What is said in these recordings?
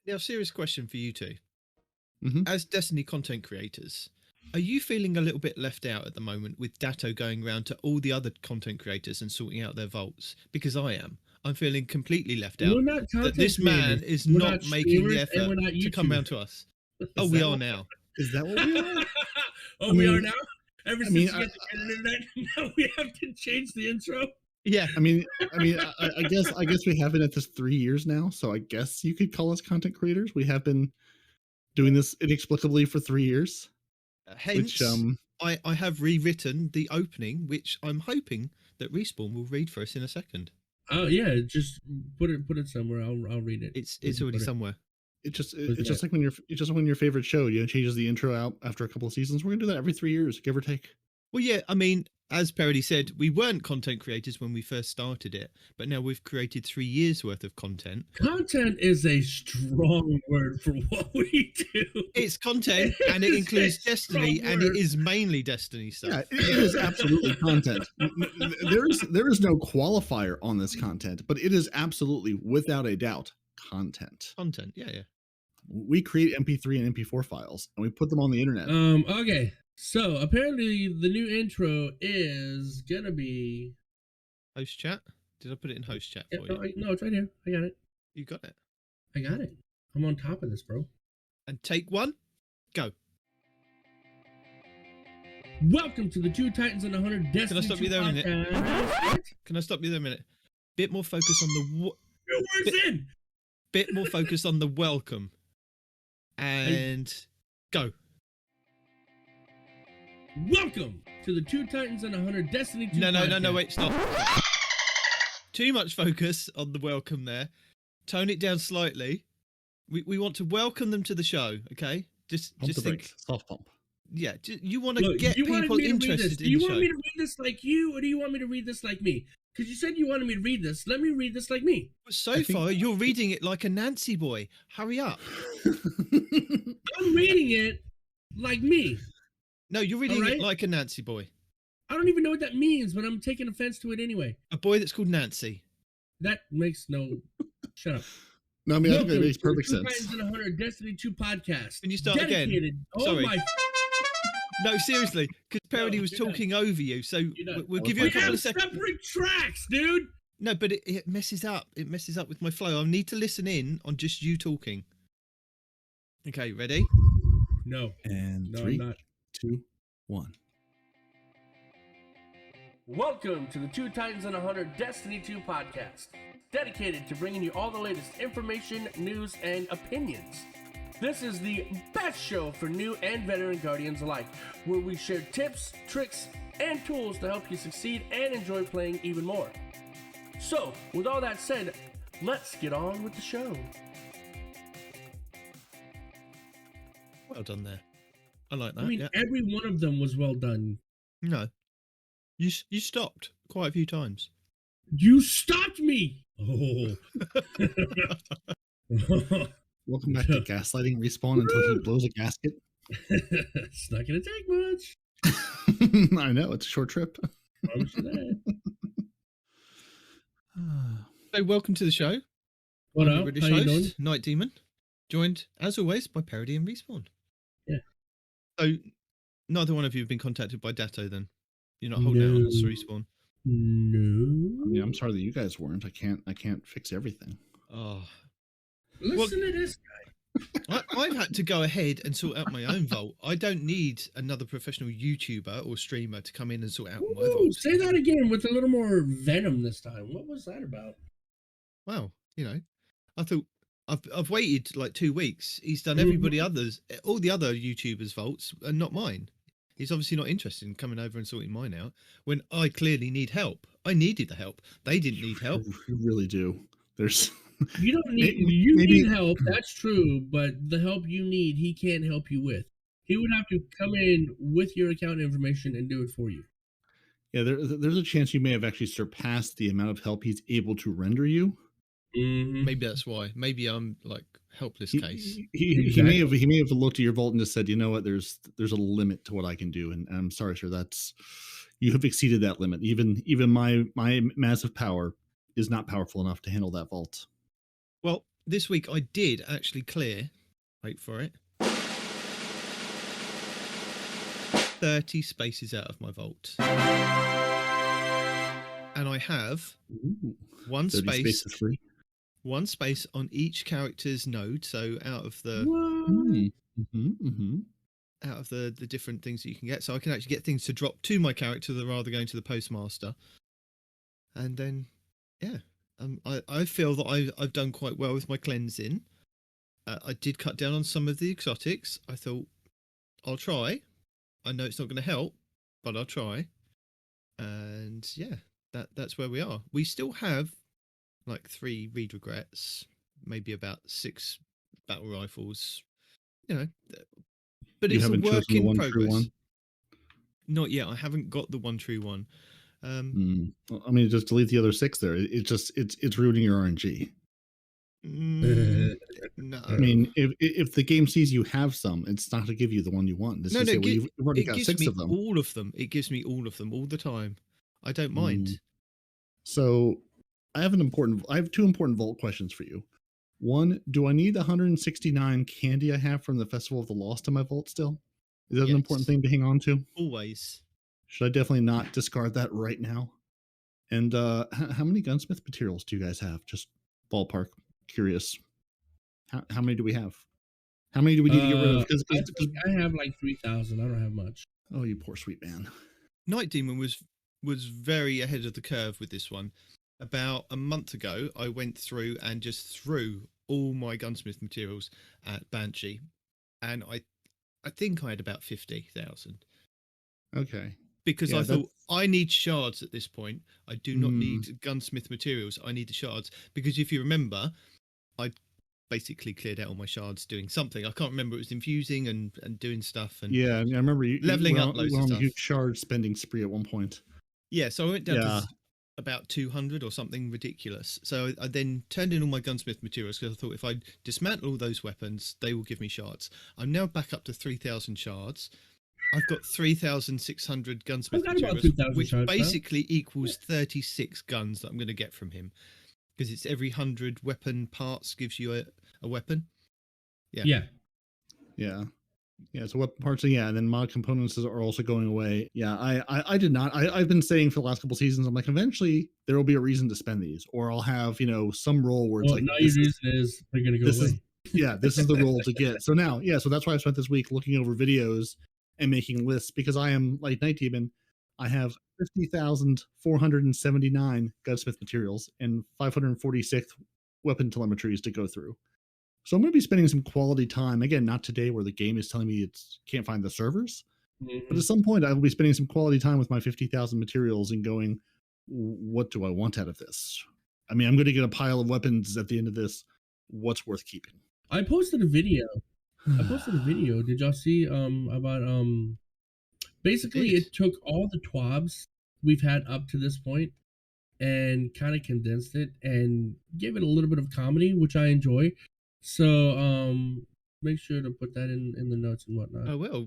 Now, serious question for you two. Mhm. As Destiny content creators, are you feeling a little bit left out at the moment with Datto going around to all the other content creators and sorting out their vaults? Because I am. I'm feeling completely left out. We're not That content this man creators. is We're not making the streamers, and we're effort not to come YouTubers. round to us. Oh, Is we that are what- now. Is that what we are? Oh, I we are mean- now? Ever I since mean, you get the internet, now we have to change the intro? Yeah. I guess we have been at this 3 years now, so I guess you could call us content creators. We have been doing this inexplicably for 3 years. Hence, Which I have rewritten the opening, which I'm hoping that Respawn will read for us in a second. Oh yeah, just put it somewhere. I'll read it. It's already somewhere. it's just What's just like when your favorite show, changes the intro out after a couple of seasons. We're gonna do that every 3 years, give or take. Well, yeah, I mean, as Peroty said, we weren't content creators when we first started it, but now we've created 3 years worth of content. Content is a strong word for what we do. It's content, and it It's a includes Destiny, strong and it word. is mainly Destiny stuff. Yeah, it is absolutely content. There is no qualifier on this content, but it is absolutely, without a doubt, content. Content, yeah. We create MP3 and MP4 files, and we put them on the internet. Okay. So apparently the new intro is gonna be. Host chat? Did I put it in host chat for you? No, it's right here. I got it. You got it. I got it. I'm on top of this, bro. And take one, go. Welcome to the Two Titans and 100 Destiny. Can I stop you there a minute? What? Can I stop you there a minute? Bit more focus on the 2 words in. bit more focus on the welcome. And go. Welcome to the Two Titans and 100 Destiny 2 No, podcast. wait, stop. Too much focus on the welcome there. Tone it down slightly. We want to welcome them to the show, okay? Just Pump the think, brakes, soft pump. yeah, you want to Look, get you wanted people me to read this. interested Do in you the want show. me to read this like you, or do you want me to read this like me? Because you said you wanted me to read this. Let me read this like me. But so far, you're reading it like a Nancy boy. Hurry up. I'm reading it like me. No, you're reading All it right. like a Nancy boy. I don't even know what that means, but I'm taking offense to it anyway. A boy that's called Nancy. That makes no. Shut up. No, I mean, I think Welcome that makes to the perfect Two sense. Titans and 100 Destiny 2 podcast. Can you start again? Dedicated. Oh Sorry. my. No, seriously, because Peroty was you're done. talking over you, so You're done. we'll give We you a We couple have of seconds. separate tracks, dude. No, but it messes up. It messes up with my flow. I need to listen in on just you talking. Okay, ready? No. And No, 3, I'm not. 2, 1. Welcome to the Two Titans and 100 Destiny 2 podcast, dedicated to bringing you all the latest information, news, and opinions. This is the best show for new and veteran Guardians alike, where we share tips, tricks, and tools to help you succeed and enjoy playing even more. So, with all that said, let's get on with the show. Well done there. I like that. I mean, yeah. every one of them was well done. No, you stopped quite a few times. You stopped me! Oh. Welcome back to gaslighting Respawn until he blows a gasket. It's not gonna take much. I know, it's a short trip. Promise you that. So, welcome to the show. What I'm up? your British How you doing? host, Nitedemon, joined as always by Peroty and Respawn. Yeah. So, neither one of you have been contacted by Datto. Then you're not holding out on us, No. Respawn. No. I mean, I'm sorry that you guys weren't. I can't fix everything. Oh, Listen to this guy. I've had to go ahead and sort out my own vault. I don't need another professional YouTuber or streamer to come in and sort out my Ooh, vault. say that again with a little more venom this time. What was that about? Well, I thought I've waited like 2 weeks. He's done Mhm. all the other YouTubers' vaults, and not mine. He's obviously not interested in coming over and sorting mine out when I clearly need help. I needed the help. They didn't need help. You really do. There's You don't need Maybe- need help, that's true, but the help you need, he can't help you with. He would have to come in with your account information and do it for you. yeah, there's a chance you may have actually surpassed the amount of help he's able to render you. Mm-hmm. Maybe that's why. Maybe I'm like helpless He, case. he may have looked at your vault and just said, you know what, there's a limit to what I can do, and I'm sorry, sir, you have exceeded that limit. Even my massive power is not powerful enough to handle that vault. Well, this week I did actually clear, wait for it, 30 spaces out of my vault. And I have Ooh, one 30 space spaces free. One space on each character's node. So out of the out of the different things that you can get, so I can actually get things to drop to my character rather than going to the postmaster. And then, yeah, I feel that I've done quite well with my cleansing. I did cut down on some of the exotics. I thought I'll try. I know it's not going to help, but I'll try. And yeah, that's where we are. We still have like 3 read regrets, maybe about 6 battle rifles, you know, but it's a work in progress. Not yet. I haven't got the one true one. Well, I mean, just delete the other 6 there. It's ruining your RNG. No. I mean, if the game sees you have some, it's not to give you the one you want. It's you've already got 6 of them. All of them. It gives me all of them all the time. I don't mind. So I have 2 important vault questions for you. One, do I need the 169 candy I have from the Festival of the Lost in my vault still? Is that an important thing to hang on to? Always. Should I definitely not discard that right now? And how many gunsmith materials do you guys have? Just ballpark, curious. How many do we have? How many do we need to get rid of? I have like 3,000. I don't have much. Oh, you poor sweet man. Nitedemon was very ahead of the curve with this one. About a month ago, I went through and just threw all my gunsmith materials at Banshee, and I think I had about 50,000. Okay. Because I thought I need shards at this point. I do not need gunsmith materials. I need the shards because if you remember, I basically cleared out all my shards doing something. I can't remember. It was infusing and doing stuff. And yeah, I remember you leveling up loads of stuff. A huge shard spending spree at one point. Yeah, so I went down to about 200 or something ridiculous. So I then turned in all my gunsmith materials because I thought if I dismantle all those weapons, they will give me shards. I'm now back up to 3,000 shards. I've got 3,600 gunsmith materials, which basically equals 36 guns that I'm going to get from him. Because it's every 100 weapon parts gives you a weapon. Yeah. So weapon parts, and then mod components are also going away. Yeah, I did not. I've been saying for the last couple of seasons, I'm like, eventually there will be a reason to spend these, or I'll have some role where it's now your reason is they're going to go away. This is the role to get. So now, so that's why I spent this week looking over videos and making lists, because I am like Nitedemon. I have 50,479 gunsmith materials and 546 weapon telemetries to go through. So I'm going to be spending some quality time. Again, not today where the game is telling me it can't find the servers. But at some point I will be spending some quality time with my 50,000 materials and going, what do I want out of this? I mean, I'm going to get a pile of weapons at the end of this. What's worth keeping? I posted a video. Did y'all see about basically it took all the TWABs we've had up to this point and kind of condensed it and gave it a little bit of comedy, which I enjoy. So make sure to put that in the notes and whatnot. Oh well,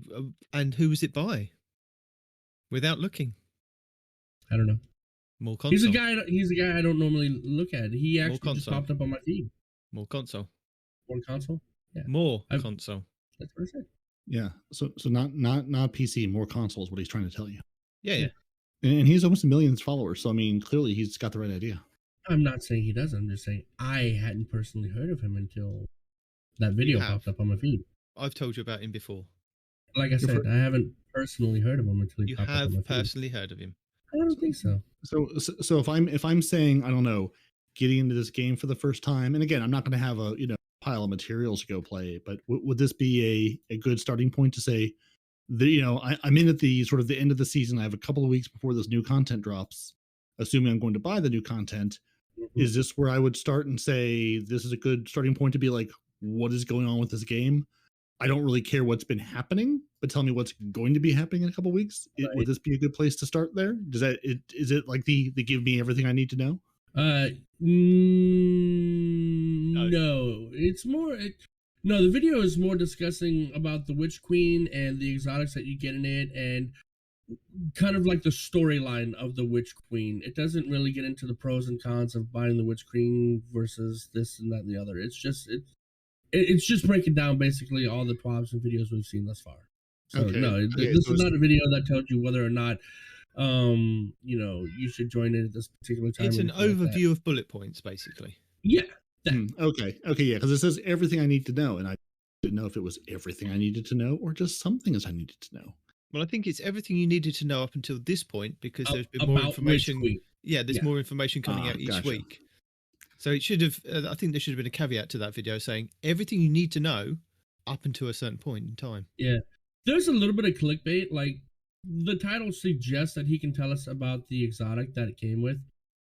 and who was it by? Without looking, I don't know. More console. He's a guy I don't normally look at. He actually just popped up on my feed. More console. More console. Yeah. More console. That's what I said. Yeah. So not PC, more console is what he's trying to tell you. Yeah. And he's almost 1 million followers. So I mean, clearly he's got the right idea. I'm not saying he doesn't. I'm just saying I hadn't personally heard of him until that video popped up on my feed. I've told you about him before. Like I said, I haven't personally heard of him until he popped up on my feed. You have personally heard of him? I don't think so. So if I'm saying, I don't know, getting into this game for the first time, and again, I'm not going to have a pile of materials to go play, but would this be a good starting point to say, I'm in at the sort of the end of the season. I have a couple of weeks before this new content drops. Assuming I'm going to buy the new content, is this where I would start and say this is a good starting point to be like, what is going on with this game? I don't really care what's been happening, but tell me what's going to be happening in a couple of weeks. Right. Would this be a good place to start there? Is it like the give me everything I need to know? No, it's more. The video is more discussing about the Witch Queen and the exotics that you get in it, and kind of like the storyline of the Witch Queen. It doesn't really get into the pros and cons of buying the Witch Queen versus this and that and the other. It's just breaking down basically all the TWABs and videos we've seen thus far. So Okay. this is not a video that tells you whether or not you should join it at this particular time. It's an overview of bullet points, basically. Yeah. Okay, yeah, because it says everything I need to know, and I didn't know if it was everything I needed to know or just some things I needed to know. Well, I think it's everything you needed to know up until this point because there's been more About information. Witch Queen. Yeah, there's more information coming out each gotcha. week. So it should have. I think there should have been a caveat to that video saying everything you need to know up until a certain point in time. Yeah, there's a little bit of clickbait. Like the title suggests that he can tell us about the exotic that it came with.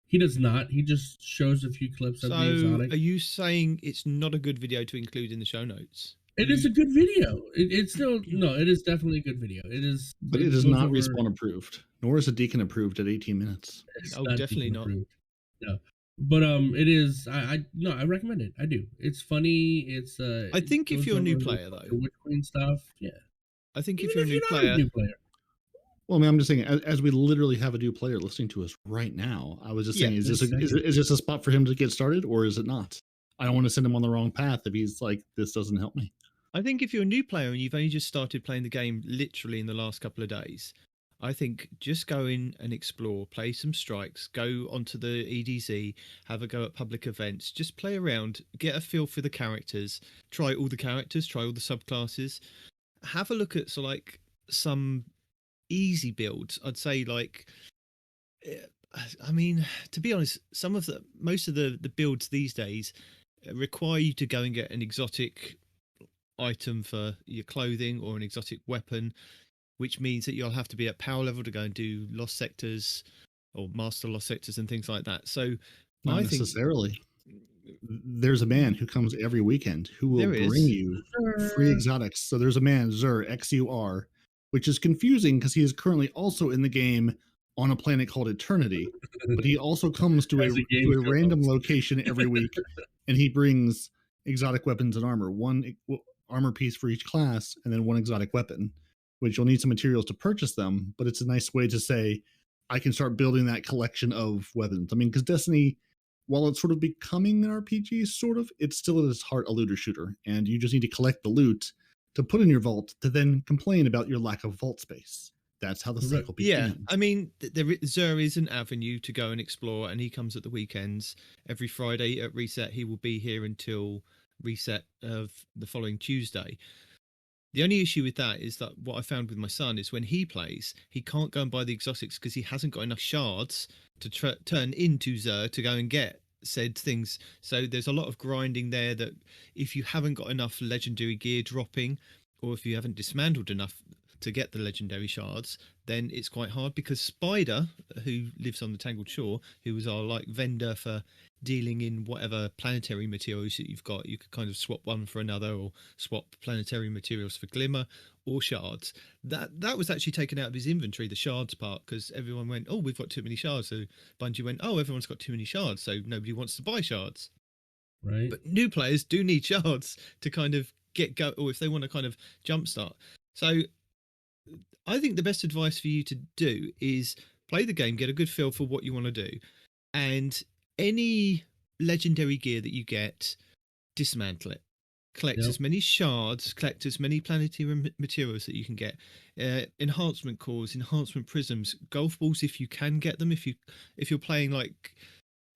He does not. He just shows a few clips of the exotic. Are you saying it's not a good video to include in the show notes? It is a good video. It's still it is definitely a good video. It is, but it is not Respawn approved, nor is a Deacon approved at 18 minutes. Oh, definitely not. Approved. No, but it is. I recommend it. I do. It's funny. It's I think if you're a new player though, the Witch Queen stuff. Yeah. I think Even if you're a new player. Well, I mean, I'm just saying, as we literally have a new player listening to us right now, I was just saying, is this a spot for him to get started, or is it not? I don't want to send him on the wrong path if he's like, this doesn't help me. I think if you're a new player and you've only just started playing the game literally in the last couple of days, I think just go in and explore, play some strikes, go onto the EDZ, have a go at public events, just play around, get a feel for the characters, try all the characters, try all the subclasses, have a look at some easy builds. I'd say I mean, to be honest, most of the builds these days require you to go and get an exotic item for your clothing or an exotic weapon, which means that you'll have to be at power level to go and do lost sectors or master lost sectors and things like that. So not necessarily. There's a man who comes every weekend who will bring you free exotics. So there's a man, Zur, XUR, which is confusing because he is currently also in the game on a planet called Eternity, but he also comes to a random location every week, and he brings exotic weapons and armor, one armor piece for each class, and then one exotic weapon, which you'll need some materials to purchase them, but it's a nice way to say, I can start building that collection of weapons. I mean, because Destiny, while it's sort of becoming an RPG, it's still at its heart a looter shooter, and you just need to collect the loot to put in your vault to then complain about your lack of vault space. That's how the cycle begins. Yeah, I mean, Zur is an avenue to go and explore, and he comes at the weekends. Every Friday at Reset, he will be here until Reset of the following Tuesday. The only issue with that is that what I found with my son is when he plays, he can't go and buy the exotics because he hasn't got enough shards to turn into Zur to go and get said things. So there's a lot of grinding there that if you haven't got enough legendary gear dropping, or if you haven't dismantled enough to get the legendary shards, then it's quite hard, because Spider, who lives on the Tangled Shore, who was our vendor for dealing in whatever planetary materials that you've got, you could kind of swap one for another, or swap planetary materials for glimmer or shards. That was actually taken out of his inventory, the shards part, because everyone went, oh, we've got too many shards. So Bungie went, oh, everyone's got too many shards, so nobody wants to buy shards. Right. But new players do need shards to kind of get go, or if they want to kind of jumpstart. So I think the best advice for you to do is play the game, get a good feel for what you want to do, and any legendary gear that you get, dismantle it. Collect as many shards, collect as many planetary materials that you can get. Enhancement cores, enhancement prisms, golf balls if you can get them. If you're playing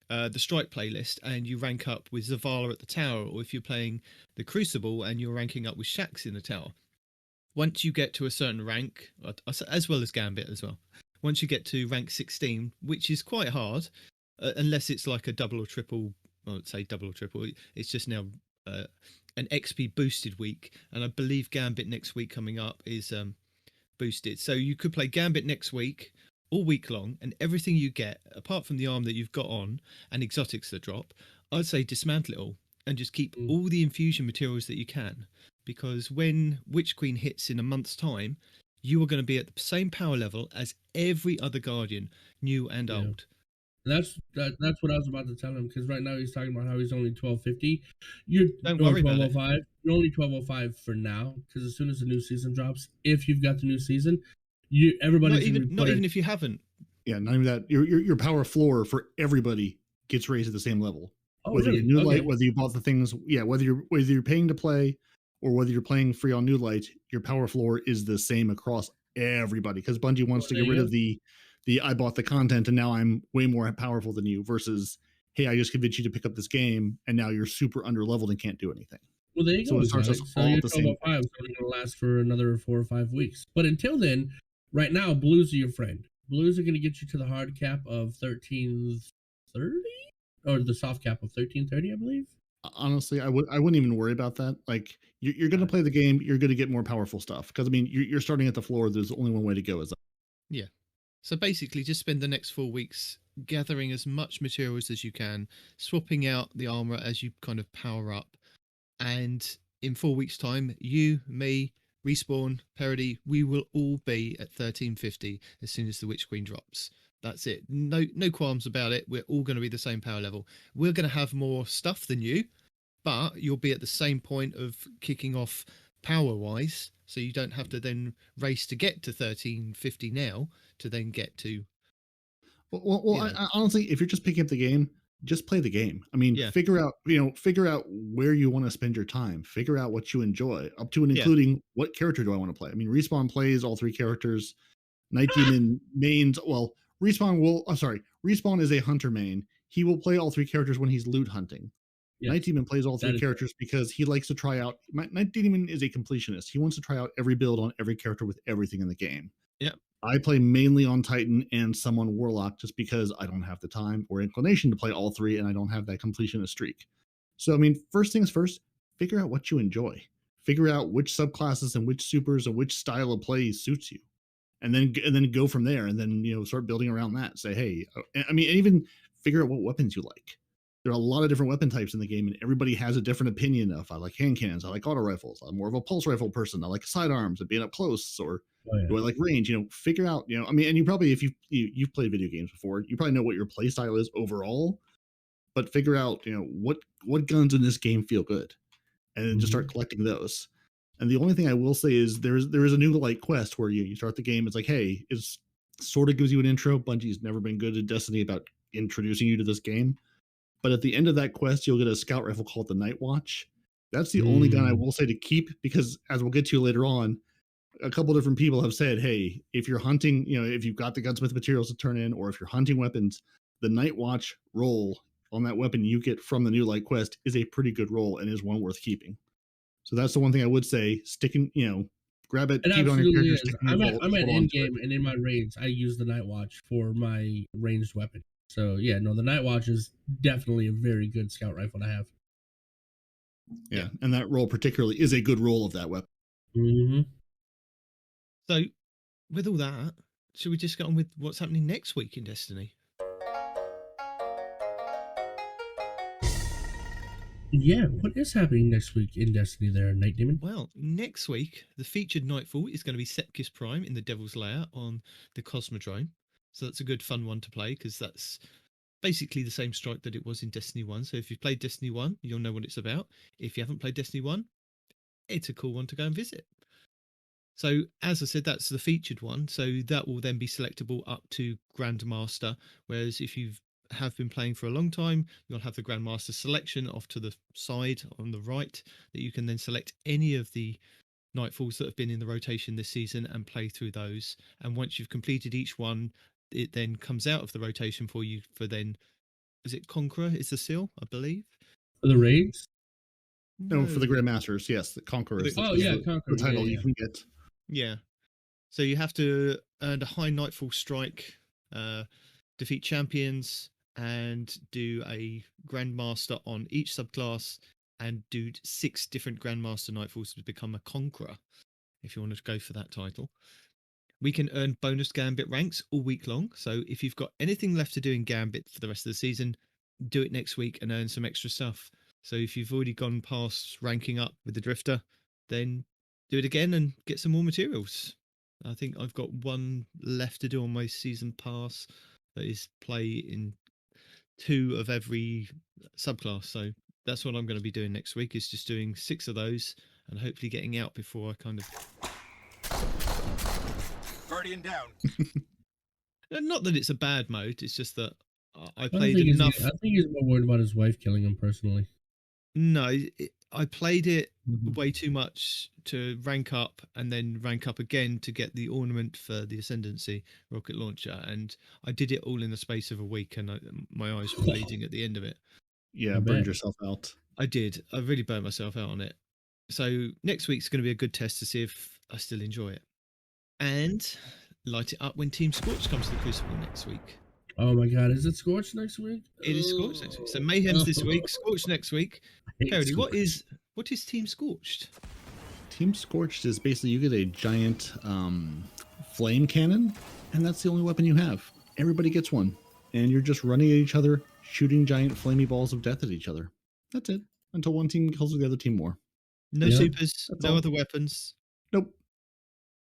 the Strike playlist and you rank up with Zavala at the tower, or if you're playing the Crucible and you're ranking up with Shaxx in the tower. Once you get to a certain rank, as well as Gambit as well, once you get to rank 16, which is quite hard, unless it's like a double or triple, I would say double or triple, it's just now an XP boosted week, and I believe Gambit next week coming up is boosted. So you could play Gambit next week, all week long, and everything you get, apart from the arm that you've got on and exotics that drop, I'd say dismantle it all and just keep all the infusion materials that you can. Because when Witch Queen hits in a month's time, you are going to be at the same power level as every other Guardian, new and old. That's what I was about to tell him, because right now he's talking about how he's only 1250. You're Don't worry about it. 1205. You're only 1205 for now, because as soon as the new season drops, if you've got the new season, Everybody's not even if you haven't. Yeah, not even that. Your power floor for everybody gets raised at the same level. Oh, Whether really? you're new Okay. light, whether you bought the things, whether you're paying to play or whether you're playing free on new light, your power floor is the same across everybody because Bungie wants to there get rid you of the I bought the content and now I'm way more powerful than you versus hey, I just convinced you to pick up this game and now you're super under leveled and can't do anything. Well, there you So go. it starts us So all your at the same 1205 is only going to last for another 4 or 5 weeks. But until then, right now, blues are your friend. Blues are going to get you to the hard cap of 1330 or the soft cap of 1330, I believe. Honestly, I wouldn't even worry about that. Like you're going to play the game, you're going to get more powerful stuff because I mean you're starting at the floor. There's only one way to go is up. Yeah. So basically, just spend the next 4 weeks gathering as much materials as you can, swapping out the armor as you kind of power up, and in 4 weeks' time, you, me, Respawn, Peroty, we will all be at 1350 as soon as the Witch Queen drops. That's it. No qualms about it. We're all going to be the same power level. We're going to have more stuff than you, but you'll be at the same point of kicking off power-wise, so you don't have to then race to get to 1350 now to then get to... Well, I honestly, if you're just picking up the game, just play the game. I mean, figure out where you want to spend your time. Figure out what you enjoy, up to and including what character do I want to play. I mean, Respawn plays all 3 characters. Nitedemon mains. Well, Respawn is a hunter main. He will play all 3 characters when he's loot hunting. Yes. Nitedemon plays all 3 characters because he likes to try out. Nitedemon is a completionist. He wants to try out every build on every character with everything in the game. Yeah. I play mainly on Titan and some on Warlock just because I don't have the time or inclination to play all 3 and I don't have that completionist streak. So, I mean, first things first, figure out what you enjoy. Figure out which subclasses and which supers and which style of play suits you. And then go from there and then, start building around that. Say, hey, I mean, even figure out what weapons you like. There are a lot of different weapon types in the game and everybody has a different opinion of, I like hand cannons, I like auto rifles, I'm more of a pulse rifle person, I like sidearms and being up close, or do I like range? Figure out, I mean, and you probably, if you've played video games before, you probably know what your play style is overall, but figure out, what guns in this game feel good and then just start collecting those. And the only thing I will say is there is a new light quest where you start the game. It's like, hey, it sort of gives you an intro. Bungie's never been good at Destiny about introducing you to this game. But at the end of that quest, you'll get a scout rifle called the Night Watch. That's the only gun I will say to keep because, as we'll get to later on, a couple different people have said, hey, if you're hunting, if you've got the gunsmith materials to turn in, or if you're hunting weapons, the Night Watch roll on that weapon you get from the new light quest is a pretty good roll and is one worth keeping. So that's the one thing I would say. Sticking, grab it, keep it on your character. I'm at end game, and in my raids, I use the Night Watch for my ranged weapon. So yeah, no, the Night Watch is definitely a very good scout rifle to have. Yeah, and that roll particularly is a good roll of that weapon. Mm-hmm. So, with all that, should we just get on with what's happening next week in Destiny? Yeah, what is happening next week in Destiny there, Nitedemon? Well, next week, the featured Nightfall is going to be Sepkis Prime in the Devil's Lair on the Cosmodrome. So that's a good fun one to play because that's basically the same strike that it was in Destiny 1. So if you've played Destiny 1, you'll know what it's about. If you haven't played Destiny 1, it's a cool one to go and visit. So as I said, that's the featured one. So that will then be selectable up to Grandmaster. Whereas if you have been playing for a long time, you'll have the Grandmaster selection off to the side on the right that you can then select any of the Nightfalls that have been in the rotation this season and play through those. And once you've completed each one, it then comes out of the rotation for you for then, is it Conqueror is the seal, I believe? For the raids? No, for the Grandmasters, yes. The Conqueror is Conqueror, the title you can get. Yeah. So you have to earn a high Nightfall strike, defeat champions, and do a Grandmaster on each subclass, and do 6 different Grandmaster Nightfalls to become a Conqueror, if you want to go for that title. We can earn bonus Gambit ranks all week long. So if you've got anything left to do in Gambit for the rest of the season, do it next week and earn some extra stuff. So if you've already gone past ranking up with the Drifter, then do it again and get some more materials. I think I've got one left to do on my season pass that is play in 2 of every subclass. So that's what I'm going to be doing next week, is just doing 6 of those and hopefully getting out before I kind of... Guardian down. Not that it's a bad mode. It's just that I I played think enough. I think he's more worried about his wife killing him personally. No, I played it Mhm. way too much to rank up and then rank up again to get the ornament for the Ascendancy rocket launcher, and I did it all in the space of a week, and my eyes were bleeding at the end of it. Yeah, I burned bet. yourself out. I did. I really burnt myself out on it. So next week's going to be a good test to see if I still enjoy it. And light it up when Team Scorch comes to the Crucible next week. Oh my God, is it Scorch next week? It is Scorch next week. So Mayhem's this week, Scorch next week. I hate Peroty, Scorch. what is Team Scorched? Team Scorched is basically you get a giant flame cannon, and that's the only weapon you have. Everybody gets one, and you're just running at each other, shooting giant flamey balls of death at each other. That's it. Until one team kills the other team more. No Yeah, supers, that's no all. other weapons. Nope.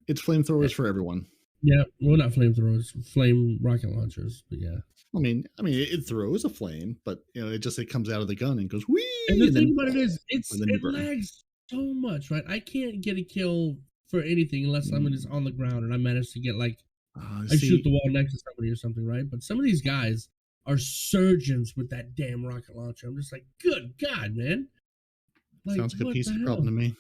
It's flamethrowers for everyone. Yeah, well, not flamethrowers, flame rocket launchers, but yeah. I mean, it throws a flame, but it comes out of the gun and goes whee. And the and then- thing about it is, and then you it burn. lags so much, right? I can't get a kill for anything unless I'm just on the ground and I manage to get like I see, shoot the wall next to somebody or something, right? But some of these guys are surgeons with that damn rocket launcher. I'm just like, good God, man! sounds like a what PC the problem to hell? me.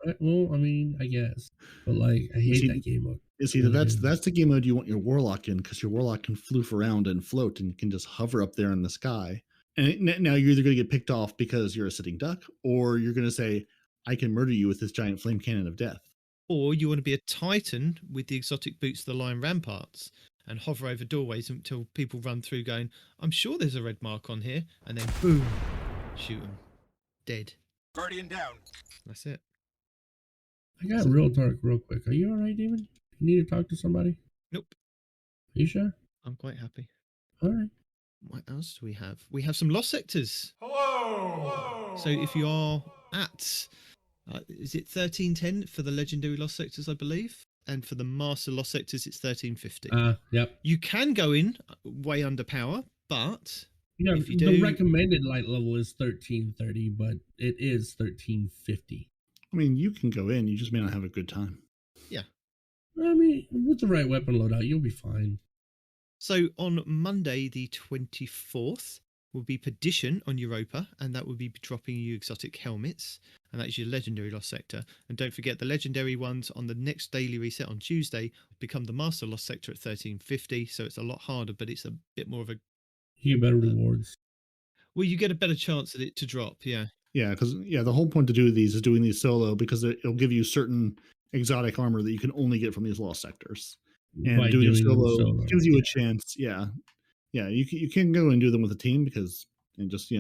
Right? Well, I mean, I guess, but like, I hate see, that game mode. It's either that's the game mode you want your warlock in, because your warlock can floof around and float and can just hover up there in the sky. And now you're either going to get picked off because you're a sitting duck, or you're going to say, I can murder you with this giant flame cannon of death. Or you want to be a Titan with the exotic boots of the Lion Ramparts and hover over doorways until people run through going, I'm sure there's a red mark on here, and then boom, shoot them. Dead. Guardian down. That's it. I got real dark real quick. Are you all right, Demon? You need to talk to somebody? Nope. Are you sure? I'm quite happy. All right. What else do we have? We have some lost sectors. Hello. So if you are at, is it 1310 for the legendary lost sectors, I believe? And for the master lost sectors, it's 1350. Yep. You can go in way under power, but Yeah, if you the do, recommended light level is 1330, but it is 1350. I mean, you can go in, you just may not have a good time. I mean, with the right weapon loadout, you'll be fine. so on Monday the 24th will be Perdition on Europa, and that will be dropping you exotic helmets, and that is your legendary lost sector. And don't forget the legendary ones on the next daily reset on Tuesday become the master lost sector at 1350, so it's a lot harder, but it's a bit more of a, You get better rewards. well, you get a better chance at it to drop. Yeah. Yeah, because the whole point to do these is doing these solo, because it'll give you certain exotic armor that you can only get from these lost sectors. And by doing it them solo gives you a chance. Yeah, you can go and do them with a team and just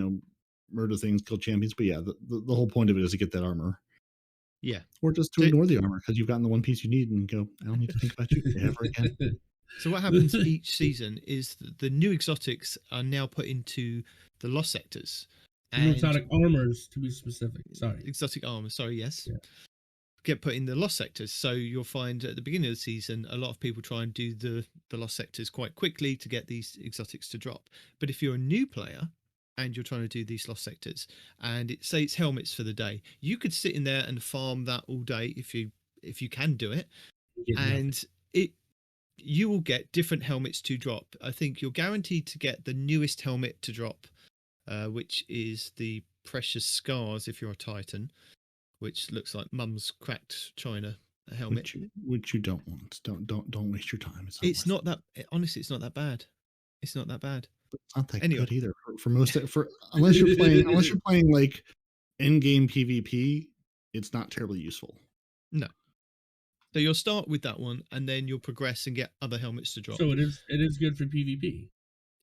murder things, kill champions. But yeah, the whole point of it is to get that armor, Yeah. or just to So- ignore the armor because you've gotten the one piece you need and go, I don't need to think about you ever again. So what happens each season is that the new exotics are now put into the lost sectors. Exotic armors, to be specific. Sorry. Exotic armor, sorry, yes. Yeah. Get put in the lost sectors. So you'll find at the beginning of the season, a lot of people try and do the lost sectors quite quickly to get these exotics to drop. But if you're a new player and you're trying to do these lost sectors, and say it's helmets for the day, you could sit in there and farm that all day if you can do it. Get nothing. And you will get different helmets to drop. I think you're guaranteed to get the newest helmet to drop, which is the Precious Scars if you're a Titan, which looks like Mum's cracked china helmet. Which you don't want. Don't waste your time. It's not that, honestly, it's not that bad. It's not that bad. It's not that Anyway. good either for most unless you're playing like end game PvP. It's not terribly useful. So you'll start with that one, and then you'll progress and get other helmets to drop. So it is good for PvP.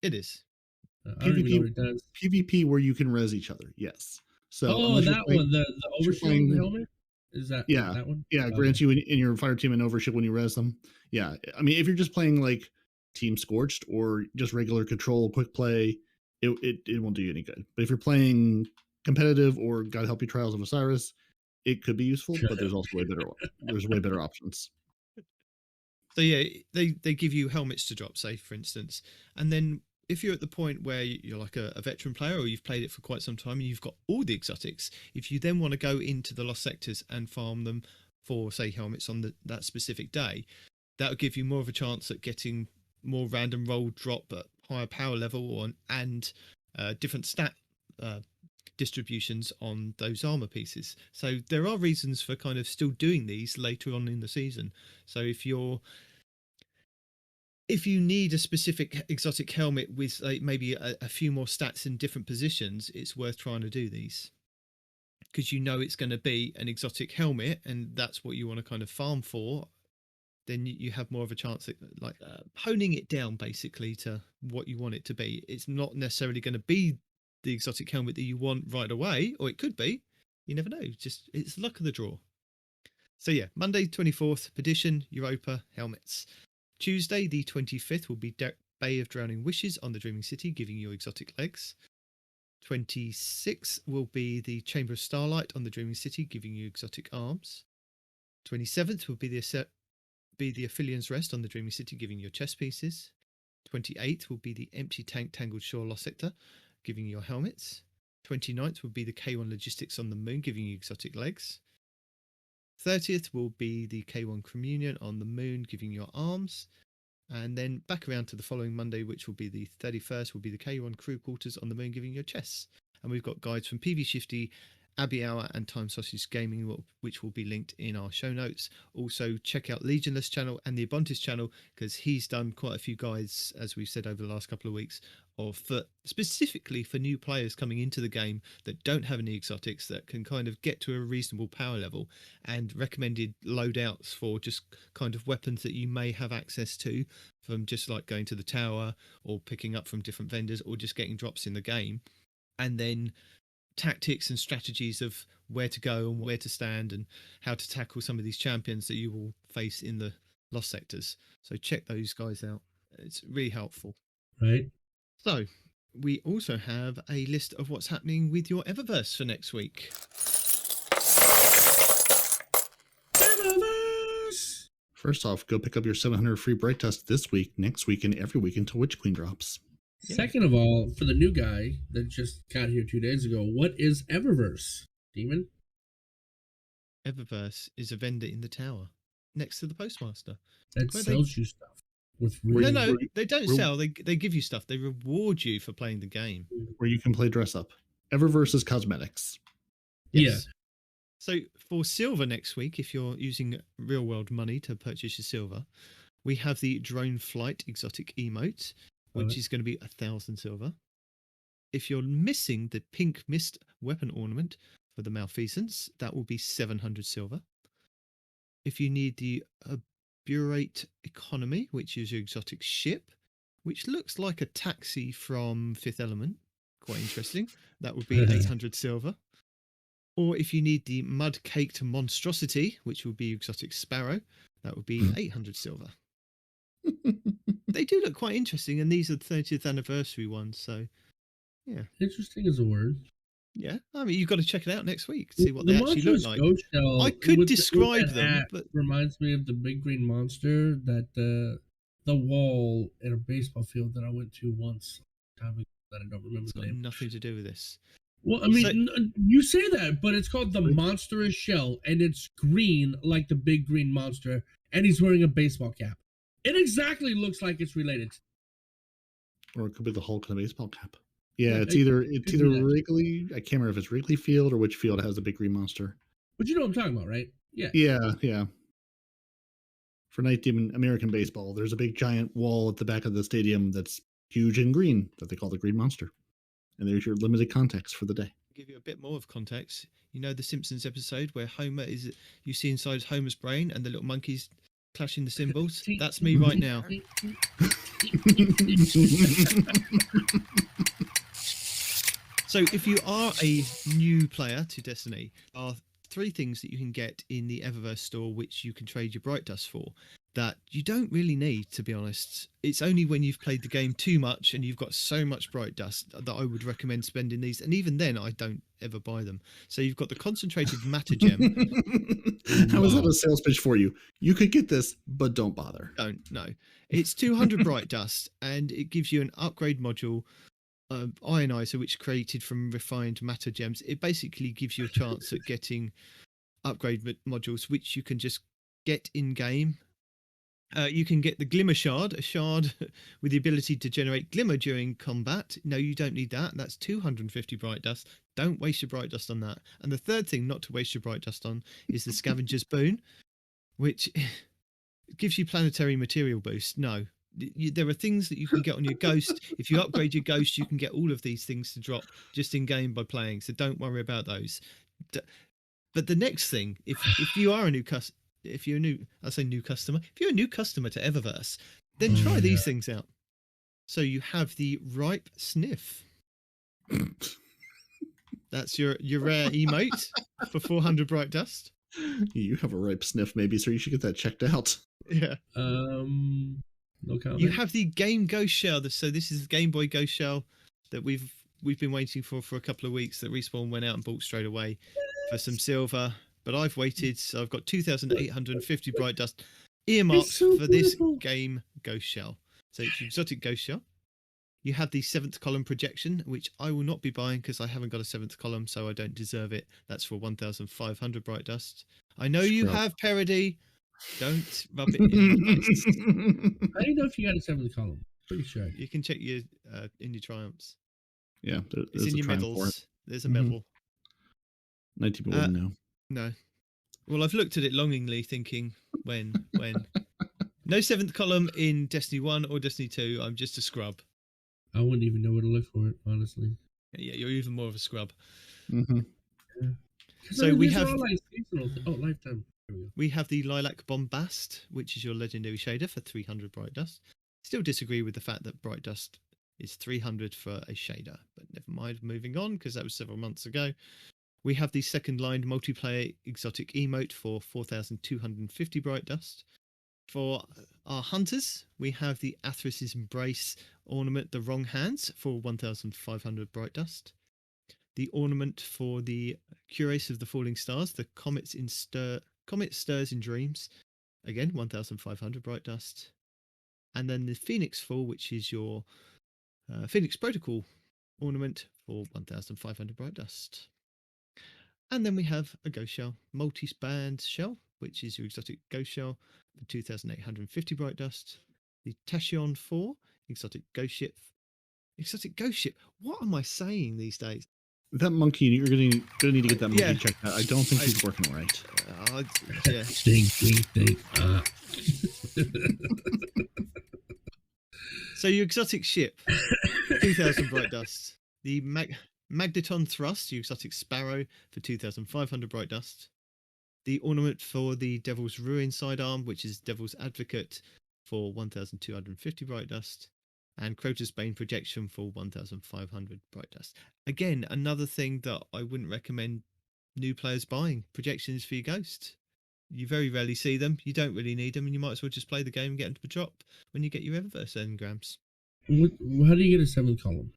It is. I don't even know what it does. PvP where you can res each other. Yes. So Oh, unless you're that playing- one, the you're overshield playing- helmet? Is that Yeah, that one? Yeah, it Okay. grants you in your fire team an overshield when you res them. Yeah, I mean, if you're just playing like Team Scorched or just regular control, quick play, it won't do you any good. But if you're playing competitive or God help you, Trials of Osiris, it could be useful. But there's also way better options. So yeah, they give you helmets to drop, say for instance, and then if you're at the point where you're like a veteran player or you've played it for quite some time and you've got all the exotics, if you then want to go into the lost sectors and farm them for say helmets on that specific day, that'll give you more of a chance at getting more random roll drop at higher power level and different stat distributions on those armor pieces. So there are reasons for kind of still doing these later on in the season. So if you need a specific exotic helmet with maybe a few more stats in different positions, it's worth trying to do these, because you know it's going to be an exotic helmet and that's what you want to kind of farm for. Then you have more of a chance at honing it down basically to what you want it to be. It's not necessarily going to be the exotic helmet that you want right away, or it could be. You never know. Just it's luck of the draw. So yeah, Monday 24th, Perdition, Europa, helmets. Tuesday the 25th will be Bay of Drowning Wishes on the Dreaming City, giving you exotic legs. 26th will be the Chamber of Starlight on the Dreaming City, giving you exotic arms. 27th will be the Aphelian's Rest on the Dreaming City, giving you chess pieces. 28th will be the Empty Tank Tangled Shore Lost Sector, giving you your helmets. 29th will be the K1 Logistics on the Moon, giving you exotic legs. 30th will be the K1 Communion on the Moon, giving you your arms. And then back around to the following Monday, which will be the 31st, will be the K1 Crew Quarters on the Moon, giving you your chests. And we've got guides from PV Shifty, Abbey Hour and Time Sausage Gaming, which will be linked in our show notes. Also, check out Legionless channel and the Abontis channel, because he's done quite a few guides, as we've said over the last couple of weeks, specifically for new players coming into the game that don't have any exotics, that can kind of get to a reasonable power level, and recommended loadouts for just kind of weapons that you may have access to from just like going to the tower or picking up from different vendors or just getting drops in the game. And then tactics and strategies of where to go and where to stand and how to tackle some of these champions that you will face in the lost sectors. So check those guys out. It's really helpful. Right. So we also have a list of what's happening with your Eververse for next week. Eververse! First off, go pick up your 700 free bright dust this week, next week, and every week until Witch Queen drops. Yeah. Second of all, for the new guy that just got here 2 days ago, what is Eververse, Demon? Eververse is a vendor in the tower next to the postmaster. That Where sells you stuff with really No, they don't sell. They give you stuff. They reward you for playing the game. Where you can play dress up. Eververse is cosmetics. Yes. Yeah. So for silver next week, if you're using real world money to purchase your silver, we have the Drone Flight exotic emote, which is going to be 1,000 silver. If you're missing the pink mist weapon ornament for the Malfeasance, that will be 700 silver. If you need the Burate Economy, which is your exotic ship, which looks like a taxi from Fifth Element, quite interesting, that would be 800 silver. Or if you need the Mud Caked Monstrosity, which will be exotic Sparrow, that would be 800 silver. They do look quite interesting, and these are the 30th anniversary ones, so yeah. Interesting is a word. Yeah, I mean, you've got to check it out next week, see what they actually look like. I could describe them, but reminds me of the big green monster that the wall in a baseball field that I went to once time ago that I don't remember it's the got name. nothing to do with this. Well, I mean, you say that, but it's called the Monstrous Shell, and it's green like the big green monster, and he's wearing a baseball cap. It exactly looks like it's related. Or it could be the Hulk in a baseball cap. Yeah, it's either Wrigley. I can't remember if it's Wrigley Field or which field has the big green monster. But you know what I'm talking about, right? Yeah. Yeah. For Nitedemon American baseball, there's a big giant wall at the back of the stadium that's huge and green that they call the Green Monster. And there's your limited context for the day. I'll give you a bit more of context. You know the Simpsons episode where you see inside Homer's brain and the little monkeys clashing the cymbals? That's me right now. So if you are a new player to Destiny, there are 3 things that you can get in the Eververse store which you can trade your Bright Dust for that you don't really need, to be honest. It's only when you've played the game too much and you've got so much Bright Dust that I would recommend spending these, and even then I don't ever buy them. So you've got the concentrated Matter Gem. How is that a sales pitch for you? You could get this, but don't bother. No. It's 200 Bright Dust, and it gives you an upgrade module, Ionizer, which is created from refined Matter Gems. It basically gives you a chance at getting upgrade modules, which you can just get in game You can get the Glimmer Shard, a shard with the ability to generate glimmer during combat. No, you don't need that. That's 250 bright dust. Don't waste your bright dust on that. And the third thing not to waste your bright dust on is the Scavenger's Boon, which gives you planetary material boost. No, there are things that you can get on your Ghost. If you upgrade your Ghost, you can get all of these things to drop just in game by playing. So don't worry about those. But the next thing, if you are a new customer, if you're a new customer to Eververse, then try these things out. So you have the Ripe Sniff. That's your rare emote for 400 bright dust. You have a ripe sniff, maybe, so you should get that checked out. Yeah. No comment. You have the Game Ghost Shell. So this is the Game Boy Ghost Shell that we've been waiting for a couple of weeks. That Respawn went out and bought straight away for some silver. But I've waited, so I've got 2,850 bright dust earmarked for this Game Ghost Shell. So it's exotic Ghost Shell. You have the 7th column projection, which I will not be buying because I haven't got a 7th column, so I don't deserve it. That's for 1,500 bright dust. I know you have Peroty. Don't rub it in my face. I don't know if you got a 7th column. Pretty sure. You can check your in your triumphs. Yeah, it's in your medals. There's a medal. Nitedemon wouldn't know. No. Well, I've looked at it longingly, thinking, when? No 7th column in Destiny 1 or Destiny 2. I'm just a scrub. I wouldn't even know where to look for it, honestly. Yeah, you're even more of a scrub. Mm-hmm. Yeah. So we have lifetime. We have the Lilac Bombast, which is your legendary shader for 300 bright dust. Still disagree with the fact that bright dust is 300 for a shader, but never mind. Moving on, because that was several months ago. We have the second line multiplayer exotic emote for 4,250 bright dust. For our hunters, we have the Athris's Embrace ornament, the Wrong Hands, for 1,500 bright dust. The ornament for the Curace of the Falling Stars, the Comet Stirs in Dreams, again 1,500 bright dust. And then the Phoenix Fall, which is your Phoenix Protocol ornament for 1,500 bright dust. And then we have a Ghost Shell, multi-band shell, which is your exotic Ghost Shell for 2,850 bright dust. The Tashion 4, exotic Ghost Ship. Exotic Ghost Ship? What am I saying these days? That monkey, you're gonna need to get that monkey checked out. I don't think he's working right. Yeah. Stink. So your exotic ship, 2,000 bright dust. The Magneton Thrust, your exotic Sparrow for 2,500 bright dust. The ornament for the Devil's Ruin sidearm, which is Devil's Advocate for 1,250 bright dust. And Crota's Bane Projection for 1,500 bright dust. Again, another thing that I wouldn't recommend new players buying. Projections for your Ghost. You very rarely see them. You don't really need them, and you might as well just play the game and get them to drop when you get your Eververse engrams. How do you get a 7th column?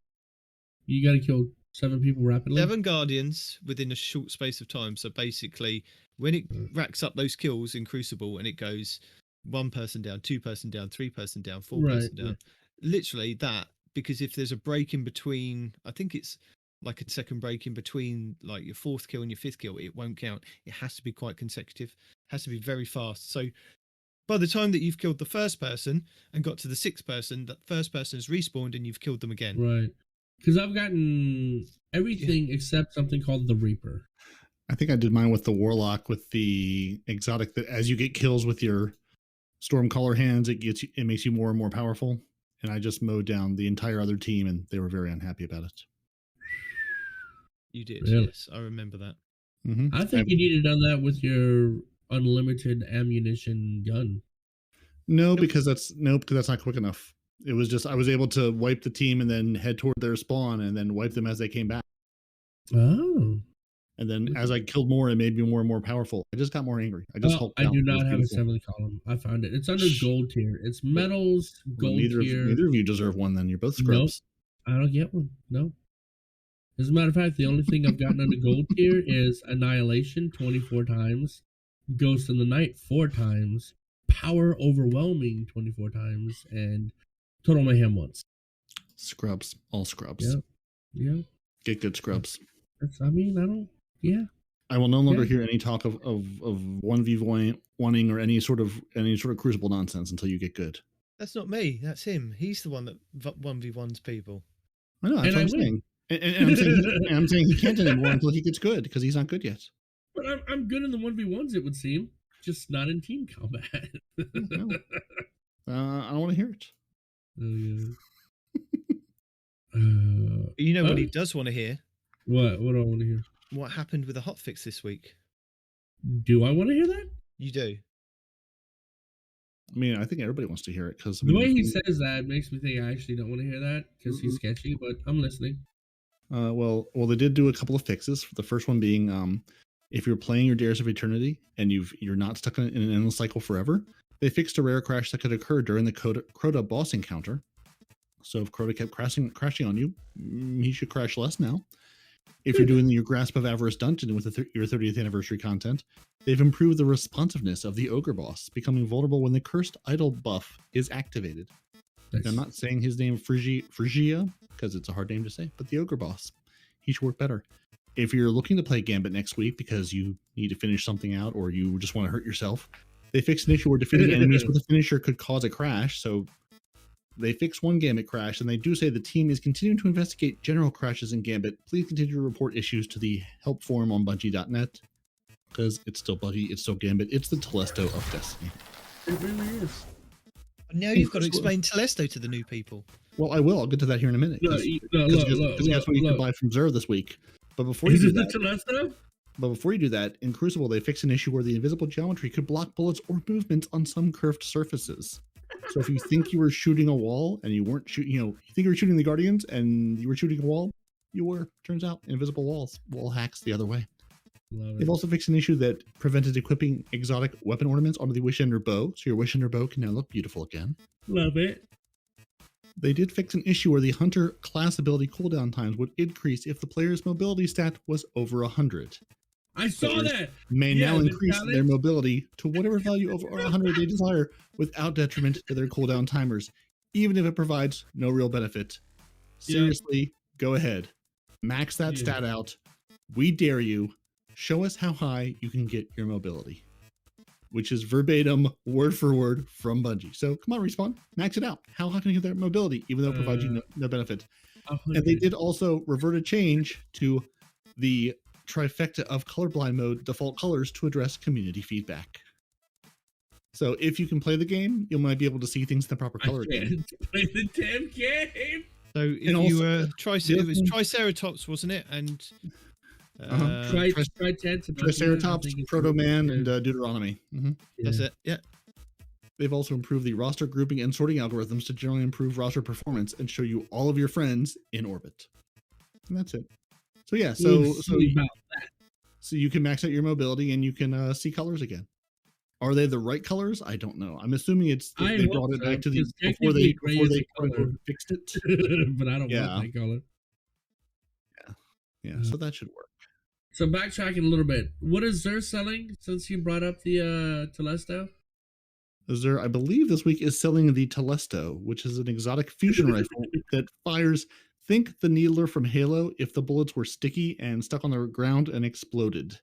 You got to kill 7 people rapidly? 7 Guardians within a short space of time. So basically, when it racks up those kills in Crucible and it goes 1 person down, 2 person down, 3 person down, 4 person down. Literally that, because if there's a break in between, I think it's like a second break in between like your 4th kill and your 5th kill, it won't count. It has to be quite consecutive. It has to be very fast. So by the time that you've killed the first person and got to the 6th person, that first person has respawned and you've killed them again. Right. Because I've gotten everything except something called the Reaper. I think I did mine with the Warlock with the exotic that as you get kills with your Stormcaller hands, it makes you more and more powerful. And I just mowed down the entire other team, and they were very unhappy about it. You did, really? Yes. I remember that. Mm-hmm. I think you need to have done that with your unlimited ammunition gun. No, because that's not quick enough. It was just I was able to wipe the team and then head toward their spawn and then wipe them as they came back. Oh. And then as I killed more, it made me more and more powerful. I just got more angry. I just I do not have a 7th column. I found it. It's under gold tier. It's medals, gold tier. Neither of you deserve one then. You're both scrubs. Nope, I don't get one. No. As a matter of fact, the only thing I've gotten under gold tier is Annihilation 24 times, Ghost in the Night 4 times, Power Overwhelming 24 times, and Total Mayhem once. Scrubs. All scrubs. Yeah. Get good scrubs. Yeah. I will no longer hear any talk of 1v1ing or any sort of Crucible nonsense until you get good. That's not me. That's him. He's the one that 1v1s people. I know. That's what I'm saying. And I'm saying he can't anymore until he gets good because he's not good yet. But I'm good in the 1v1s, it would seem. Just not in team combat. No. I don't want to hear it. You know what he does want to hear? What do I want to hear? What happened with the hotfix this week? Do I want to hear that? You do. I mean, I think everybody wants to hear it because the way he says that makes me think I actually don't want to hear that because he's sketchy. But I'm listening. Well, they did do a couple of fixes. The first one being, if you're playing your Dares of Eternity and you're not stuck in an endless cycle forever, they fixed a rare crash that could occur during the Crota boss encounter. So if Crota kept crashing on you, he should crash less now. If you're doing your Grasp of Avarice dungeon with your 30th anniversary content, they've improved the responsiveness of the Ogre boss, becoming vulnerable when the Cursed Idol buff is activated. Nice. I'm not saying his name Phrygia, because it's a hard name to say, but the Ogre boss. He should work better. If you're looking to play Gambit next week because you need to finish something out or you just want to hurt yourself, they fixed an issue where defeating enemies with a finisher could cause a crash, so they fixed one Gambit crash, and they do say the team is continuing to investigate general crashes in Gambit. Please continue to report issues to the help forum on Bungie.net, because it's still Bungie, it's still Gambit, it's the Telesto of Destiny. It really is. Now you've got to explain Telesto to the new people. Well, I will. I'll get to that here in a minute. Because that's what you can buy from Zer this week. But before you do that, Telesto? But before you do that, in Crucible, they fixed an issue where the invisible geometry could block bullets or movements on some curved surfaces. So if you think you were shooting a wall and you weren't shooting, you think you were shooting the Guardians and you were shooting a wall, you were. Turns out, invisible wall hacks the other way. They've also fixed an issue that prevented equipping exotic weapon ornaments onto the Wishender bow, so your Wishender bow can now look beautiful again. Love it. They did fix an issue where the Hunter class ability cooldown times would increase if the player's mobility stat was over 100. I saw that. May now increase their mobility to whatever value over 100 they desire without detriment to their cooldown timers, even if it provides no real benefit. Seriously, go ahead. Max that stat out. We dare you. Show us how high you can get your mobility, which is verbatim, word for word from Bungie. So come on, Respawn, max it out. How high can you get that mobility, even though it provides you no benefit? 100. And they did also revert a change to the trifecta of colorblind mode default colors to address community feedback. So if you can play the game, you might be able to see things in the proper color again. Play the damn game. So if you it was Triceratops, wasn't it? And Triceratops, Proto Man, and Deuteronomy. That's it. Yeah. They've also improved the roster grouping and sorting algorithms to generally improve roster performance and show you all of your friends in orbit. And that's it. So yeah, so you can max out your mobility and you can see colors again. Are they the right colors? I don't know. I'm assuming they brought it back to the before they fixed it. But I don't want that color. Yeah. So that should work. So backtracking a little bit, what is Zer selling since you brought up the Telesto? Zer, I believe this week is selling the Telesto, which is an exotic fusion rifle that fires. Think the Needler from Halo if the bullets were sticky and stuck on the ground and exploded.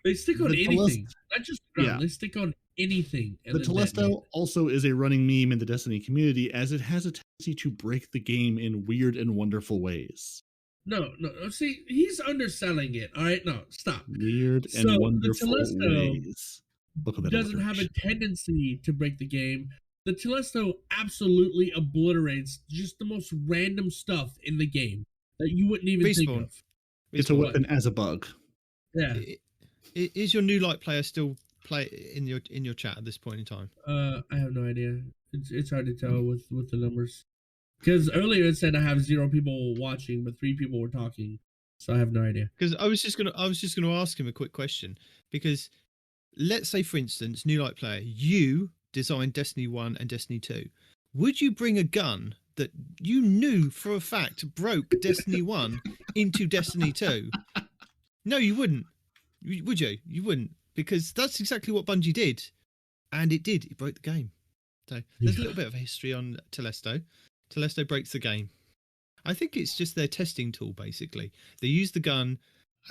They stick on anything, not just the ground. They stick on anything. The Telesto also is a running meme in the Destiny community as it has a tendency to break the game in weird and wonderful ways. No. See, he's underselling it. All right, no, stop. Weird and wonderful ways. Look at that. Doesn't have a tendency to break the game. The Telesto absolutely obliterates just the most random stuff in the game that you wouldn't even think of. It's a weapon as a bug. Yeah. Is your new light player still play in your chat at this point in time? I have no idea. It's hard to tell with the numbers. Because earlier it said I have 0 people watching, but 3 people were talking. So I have no idea. Because I was just gonna ask him a quick question. Because let's say, for instance, new light player, you designed Destiny 1 and Destiny 2. Would you bring a gun that you knew for a fact broke Destiny 1 into Destiny 2? No, you wouldn't. Would you? You wouldn't. Because that's exactly what Bungie did. And it did. It broke the game. So there's a little bit of a history on Telesto. Telesto breaks the game. I think it's just their testing tool, basically. They use the gun.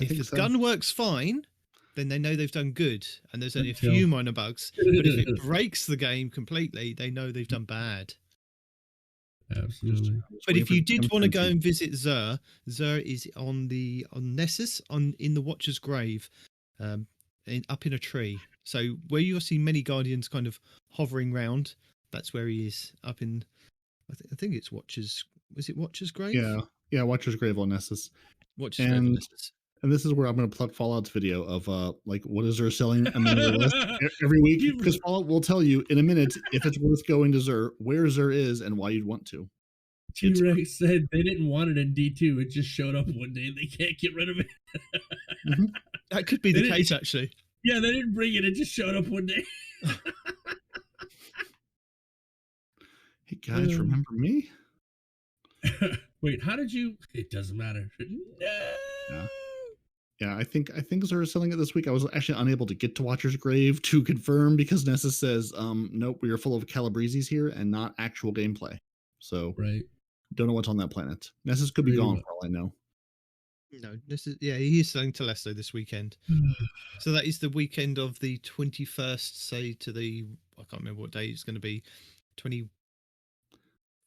If the gun works fine, then they know they've done good, and there's only a Until- few minor bugs. But if it breaks the game completely, they know they've done bad. Absolutely. But if you did want to go and visit Xur is on Nessus in the Watcher's Grave, up in a tree. So where you'll see many Guardians kind of hovering round, that's where he is, up in. I think it's Watcher's. Was it Watcher's Grave? Yeah, Watcher's Grave on Nessus. Watcher's Grave on Nessus. And this is where I'm going to plug Fallout's video of like what is Xur selling among your list every week, because Fallout will tell you in a minute if it's worth going to Xur, where Xur is, and why you'd want to. T-Rex said they didn't want it in D2. It just showed up one day and they can't get rid of it. Mm-hmm. That could be the case, actually. Yeah, they didn't bring it. It just showed up one day. Hey, guys, remember me? Wait, how did you? It doesn't matter. No. Yeah, I think Xur is selling it this week. I was actually unable to get to Watcher's Grave to confirm because Nessus says, nope, we are full of Calabreses here and not actual gameplay. So right. Don't know what's on that planet. Nessus could be gone for all I know. No, he is selling to Leicester this weekend. So that is the weekend of the 21st, say to the, I can't remember what day it's going to be, 24th,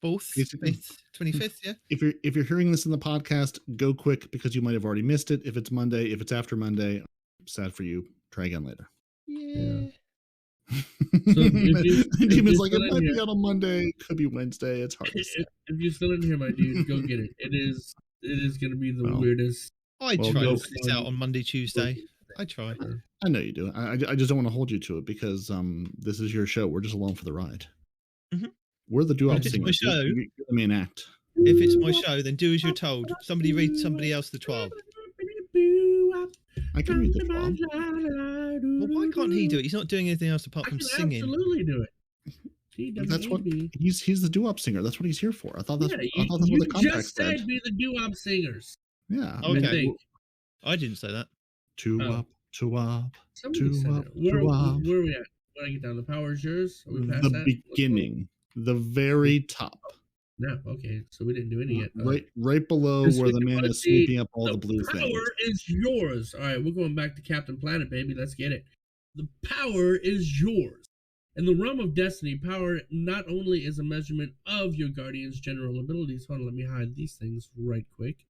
25th, yeah? If you're hearing this in the podcast, go quick because you might have already missed it. If it's Monday, if it's after Monday, sad for you. Try again later. Yeah. So Demon's like, it might be on a Monday, could be Wednesday. It's hard to say. If you're still in here, my dude, go get it. It is going to be the weirdest. I try to put this out on Monday, Tuesday. I try. I know you do. I just don't want to hold you to it because this is your show. We're just along for the ride. Mm-hmm. We're the doo-wop If it's my singers. show, You're the main act. If it's my show, then do as you're told. Somebody read somebody else the 12. I can read the 12. Well, why can't he do it? He's not doing anything else apart from singing. Absolutely do it. That's what he's the doo-wop singer. That's what he's here for. I thought that's what the contract just said. Be the doo-wop singers. Yeah. Okay. I didn't say that. Doo-wop, doo-wop, doo-wop. Where are we at? When I get down, the power is yours. Are we past the that? beginning, the very top. No, okay. So we didn't do any yet. Right below where the man is sweeping up all the blue things. The power is yours. All right, we're going back to Captain Planet, baby. Let's get it. The power is yours. In the realm of Destiny, power not only is a measurement of your Guardian's general abilities. Hold on, let me hide these things right quick.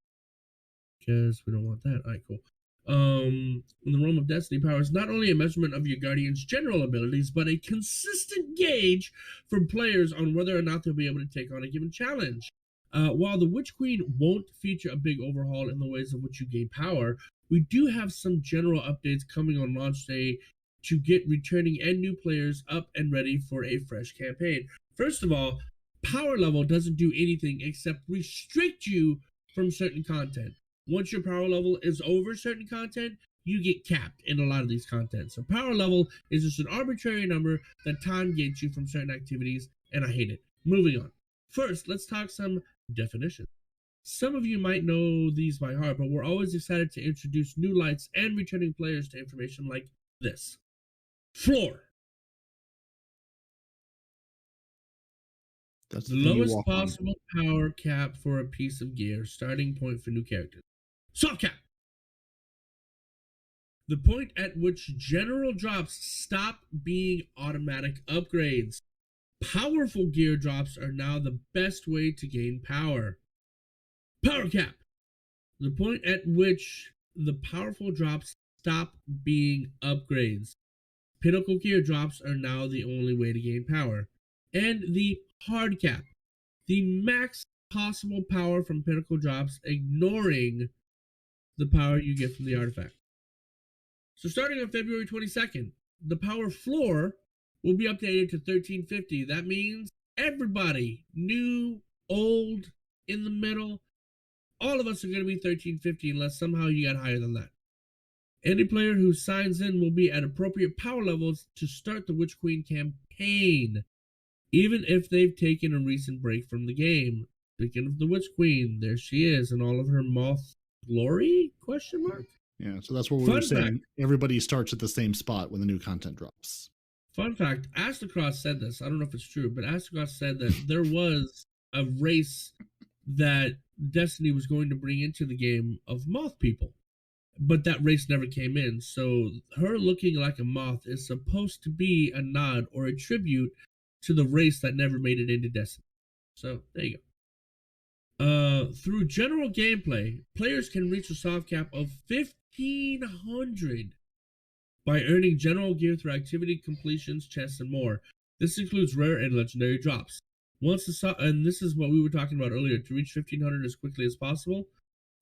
Because we don't want that. All right, cool. In the realm of Destiny, power is not only a measurement of your Guardian's general abilities, but a consistent gauge from players on whether or not they'll be able to take on a given challenge. While the Witch Queen won't feature a big overhaul in the ways in which you gain power, we do have some general updates coming on launch day to get returning and new players up and ready for a fresh campaign. First of all, power level doesn't do anything except restrict you from certain content. Once your power level is over certain content, you get capped in a lot of these content. So power level is just an arbitrary number that time gates you from certain activities, and I hate it. Moving on. First, let's talk some definitions. Some of you might know these by heart, but we're always excited to introduce new lights and returning players to information like this. Floor. That's the lowest possible power cap for a piece of gear, starting point for new characters. Soft cap. The point at which general drops stop being automatic upgrades. Powerful gear drops are now the best way to gain power. Power cap. The point at which the powerful drops stop being upgrades. Pinnacle gear drops are now the only way to gain power. And the hard cap. The max possible power from pinnacle drops, ignoring the power you get from the artifact. So starting on February 22nd, the power floor will be updated to 1350. That means everybody, new, old, in the middle, all of us are going to be 1350 unless somehow you got higher than that. Any player who signs in will be at appropriate power levels to start the Witch Queen campaign, even if they've taken a recent break from the game. Speaking of the Witch Queen, there she is in all of her moth glory? Question mark. Yeah, so that's what we were saying. Everybody starts at the same spot when the new content drops. Fun fact, Astacross said this. I don't know if it's true, but Astacross said that there was a race that Destiny was going to bring into the game of moth people. but that race never came in. So her looking like a moth is supposed to be a nod or a tribute to the race that never made it into Destiny. So there you go. Through general gameplay, players can reach a soft cap of 1,500 by earning general gear through activity completions, chests, and more. This includes rare and legendary drops. And this is what we were talking about earlier. To reach 1,500 as quickly as possible,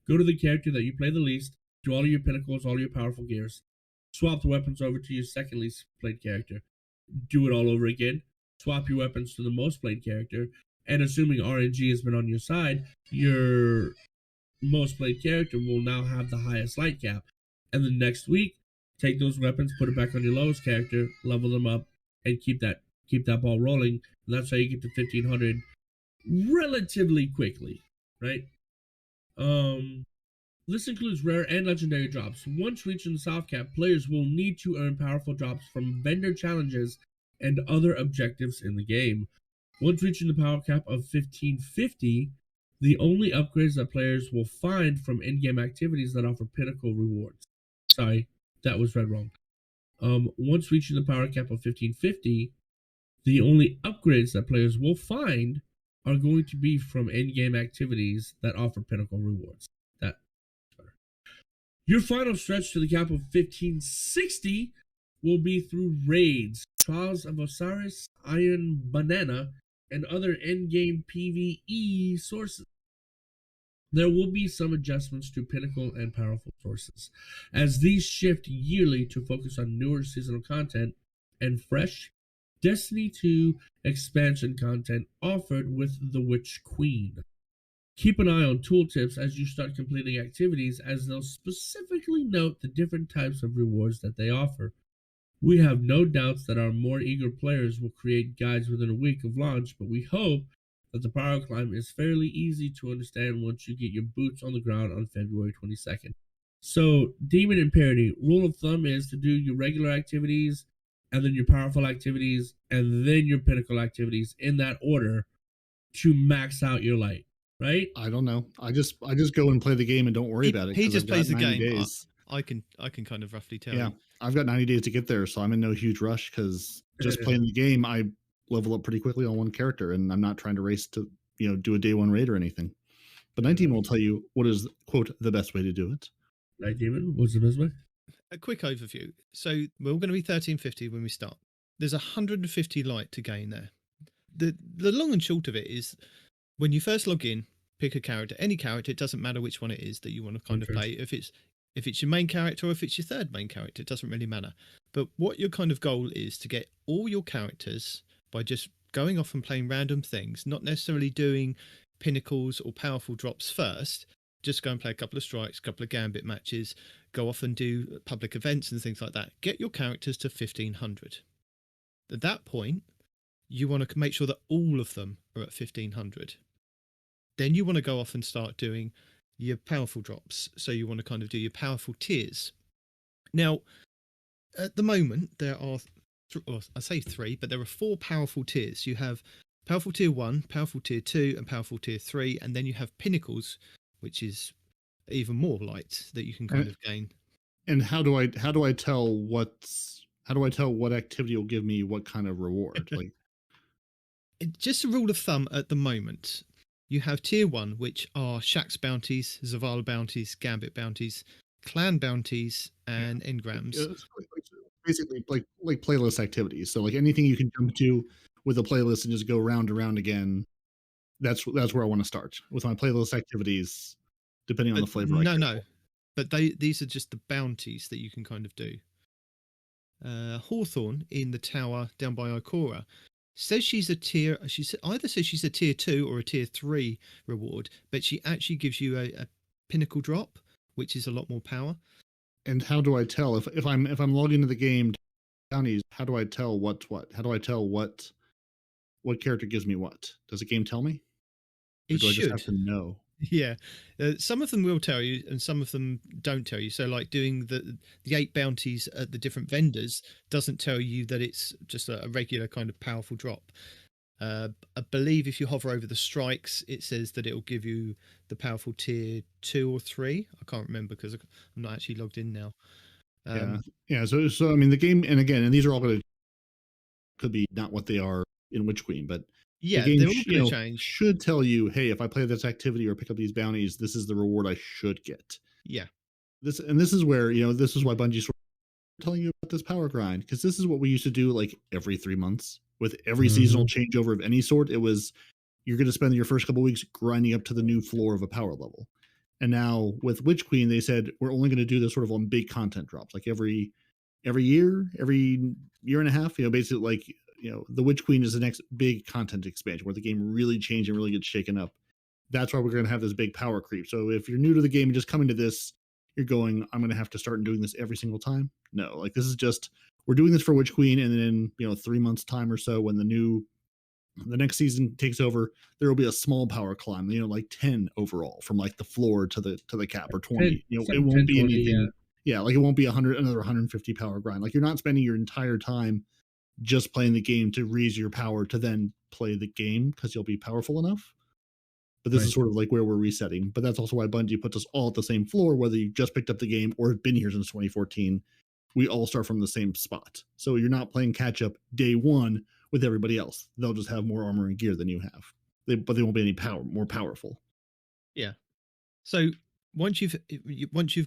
go to the character that you play the least, do all of your pinnacles, all your powerful gears, swap the weapons over to your second least played character, do it all over again, swap your weapons to the most played character, and assuming RNG has been on your side, your most played character will now have the highest light cap. And the next week, take those weapons, put it back on your lowest character, level them up, and keep that ball rolling. And that's how you get to 1,500 relatively quickly, right? This includes rare and legendary drops. Once reaching the soft cap, players will need to earn powerful drops from vendor challenges and other objectives in the game. Once reaching the power cap of 1,550, the only upgrades that players will find from in-game activities that offer pinnacle rewards. Sorry, that was read wrong. Once reaching the power cap of 1,550, the only upgrades that players will find are going to be from in-game activities that offer pinnacle rewards. That's better. Your final stretch to the cap of 1,560 will be through raids, Trials of Osiris, Iron Banana, and other in-game PvE sources. There will be some adjustments to pinnacle and powerful sources, as these shift yearly to focus on newer seasonal content and fresh Destiny 2 expansion content offered with the Witch Queen. Keep an eye on tooltips as you start completing activities, as they'll specifically note the different types of rewards that they offer. We have no doubts that our more eager players will create guides within a week of launch, but we hope that the power climb is fairly easy to understand once you get your boots on the ground on February 22nd. So, Demon and Peroty, rule of thumb is to do your regular activities, and then your powerful activities, and then your pinnacle activities in that order to max out your light, right? I don't know. I just go and play the game and don't worry about it. He 'cause just I've got plays the 90 game. days. I can kind of roughly tell. Yeah, you. I've got 90 days to get there, so I'm in no huge rush because just playing the game, I level up pretty quickly on one character, and I'm not trying to race to do a day one raid or anything. But Nitedemon will tell you what is, quote, the best way to do it. Nitedemon, what's the best way? A quick overview. So we're all going to be 1350 when we start. There's 150 light to gain there. The long and short of it is, when you first log in, pick a character, any character. It doesn't matter which one it is that you want to kind of play. If it's your main character or if it's your third main character, it doesn't really matter. But what your kind of goal is to get all your characters by just going off and playing random things, not necessarily doing pinnacles or powerful drops first. Just go and play a couple of strikes, a couple of gambit matches, go off and do public events and things like that. Get your characters to 1,500. At that point, you want to make sure that all of them are at 1,500. Then you want to go off and start doing your powerful drops. So you want to kind of do your powerful tiers. Now, at the moment, there are, I say 3, but there are 4 powerful tiers. You have powerful tier 1, powerful tier 2, and powerful tier 3. And then you have pinnacles, which is even more light that you can kind of gain. And how do I tell what activity will give me what kind of reward? Like, just a rule of thumb at the moment, you have tier 1, which are Shaxx bounties, Zavala bounties, Gambit bounties, clan bounties, and engrams. Basically, like playlist activities. So, like anything you can jump to with a playlist and just go round and round again. That's where I want to start with my playlist activities, depending on the flavor. No. But these are just the bounties that you can kind of do. Hawthorne in the tower down by Ikora says she's a tier. She either says she's a tier 2 or a tier 3 reward, but she actually gives you a pinnacle drop, which is a lot more power. And how do I tell if I'm logging into the game bounties? How do I tell what? How do I tell what character gives me what? Does the game tell me? It should. I just have to know? Yeah, some of them will tell you, and some of them don't tell you. So, like doing the 8 bounties at the different vendors doesn't tell you that it's just a regular kind of powerful drop. I believe if you hover over the strikes, it says that it will give you the powerful tier 2 or 3. I can't remember because I'm not actually logged in now. Yeah. So I mean, the game, and again, and these are all going to could be not what they are in Witch Queen, but the Yeah, game they're all going to change. should tell you, hey, if I play this activity or pick up these bounties, this is the reward I should get. Yeah. This is where this is why Bungie sort of telling you about this power grind, because this is what we used to do like every 3 months with every seasonal changeover of any sort. It was you're going to spend your first couple weeks grinding up to the new floor of a power level. And now with Witch Queen, they said we're only going to do this sort of on big content drops, like every year and a half. Basically like the Witch Queen is the next big content expansion where the game really changed and really gets shaken up. That's why we're going to have this big power creep. So if you're new to the game and just coming to this, you're going, I'm going to have to start doing this every single time. No, like this is just we're doing this for Witch Queen, and then 3 months time or so when the next season takes over, there will be a small power climb, like 10 overall from like the floor to the cap, or 20. It won't be 10, 20, anything. Yeah, like it won't be another 150 power grind. Like you're not spending your entire time just playing the game to raise your power to then play the game because you'll be powerful enough. But this is sort of like where we're resetting. But that's also why Bungie puts us all at the same floor, whether you just picked up the game or have been here since 2014. We all start from the same spot. So you're not playing catch up day one with everybody else. They'll just have more armor and gear than you have. But they won't be any more powerful. Yeah. So once you've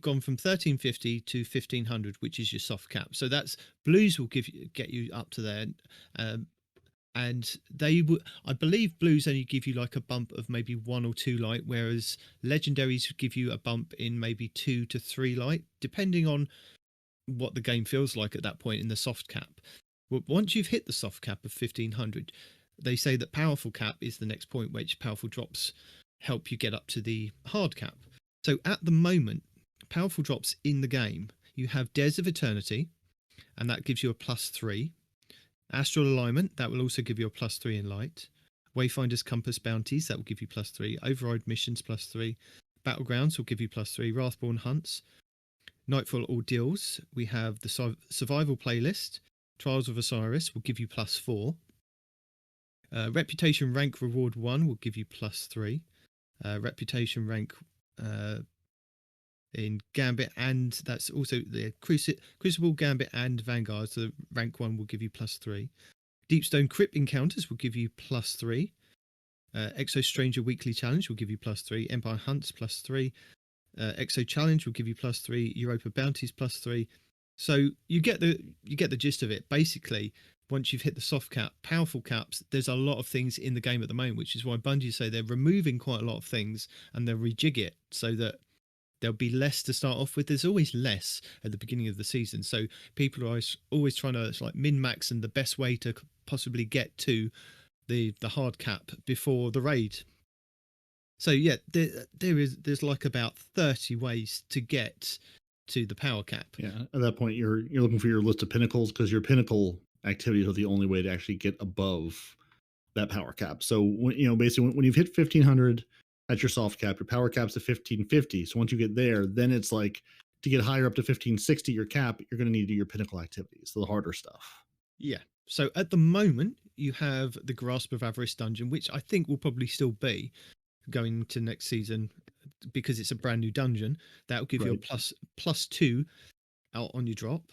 gone from 1350 to 1500, which is your soft cap, so that's blues will get you up to there, and they would, I believe, blues only give you like a bump of maybe 1 or 2 light, whereas legendaries give you a bump in maybe 2 to 3 light, depending on what the game feels like at that point in the soft cap. But once you've hit the soft cap of 1500, they say that powerful cap is the next point, which powerful drops help you get up to the hard cap. So at the moment, powerful drops in the game, you have Dares of Eternity, and that gives you a +3. Astral Alignment, that will also give you a +3 in light. Wayfinder's Compass bounties, that will give you +3. Override missions +3. Battlegrounds will give you +3. Wrathborn hunts. Nightfall ordeals, we have the survival playlist. Trials of Osiris will give you +4. Reputation rank reward 1 will give you +3. Reputation rank in Gambit, and that's also the Crucible, Gambit, and Vanguard. So rank 1 will give you +3. Deepstone Crypt encounters will give you +3. Exo Stranger weekly challenge will give you +3. Empire hunts +3. Exo challenge will give you +3. Europa bounties +3. So you get the gist of it. Basically, once you've hit the soft cap, powerful caps, there's a lot of things in the game at the moment, which is why Bungie say they're removing quite a lot of things and they'll rejig it so that there'll be less to start off with. There's always less at the beginning of the season, so people are always trying to like min-max and the best way to possibly get to the hard cap before the raid. So yeah, there's like about 30 ways to get to the power cap. Yeah, at that point you're looking for your list of pinnacles, because your pinnacle activities are the only way to actually get above that power cap. So basically when you've hit 1500, that's your soft cap. Your power cap's at 1550. So once you get there, then it's like to get higher up to 1560, your cap, you're going to need to do your pinnacle activities, so the harder stuff. Yeah. So at the moment, you have the Grasp of Avarice dungeon, which I think will probably still be going to next season because it's a brand new dungeon. That will give you a +2 out on your drop.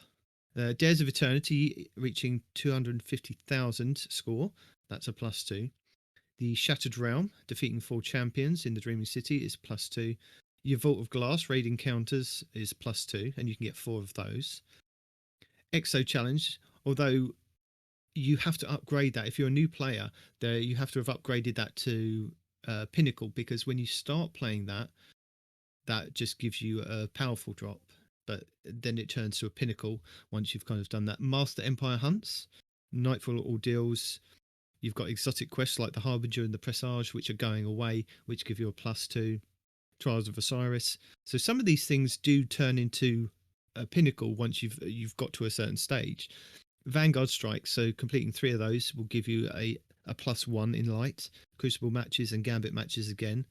Dares of Eternity reaching 250,000 score. That's a +2. The Shattered Realm, defeating 4 champions in the Dreaming City, is +2. Your Vault of Glass raid encounters is +2, and you can get 4 of those. Exo Challenge, although you have to upgrade that. If you're a new player, you have to have upgraded that to Pinnacle, because when you start playing that just gives you a powerful drop, but then it turns to a Pinnacle once you've kind of done that. Master Empire hunts, Nightfall ordeals. You've got exotic quests like the Harbinger and the Presage, which are going away, which give you a +2. Trials of Osiris. So some of these things do turn into a Pinnacle once you've got to a certain stage. Vanguard strikes, so completing 3 of those will give you a +1 in light. Crucible matches and Gambit matches again.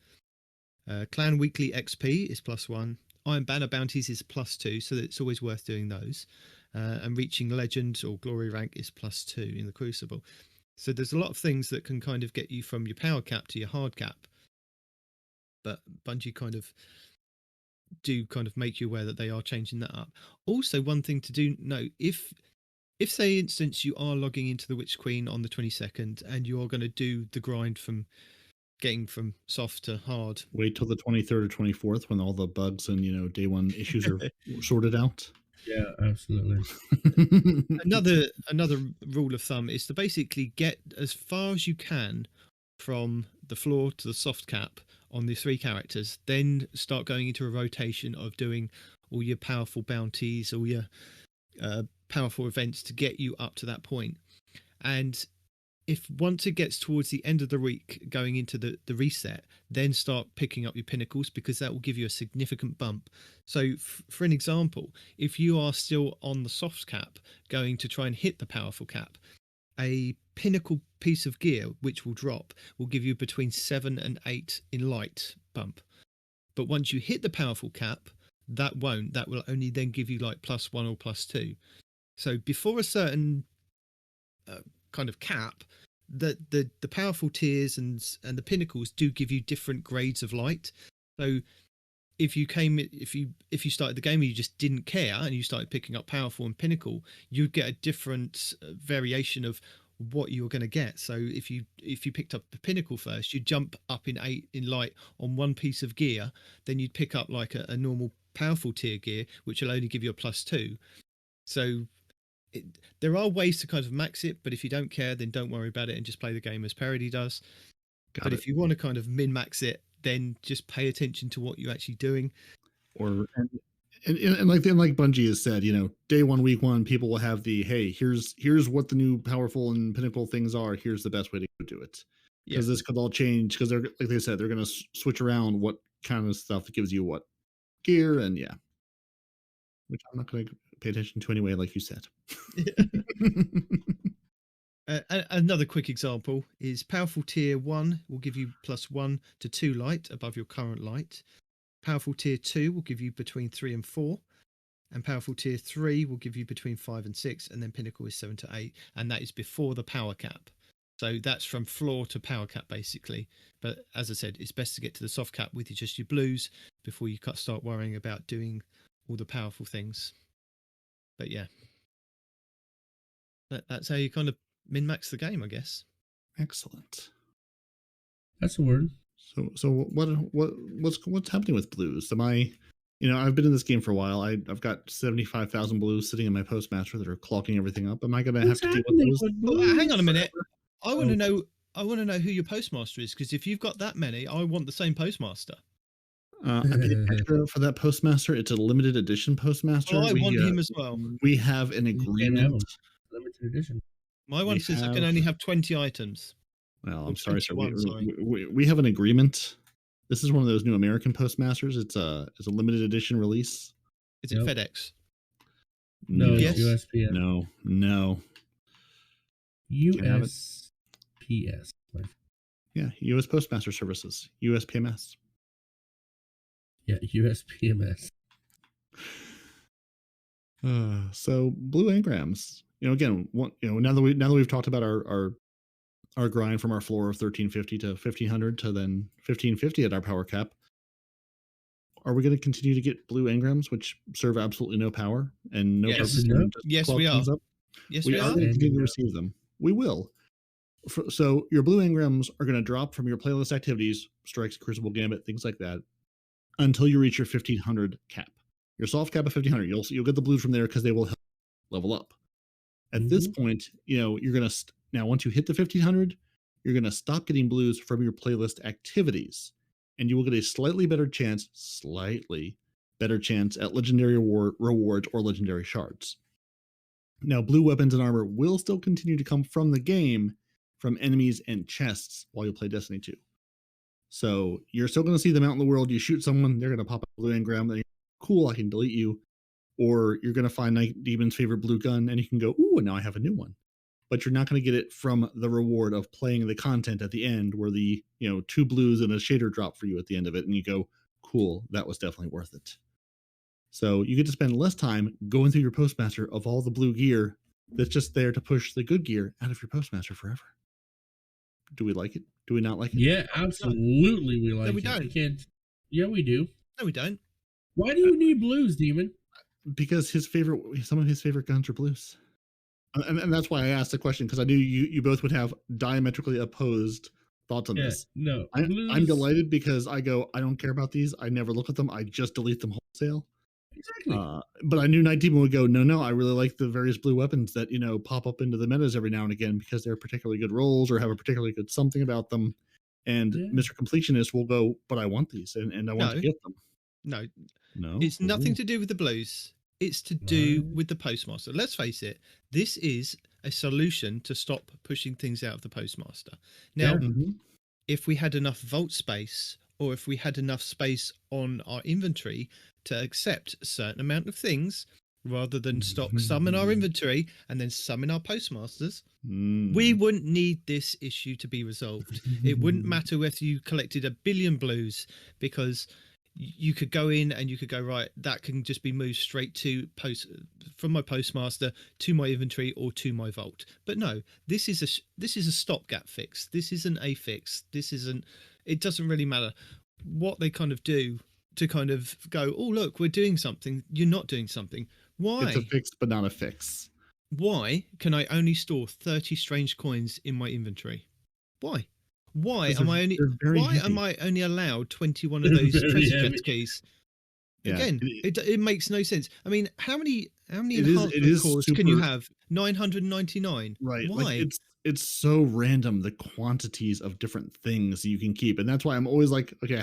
Clan weekly XP is +1. Iron Banner bounties is +2, so it's always worth doing those. And reaching legend or glory rank is +2 in the Crucible. So there's a lot of things that can kind of get you from your power cap to your hard cap, but Bungie kind of make you aware that they are changing that up. Also, one thing to do note, if say instance you are logging into the Witch Queen on the 22nd and you are going to do the grind from getting from soft to hard, wait till the 23rd or 24th when all the bugs and day one issues are sorted out. Yeah, absolutely. another rule of thumb is to basically get as far as you can from the floor to the soft cap on the 3 characters, then start going into a rotation of doing all your powerful bounties, all your powerful events to get you up to that point. And if once it gets towards the end of the week going into the reset, then start picking up your pinnacles, because that will give you a significant bump. So for an example, if you are still on the soft cap going to try and hit the powerful cap, a pinnacle piece of gear which will drop will give you between 7 and 8 in light bump. But once you hit the powerful cap, that will only then give you like +1 or +2. So before a certain kind of cap, the powerful tiers and the pinnacles do give you different grades of light. So if you started the game and you just didn't care and you started picking up powerful and pinnacle, you'd get a different variation of what you were going to get. So if you picked up the pinnacle first, you'd jump up in 8 in light on one piece of gear, then you'd pick up like a normal powerful tier gear, which will only give you a +2. So there are ways to kind of max it, but if you don't care, then don't worry about it and just play the game as Peroty does. If you want to kind of min-max it, then just pay attention to what you're actually doing. And like Bungie has said, day one, week one, people will have the, hey, here's what the new powerful and pinnacle things are. Here's the best way to do it. Because this could all change, because they're, like they said, they're going to switch around what kind of stuff gives you what gear, and which I'm not going to pay attention to anyway, like you said. Another quick example is powerful tier 1 will give you +1 to 2 light above your current light. Powerful tier 2 will give you between 3 and 4, and powerful tier 3 will give you between 5 and 6, and then pinnacle is 7 to 8, and that is before the power cap. So that's from floor to power cap basically. But as I said, it's best to get to the soft cap with just your blues before you start worrying about doing all the powerful things. But yeah, that's how you kind of min-max the game, I guess. Excellent. That's a word. So what's happening with blues? Am I, I've been in this game for a while. I've got 75,000 blues sitting in my postmaster that are clogging everything up. Am I going to have to deal with those? Oh, hang on a minute. I want to know who your postmaster is, because if you've got that many, I want the same postmaster. I paid extra for that postmaster. It's a limited edition postmaster. Oh, I want him as well. We have an agreement. Limited edition. My one says I can only have 20 items. Well, I'm sorry, sir. We have an agreement. This is one of those new American postmasters. It's a limited edition release. Is it FedEx? No, yes. it's USPS. No. USPS. Yeah, U.S. Postmaster Services, USPMS. Yeah, USPMS. So blue engrams. Again, now that we've talked about our grind from our floor of 1350 to 1500 to then 1550 at our power cap, are we going to continue to get blue engrams, which serve absolutely no power and no purpose? Yes, we are. Yes, we are. Going to continue to receive them. We will. So your blue engrams are going to drop from your playlist activities, strikes, crucible, gambit, things like that, until you reach your 1500 cap. Your soft cap of 1500, you'll get the blue from there because they will help level up. At this point, you're going to now once you hit the 1500, you're going to stop getting blues from your playlist activities, and you will get a slightly better chance at legendary rewards or legendary shards. Now, blue weapons and armor will still continue to come from the game, from enemies and chests while you play Destiny 2. So you're still going to see them out in the world. You shoot someone, they're going to pop a blue engram, then cool, I can delete you. Or you're going to find Nitedemon's favorite blue gun, and you can go, ooh, now I have a new one. But you're not going to get it from the reward of playing the content at the end, where the 2 blues and a shader drop for you at the end of it, and you go, cool, that was definitely worth it. So you get to spend less time going through your postmaster of all the blue gear that's just there to push the good gear out of your postmaster forever. Do we like it? Do we not like it? Yeah, absolutely. We like we it. don't. We can't. Yeah, we do. No, we don't. Why do you need blues, Demon? Because some of his favorite guns are blues. And that's why I asked the question, because I knew you both would have diametrically opposed thoughts on this. No, I'm delighted because I don't care about these. I never look at them. I just delete them wholesale. Exactly. But I knew Nitedemon would go, no, I really like the various blue weapons that, pop up into the metas every now and again because they're particularly good rolls or have a particularly good something about them. And Mr. Completionist will go, but I want these and I want to get them. No. It's nothing to do with the blues. It's to do with the postmaster. Let's face it, this is a solution to stop pushing things out of the postmaster. Now, if we had enough vault space, or if we had enough space on our inventory to accept a certain amount of things, rather than stock some in our inventory and then some in our postmasters, we wouldn't need this issue to be resolved. It wouldn't matter whether you collected 1 billion blues, because you could go in and you could go, right, that can just be moved straight to from my postmaster to my inventory or to my vault. But no, this is a stopgap fix. This isn't a fix. It doesn't really matter what they kind of do to kind of go, oh look, we're doing something, you're not doing something. Why? It's a fix but not a fix. Why can I only store 30 strange coins in my inventory? Why am I only allowed 21 of those treasure chest keys? Yeah, again, it makes no sense. I mean, how many enhancement cores can you have? 999. Right. Why? Like it's so random, the quantities of different things you can keep. And that's why I'm always like, okay,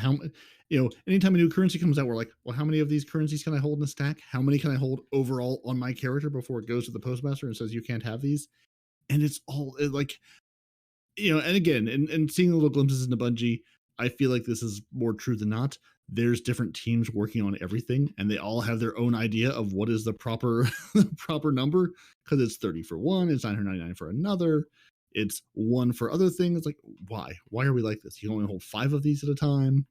anytime a new currency comes out, we're like, well, how many of these currencies can I hold in a stack? How many can I hold overall on my character before it goes to the postmaster and says you can't have these? And it's all like, and again, and seeing little glimpses into Bungie, I feel like this is more true than not. There's different teams working on everything, and they all have their own idea of what is the proper number, because it's 30 for one, it's 999 for another, it's 1 for other things. Like, why? Why are we like this? You can only hold 5 of these at a time.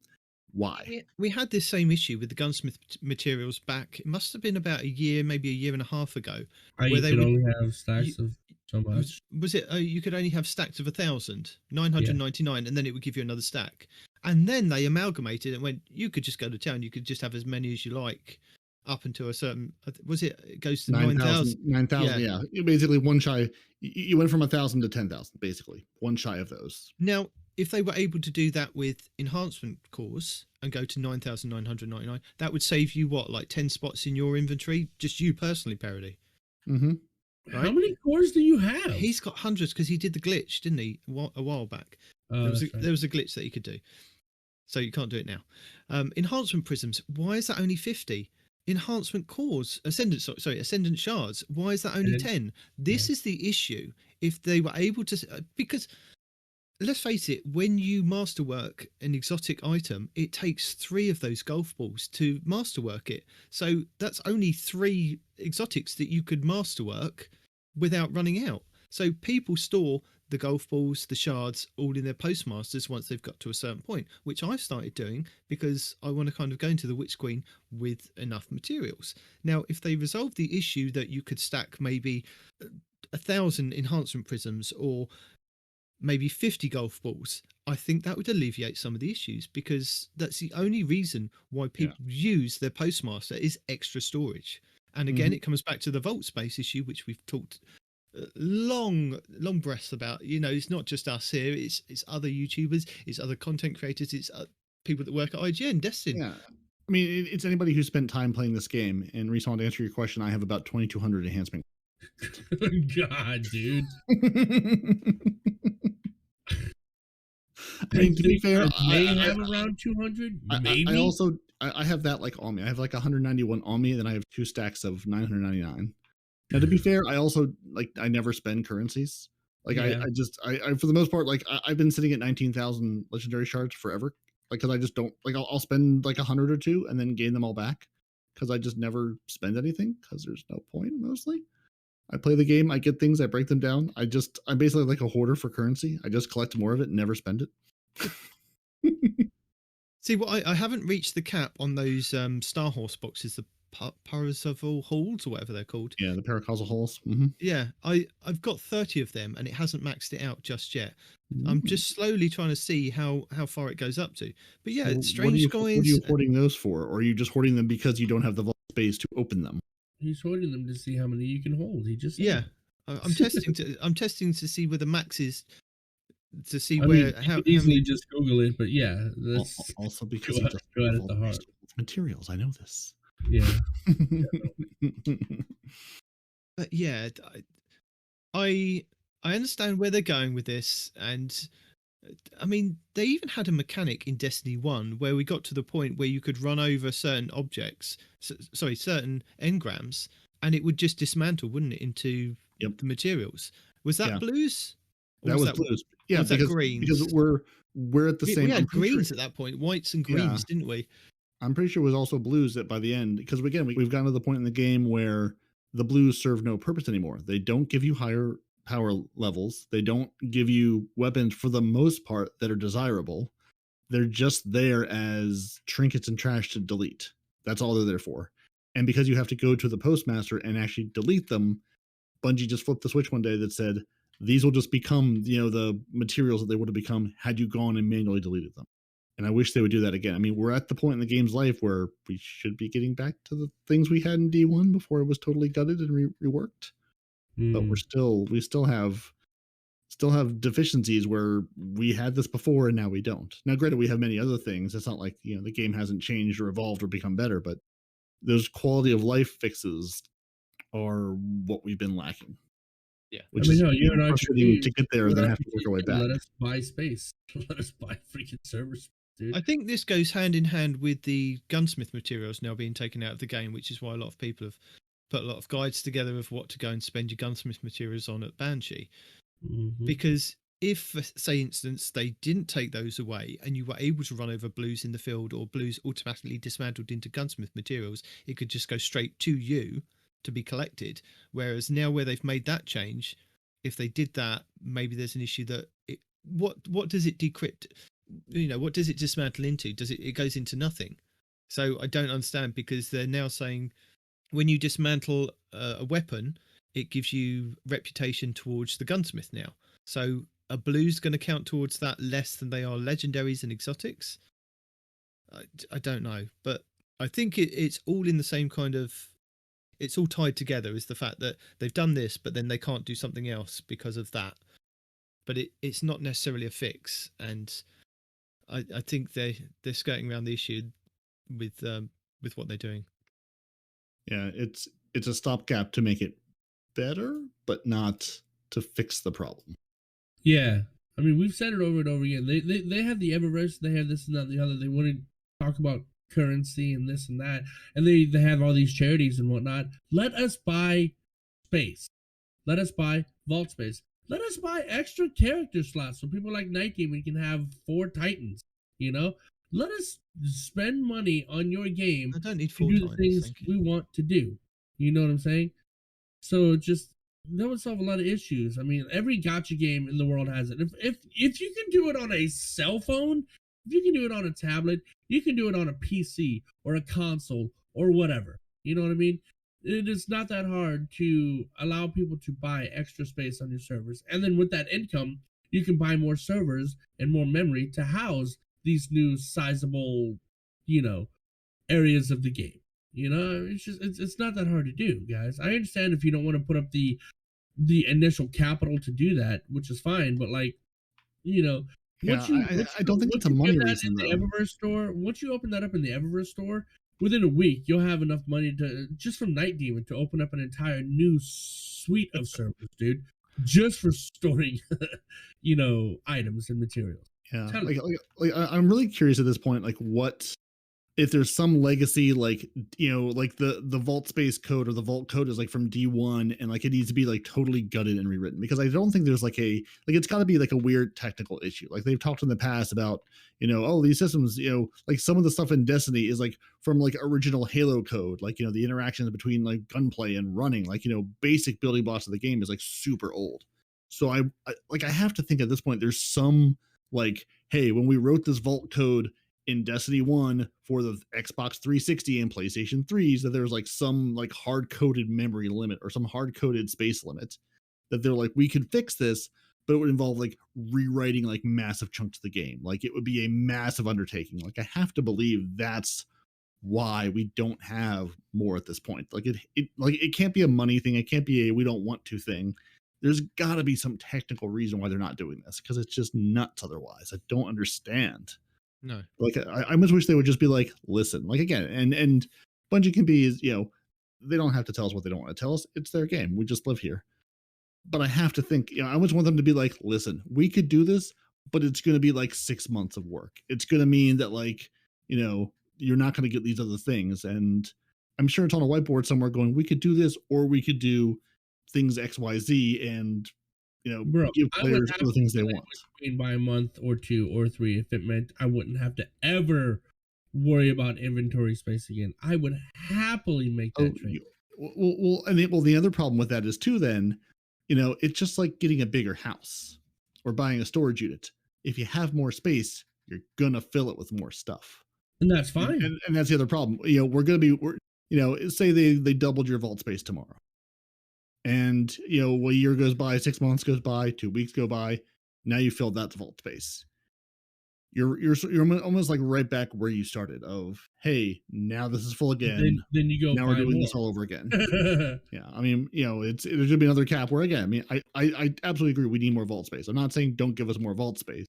Why? We had this same issue with the Gunsmith materials back. It must have been about a year, maybe a year and a half ago. Where they would only have stacks of so much. Was it? You could only have stacks of 1,000, 999, and then it would give you another stack. And then they amalgamated and went, you could just go to town. You could just have as many as you like, up until a certain. Was it? It goes to 9,000. 9,000. Yeah. Basically, one shy. You went from 1,000 to 10,000. Basically, one shy of those. Now, if they were able to do that with enhancement cores and go to 9,999, that would save you what, like 10 spots in your inventory? Just you personally, Peroty. Mm-hmm. Right? How many cores do you have? He's got hundreds because he did the glitch, didn't he? A while back. There was a glitch that he could do. So you can't do it now. Enhancement prisms, why is that only 50? Enhancement cores, ascendant shards, why is that only 10? This is the issue. If they were able to, because let's face it, when you masterwork an exotic item, it takes 3 of those golf balls to masterwork it. So that's only 3 exotics that you could masterwork without running out. So people store the golf balls, the shards, all in their postmasters once they've got to a certain point, which I've started doing because I want to kind of go into the Witch Queen with enough materials. Now, if they resolve the issue that you could stack maybe 1,000 enhancement prisms or maybe 50 golf balls, I think that would alleviate some of the issues, because that's the only reason why people use their postmaster is extra storage. And again, it comes back to the vault space issue, which we've talked long breaths about. It's not just us here, it's other YouTubers, it's other content creators, it's people that work at IGN, Destiny. Yeah, I mean, it's anybody who spent time playing this game. And Reese, to answer your question, I have about 2,200 enhancement. God, dude. I mean, to be fair, I have around 200. Maybe. I have that like on me. I have like 191 on me, and then I have 2 stacks of 999. Now, to be fair, I also I never spend currencies. Like I for the most part, like I've been sitting at 19,000 legendary shards forever. Like, cause I just don't like, I'll spend like 100 or 2 and then gain them all back. Cause I just never spend anything. Cause there's no point mostly. I play the game, I get things, I break them down. I'm basically like a hoarder for currency. I just collect more of it and never spend it. See, I haven't reached the cap on those Star Horse boxes, Parasol halls or whatever they're called. Yeah, the paracausal holes. Yeah, I've got 30 of them, and it hasn't maxed it out just yet. I'm just slowly trying to see how far it goes up to. But yeah, So strange what are guys. you hoarding those for? Or are you just hoarding them because you don't have the vault space to open them? He's hoarding them to see how many you can hold. He just said Yeah, it. I'm testing to see where the max is, to see I where mean, how you could easily many. just Google it, but yeah, that's Also because go he at- doesn't go at have it all the the heart. resource materials. I know this. yeah. But yeah, I understand where they're going with this, and I mean, they even had a mechanic in Destiny 1 where we got to the point where you could run over certain objects, certain engrams, and it would just dismantle, wouldn't it, into Yep. the materials. Was that Yeah. blues? Or That was blues. Yeah, was that because greens? we're at the We same. had I'm pretty sure- greens at that point, whites and greens, didn't we? I'm pretty sure it was also blues that by the end, because again, we've gotten to the point in the game where the blues serve no purpose anymore. They don't give you higher power levels. They don't give you weapons for the most part that are desirable. They're just there as trinkets and trash to delete. That's all they're there for. And because you have to go to the postmaster and actually delete them, Bungie just flipped the switch one day that said, these will just become, the materials that they would have become had you gone and manually deleted them. And I wish they would do that again. I mean, we're at the point in the game's life where we should be getting back to the things we had in D1 before it was totally gutted and reworked. But we still have deficiencies where we had this before and now we don't. Now, granted, we have many other things. It's not like, the game hasn't changed or evolved or become better, but those quality of life fixes are what we've been lacking. Yeah. Which I mean, is no, you and I frustrating to get there and then have to work our way back. Let us buy space. Let us buy freaking servers, dude. I think this goes hand in hand with the gunsmith materials now being taken out of the game, which is why a lot of people have put a lot of guides together of what to go and spend your gunsmith materials on at Banshee. Because if, say, instance, they didn't take those away and you were able to run over blues in the field, or blues automatically dismantled into gunsmith materials, it could just go straight to you to be collected. Whereas now, where they've made that change, if they did that, maybe there's an issue that what does it decrypt? What does it dismantle into? It goes into nothing? So I don't understand, because they're now saying when you dismantle a weapon, it gives you reputation towards the gunsmith now. So are blues going to count towards that less than they are legendaries and exotics? I don't know, but I think it's all in the same kind of. It's all tied together, is the fact that they've done this, but then they can't do something else because of that. But it's not necessarily a fix, and I think they're skirting around the issue with what they're doing. Yeah, it's a stopgap to make it better, but not to fix the problem. Yeah, I mean, we've said it over and over again. They have the Eververse, they have this and that, and the other. They want to talk about currency and this and that, and they have all these charities and whatnot. Let us buy space. Let us buy vault space. Let us buy extra character slots so people like Nitedemon can have 4 Titans. Let us spend money on your game. I don't need to 4 do Titans, the things thank you. we want to do. You know what I'm saying? So just that would solve a lot of issues. I mean, every gacha game in the world has it. If you can do it on a cell phone, if you can do it on a tablet, you can do it on a PC or a console or whatever. You know what I mean? It is not that hard to allow people to buy extra space on your servers. And then with that income, you can buy more servers and more memory to house these new sizable, areas of the game. It's not that hard to do, guys. I understand if you don't want to put up the initial capital to do that, which is fine, but I don't think it's a money reason though. Eververse store, once you open that up in the Eververse store, within a week you'll have enough money to just from Nitedemon to open up an entire new suite of servers, dude, just for storing items and materials. Yeah, I'm really curious at this point, what if there's some legacy, the vault space code or the vault code is from D1 and it needs to be totally gutted and rewritten, because I don't think there's it's got to be a weird technical issue. They've talked in the past about these systems, some of the stuff in Destiny is from original Halo code, the interactions between gunplay and running, basic building blocks of the game is super old. So I have to think at this point there's some hey, when we wrote this vault code in Destiny 1 for the Xbox 360 and PlayStation 3s that there's like some like hard-coded memory limit or some hard-coded space limit that they're like, we could fix this, but it would involve like rewriting like massive chunks of the game. Like it would be a massive undertaking. Like I have to believe that's why we don't have more at this point. Like it can't be a money thing. It can't be a we don't want to thing. There's got to be some technical reason why they're not doing this, because it's just nuts otherwise. I don't understand. No. Like I much wish they would just be like, listen, like again, and Bungie can be, they don't have to tell us what they don't want to tell us. It's their game. We just live here. But I have to think, I always want them to be like, listen, we could do this, but it's going to be like 6 months of work. It's going to mean that like, you're not going to get these other things. And I'm sure it's on a whiteboard somewhere going, we could do this, or we could do things X, Y, Z, and Bro, give players the things they want. By a month or 2 or 3, if it meant I wouldn't have to ever worry about inventory space again, I would happily make that trade. Well, the other problem with that is too. Then, it's just like getting a bigger house or buying a storage unit. If you have more space, you're gonna fill it with more stuff, and that's fine. And that's the other problem. Say they doubled your vault space tomorrow. And a year goes by, 6 months goes by, 2 weeks go by. Now you filled that vault space. You're almost like right back where you started. Of hey, now this is full again. Then you go. Now we're doing this all over again. Yeah, I mean, there's going to be another cap where again. I mean, I absolutely agree. We need more vault space. I'm not saying don't give us more vault space,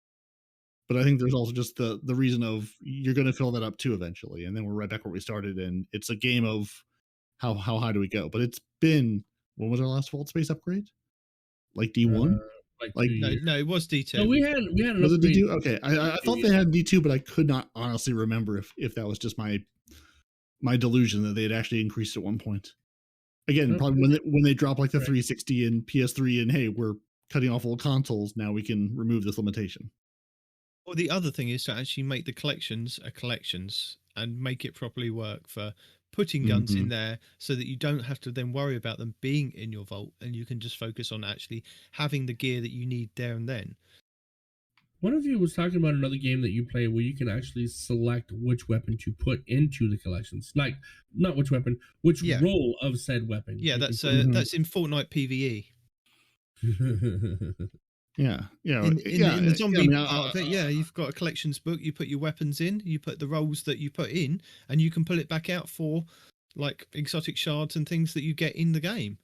but I think there's also just the reason of you're going to fill that up too eventually, and then we're right back where we started. And it's a game of how high do we go? But it's been. When was our last vault space upgrade? Like D1? No, it was D2. No, we had an was upgrade. It D2? Okay, I thought they had D2, but I could not honestly remember if that was just my delusion that they had actually increased at one point. Again, probably when they drop like the 360 and PS3 and hey, we're cutting off old consoles, now we can remove this limitation. Well, the other thing is to actually make the collections and make it properly work for putting guns in there so that you don't have to then worry about them being in your vault, and you can just focus on actually having the gear that you need there and then. One of you was talking about another game that you play where you can actually select which weapon to put into the collections. Like, not which weapon, which role of said weapon. Yeah, that's in Fortnite PvE. Yeah. In the zombie part of it, you've got a collections book. You put your weapons in, you put the roles that you put in, and you can pull it back out for like exotic shards and things that you get in the game.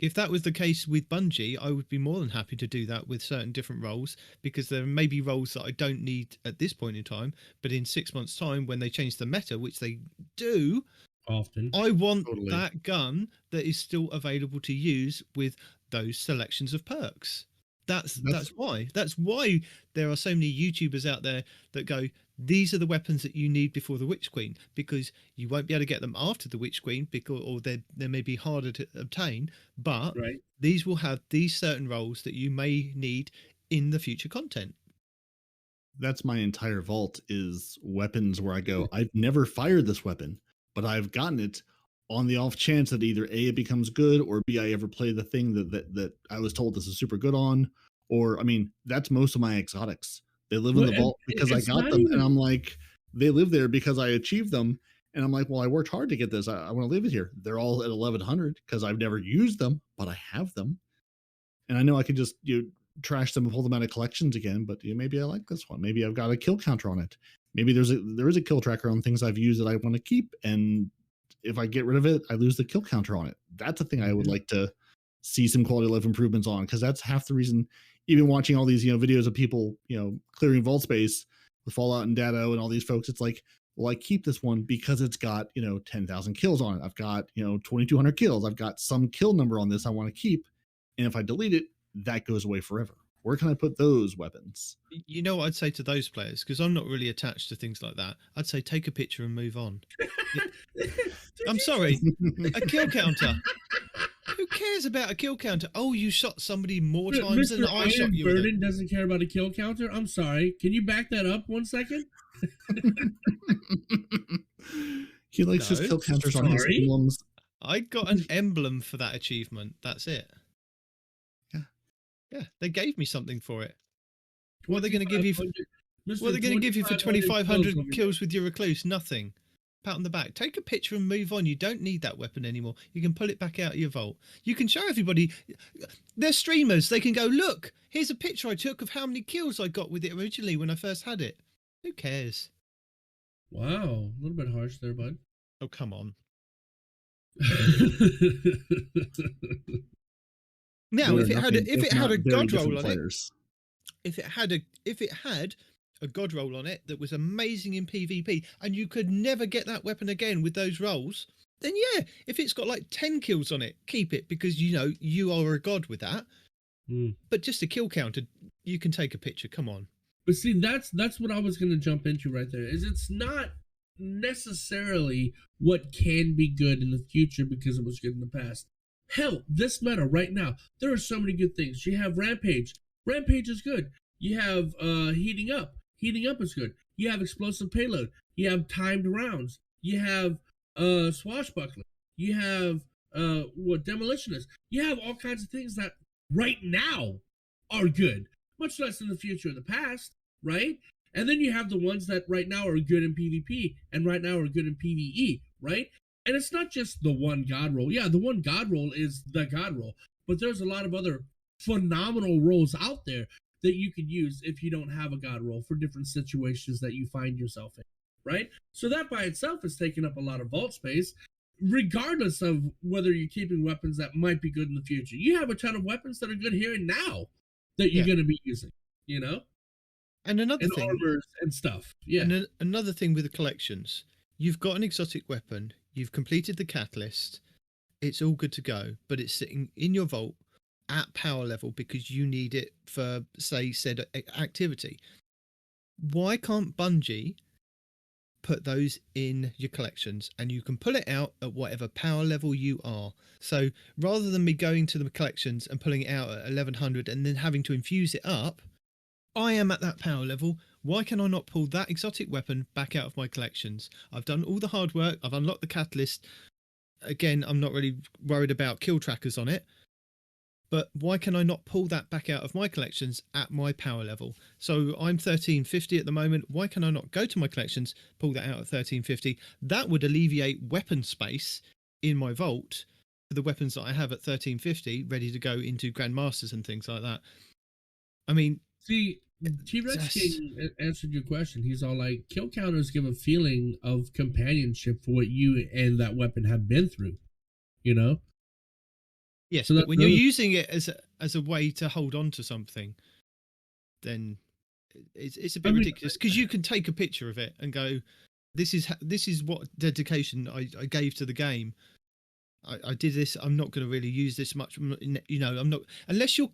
If that was the case with Bungie, I would be more than happy to do that with certain different roles, because there may be roles that I don't need at this point in time, but in 6 months' time when they change the meta, which they do often, I want that gun that is still available to use with those selections of perks. That's why there are so many YouTubers out there that go, these are the weapons that you need before the Witch Queen, because you won't be able to get them after the Witch Queen, or they may be harder to obtain, but these will have these certain roles that you may need in the future content. That's my entire vault is weapons where I go, I've never fired this weapon, but I've gotten it on the off chance that either A, it becomes good, or B, I ever play the thing that I was told this is super good on. Or, I mean, that's most of my exotics. They live in the vault because I got them. And I'm like, they live there because I achieved them. And I'm like, well, I worked hard to get this. I want to leave it here. They're all at 1100 because I've never used them, but I have them. And I know I could just trash them and pull them out of collections again, but maybe I like this one. Maybe I've got a kill counter on it. Maybe there is a kill tracker on things I've used that I want to keep, and if I get rid of it, I lose the kill counter on it. That's a thing I would like to see some quality of life improvements on, because that's half the reason. Even watching all these videos of people clearing vault space with Fallout and Datto and all these folks, it's like, well, I keep this one because it's got 10,000 kills on it. I've got 2,200 kills. I've got some kill number on this I want to keep, and if I delete it, that goes away forever. Where can I put those weapons? You know what I'd say to those players, because I'm not really attached to things like that. I'd say take a picture and move on. I'm sorry, a kill counter. Who cares about a kill counter? Oh, you shot somebody more times than I shot you. Burden doesn't care about a kill counter. I'm sorry. Can you back that up 1 second? He likes his kill counters on his emblems. I got an emblem for that achievement. That's it. Yeah, they gave me something for it. What are they going to give you? Mr. What are they going to give you for 2,500 2,500 kills with your recluse? Nothing. Pat on the back. Take a picture and move on. You don't need that weapon anymore. You can pull it back out of your vault. You can show everybody. They're streamers. They can go, look, here's a picture I took of how many kills I got with it originally when I first had it. Who cares? Wow, a little bit harsh there, bud. Oh, come on. Now, if it had a god roll on it, if it had a god roll on it that was amazing in PvP, and you could never get that weapon again with those rolls, then yeah, if it's got like 10 kills on it, keep it, because you know you are a god with that. But just a kill counter, you can take a picture. Come on. But see, that's what I was going to jump into right there. Is it's not necessarily what can be good in the future because it was good in the past. Hell, this meta right now, there are so many good things. You have Rampage. Rampage is good. You have Heating Up. Heating Up is good. You have Explosive Payload. You have Timed Rounds. You have Swashbuckling. You have Demolitionist. You have all kinds of things that right now are good. Much less in the future or the past, right? And then you have the ones that right now are good in PvP and right now are good in PvE, right? And it's not just the one god roll. Yeah, the one god roll is the god roll. But there's a lot of other phenomenal rolls out there that you could use if you don't have a god roll for different situations that you find yourself in, right? So that by itself is taking up a lot of vault space, regardless of whether you're keeping weapons that might be good in the future. You have a ton of weapons that are good here and now that you're going to be using, you know? And another thing, armors and stuff. Yeah. And another thing with the collections, you've got an exotic weapon, you've completed the catalyst, it's all good to go, but it's sitting in your vault at power level because you need it for, say, said activity. Why can't Bungie put those in your collections and you can pull it out at whatever power level you are? So rather than me going to the collections and pulling it out at 1100 and then having to infuse it up, I am at that power level. Why can I not pull that exotic weapon back out of my collections? I've done all the hard work. I've unlocked the catalyst. Again, I'm not really worried about kill trackers on it. But why can I not pull that back out of my collections at my power level? So I'm 1350 at the moment. Why can I not go to my collections, pull that out at 1350? That would alleviate weapon space in my vault for the weapons that I have at 1350 ready to go into Grandmasters and things like that. I mean... See, T-Rex King answered your question. He's all like, kill counters give a feeling of companionship for what you and that weapon have been through, you know? Yes, so but when you're using it as a way to hold on to something, then it's a bit ridiculous, because you can take a picture of it and go, this is what dedication I gave to the game. I did this. I'm not going to really use this much. You know, I'm not, unless you're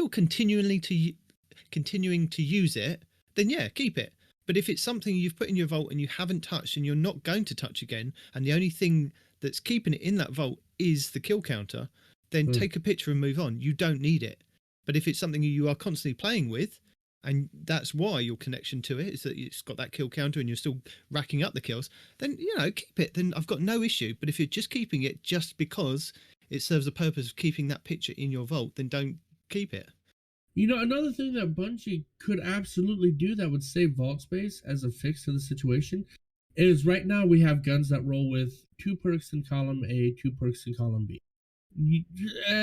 continuing to use it, then yeah, keep it. But if it's something you've put in your vault and you haven't touched and you're not going to touch again, and the only thing that's keeping it in that vault is the kill counter, then take a picture and move on. You don't need it. But if it's something you are constantly playing with, and that's why your connection to it is that it's got that kill counter and you're still racking up the kills, then, you know, keep it. Then I've got no issue. But if you're just keeping it just because it serves the purpose of keeping that picture in your vault, then don't keep it. You know, another thing that Bungie could absolutely do that would save vault space as a fix to the situation is right now we have guns that roll with 2 perks in column A, 2 perks in column B.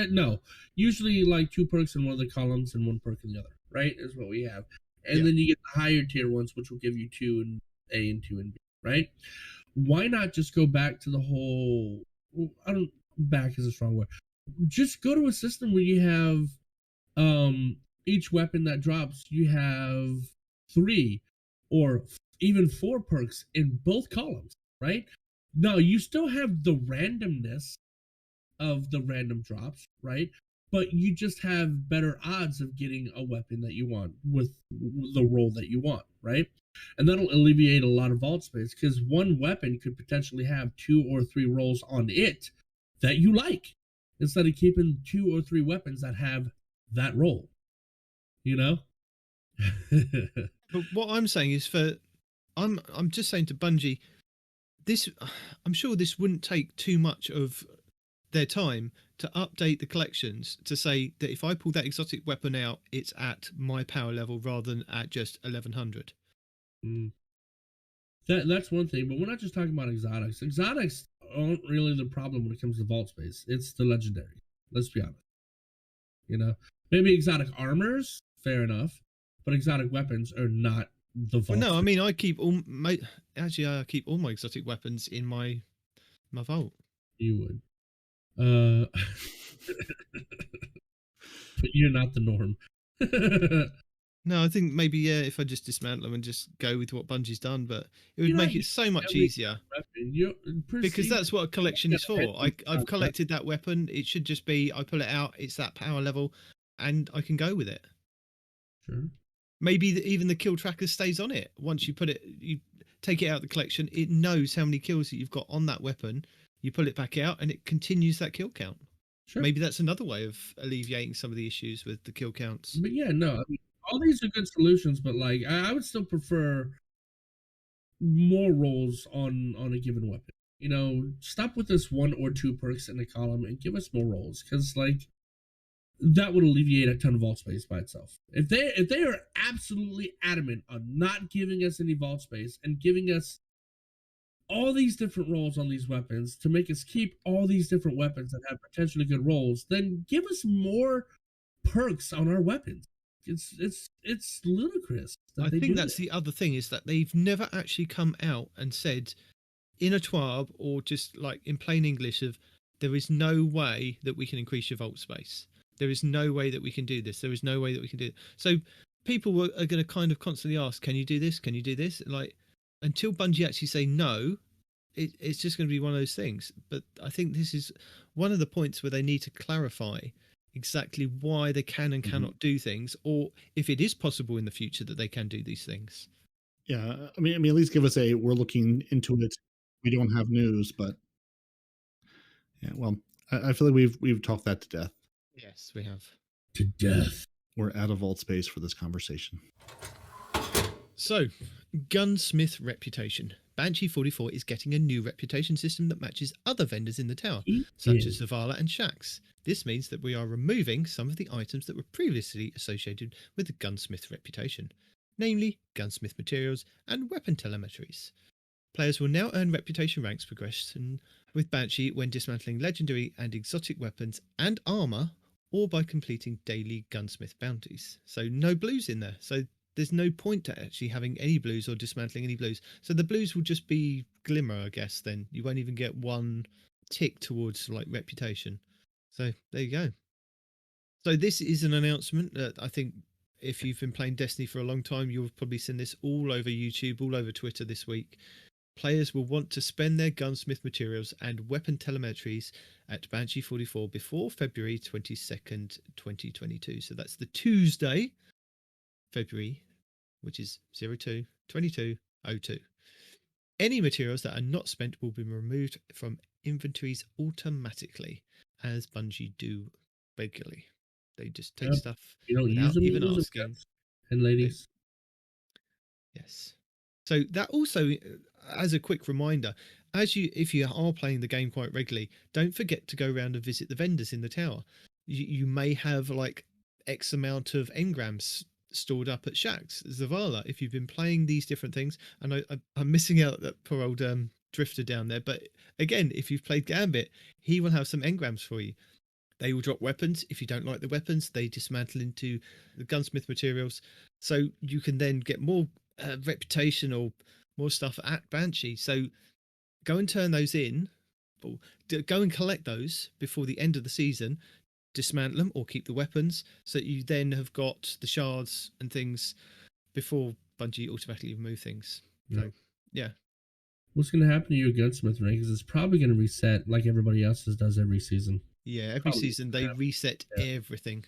No, usually like 2 perks in one of the columns and 1 perk in the other, right? Is what we have. And then you get the higher tier ones, which will give you 2 in A and 2 in B, right? Why not just go back to the whole, back is a strong word. Just go to a system where you have each weapon that drops, you have 3 or even 4 perks in both columns, right? Now, you still have the randomness of the random drops, right? But you just have better odds of getting a weapon that you want with the roll that you want, right? And that'll alleviate a lot of vault space, because one weapon could potentially have 2 or 3 rolls on it that you like, instead of keeping 2 or 3 weapons that have that roll, you know? But what I'm saying is, I'm just saying to Bungie, this, I'm sure this wouldn't take too much of their time to update the collections to say that if I pull that exotic weapon out, it's at my power level rather than at just 1100. That's one thing, but we're not just talking about exotics. Exotics aren't really the problem when it comes to vault space. It's the legendary. Let's be honest. You know, maybe exotic armors, fair enough, but exotic weapons are not the vault. Well, no, space. I mean I keep all my exotic weapons in my vault. You would. But you're not the norm. No, I think maybe if I just dismantle them and just go with what Bungie's done, but it would You're make not it so much every easier. Because that's what a collection is for. I've collected that weapon. It should just be I pull it out, it's that power level, and I can go with it. Sure. Maybe even the kill tracker stays on it. Once you you take it out of the collection, it knows how many kills that you've got on that weapon. You pull it back out, and it continues that kill count. Sure. Maybe that's another way of alleviating some of the issues with the kill counts. But yeah, no, I mean, all these are good solutions, but like I would still prefer more rolls on a given weapon. You know, stop with this 1 or 2 perks in a column and give us more rolls, because like that would alleviate a ton of vault space by itself. If they are absolutely adamant on not giving us any vault space and giving us all these different rolls on these weapons to make us keep all these different weapons that have potentially good rolls, then give us more perks on our weapons. It's ludicrous. I think that's the other thing, is that they've never actually come out and said in a TWAB or just like in plain English of there is no way that we can increase your vault space. There is no way that we can do this. There is no way that we can do it. So people are going to kind of constantly ask, can you do this? Can you do this? Like until Bungie actually say no, it's just going to be one of those things. But I think this is one of the points where they need to clarify exactly why they can and cannot do things, or if it is possible in the future that they can do these things. Yeah, I mean, at least give us we're looking into it. We don't have news, but yeah, well, I feel like we've talked that to death. Yes, we have. To death. We're out of vault space for this conversation. So, Gunsmith Reputation. Banshee 44 is getting a new reputation system that matches other vendors in the tower, such as Zavala and Shaxx. This means that we are removing some of the items that were previously associated with the Gunsmith Reputation, namely gunsmith materials and weapon telemetries. Players will now earn reputation ranks progression with Banshee when dismantling legendary and exotic weapons and armour, or by completing daily gunsmith bounties. So no blues in there. So there's no point to actually having any blues or dismantling any blues. So the blues will just be glimmer, I guess, then. You won't even get one tick towards like reputation. So there you go. So this is an announcement that I think if you've been playing Destiny for a long time, you'll have probably seen this all over YouTube, all over Twitter this week. Players will want to spend their gunsmith materials and weapon telemetries at Banshee 44 before February 22nd, 2022. So that's the Tuesday, February, which is 02/22/02. Any materials that are not spent will be removed from inventories automatically, as Bungie do regularly. They just take stuff without even asking. And ladies. Yes. So that also, as a quick reminder, if you are playing the game quite regularly, don't forget to go around and visit the vendors in the tower. You may have like X amount of engrams stored up at Shaxx, Zavala, if you've been playing these different things. And I'm missing out that poor old drifter down there. But again, if you've played Gambit, he will have some engrams for you. They will drop weapons. If you don't like the weapons, they dismantle into the gunsmith materials. So you can then get more reputation or more stuff at Banshee. So go and turn those in. Go and collect those before the end of the season. Dismantle them or keep the weapons, so that you then have got the shards and things before Bungie automatically remove things. So, yeah. What's going to happen to your gunsmith rank is it's probably going to reset like everybody else's does every season. Yeah, every season they reset everything.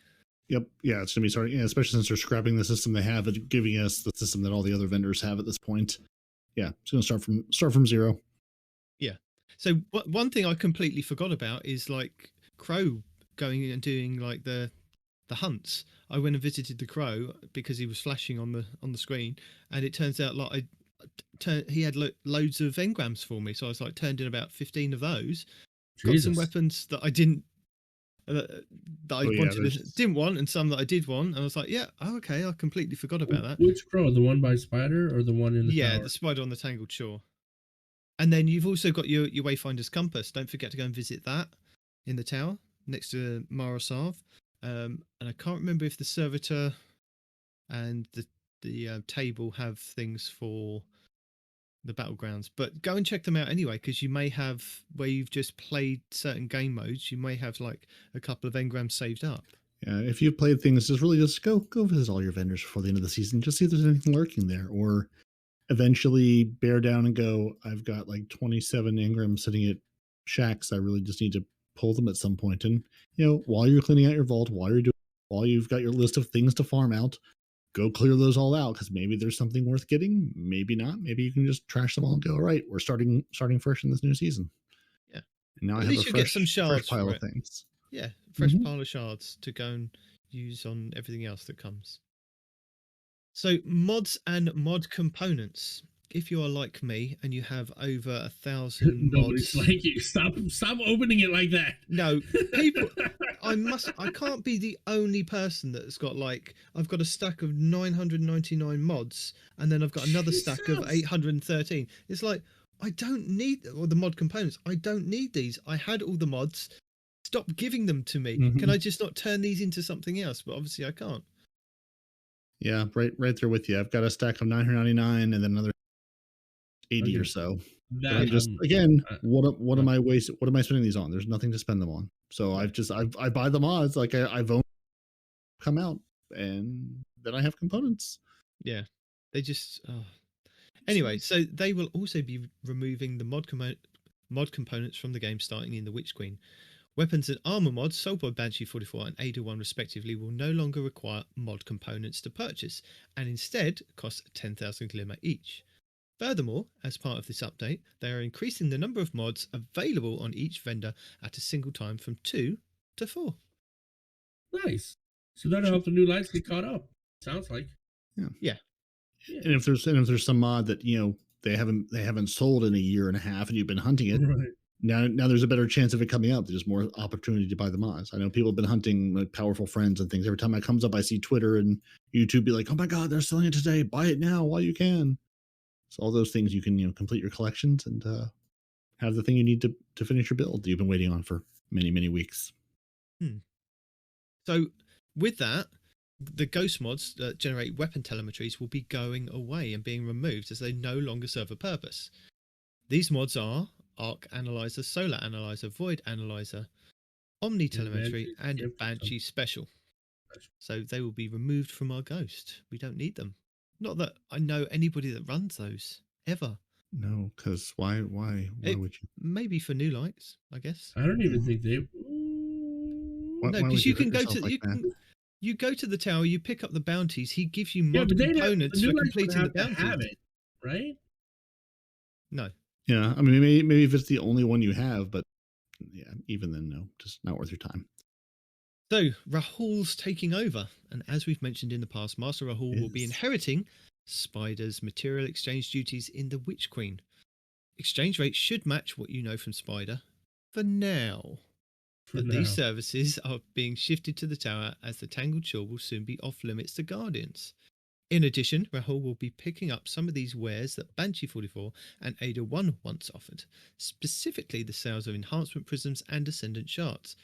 Yep. Yeah, it's going to be starting, especially since they're scrapping the system they have and giving us the system that all the other vendors have at this point. Yeah, it's going to start from zero. Yeah. So one thing I completely forgot about is like Crow going and doing like the hunts. I went and visited the Crow because he was flashing on the screen, and it turns out like he had loads of engrams for me, so I was like turned in about 15 of those, got some Jesus. weapons that I didn't. That I there's- didn't want, and some that I did want. And I was like, yeah, oh, okay, I completely forgot about that. Which crow? The one by Spider or the one in the Yeah, tower? the spider on the tangled shore. And then you've also got your Wayfinder's compass. Don't forget to go and visit that in the tower next to Marasav. And I can't remember if the servitor and the table have things for the battlegrounds, but go and check them out anyway, because you may have, where you've just played certain game modes, you may have like a couple of engrams saved up. Yeah, if you've played things, just go visit all your vendors before the end of the season. Just see if there's anything lurking there, or eventually bear down and go, I've got like 27 engrams sitting at shacks. I really just need to pull them at some point. And while you're cleaning out your vault, while you've got your list of things to farm out, go clear those all out, because maybe there's something worth getting, maybe not. Maybe you can just trash them all and go, all right, we're starting fresh in this new season. Yeah. And now At I least have you a get some fresh shards pile for of it. things. Yeah, fresh Mhm. pile of shards to go and use on everything else that comes. So mods and mod components. If you are like me and you have over 1,000 Nobody's mods, like you. Stop opening it like that. no, people. I can't be the only person that's got I've got a stack of 999 mods, and then I've got another stack of Jesus. 813. It's like, I don't need all the mod components. I don't need these. I had all the mods. Stop giving them to me. Mhm. Can I just not turn these into something else? But obviously I can't. Yeah, right there with you. I've got a stack of 999 and then another 80 or Okay. so. But That I'm just I'm- what am I wasting? What am I spending these on? There's nothing to spend them on. So I buy the mods, like I've owned come out, and then I have components. Yeah, they just. Oh. Anyway, so they will also be removing the mod components from the game, starting in the Witch Queen. Weapons and armor mods sold by Banshee 44 and Ada 1 respectively will no longer require mod components to purchase, and instead cost 10,000 glimmer each. Furthermore, as part of this update, they are increasing the number of mods available on each vendor at a single time from 2 to 4. nice. So that'll help the new lights get caught up. Sounds like. Yeah. And if there's some mod that they haven't sold in a year and a half, and you've been hunting it, Right. now there's a better chance of it coming up. There's more opportunity to buy the mods. I know people have been hunting like powerful friends and things. Every time it comes up, I see Twitter and YouTube be like, "Oh my god, they're selling it today! Buy it now while you can." So all those things you can complete your collections and have the thing you need to finish your build that you've been waiting on for many weeks. So with that, the ghost mods that generate weapon telemetries will be going away and being removed as they no longer serve a purpose. These mods are Arc Analyzer, Solar Analyzer, Void Analyzer, Omni Telemetry, and Banshee Special. So they will be removed from our Ghost. We don't need them. Not that I know anybody that runs those ever. No, because why would you? Maybe for new lights, I guess. I don't even think they. Why No, would because you hurt can go yourself to like that? you go to the tower, you pick up the bounties. He gives you Yeah, mod but they components for completing the have to have bounty. it, right? No. Yeah, I mean, maybe if it's the only one you have, but yeah, even then, no, just not worth your time. So Rahul's taking over, and as we've mentioned in the past, Master Rahul will be Yes. inheriting Spider's material exchange duties in the Witch Queen. Exchange rates should match what you know from Spider for now. For But now. these services are being shifted to the tower as the Tangled Shore will soon be off limits to Guardians. In addition, Rahul will be picking up some of these wares that Banshee 44 and Ada 1 once offered, specifically the sales of enhancement prisms and ascendant shards.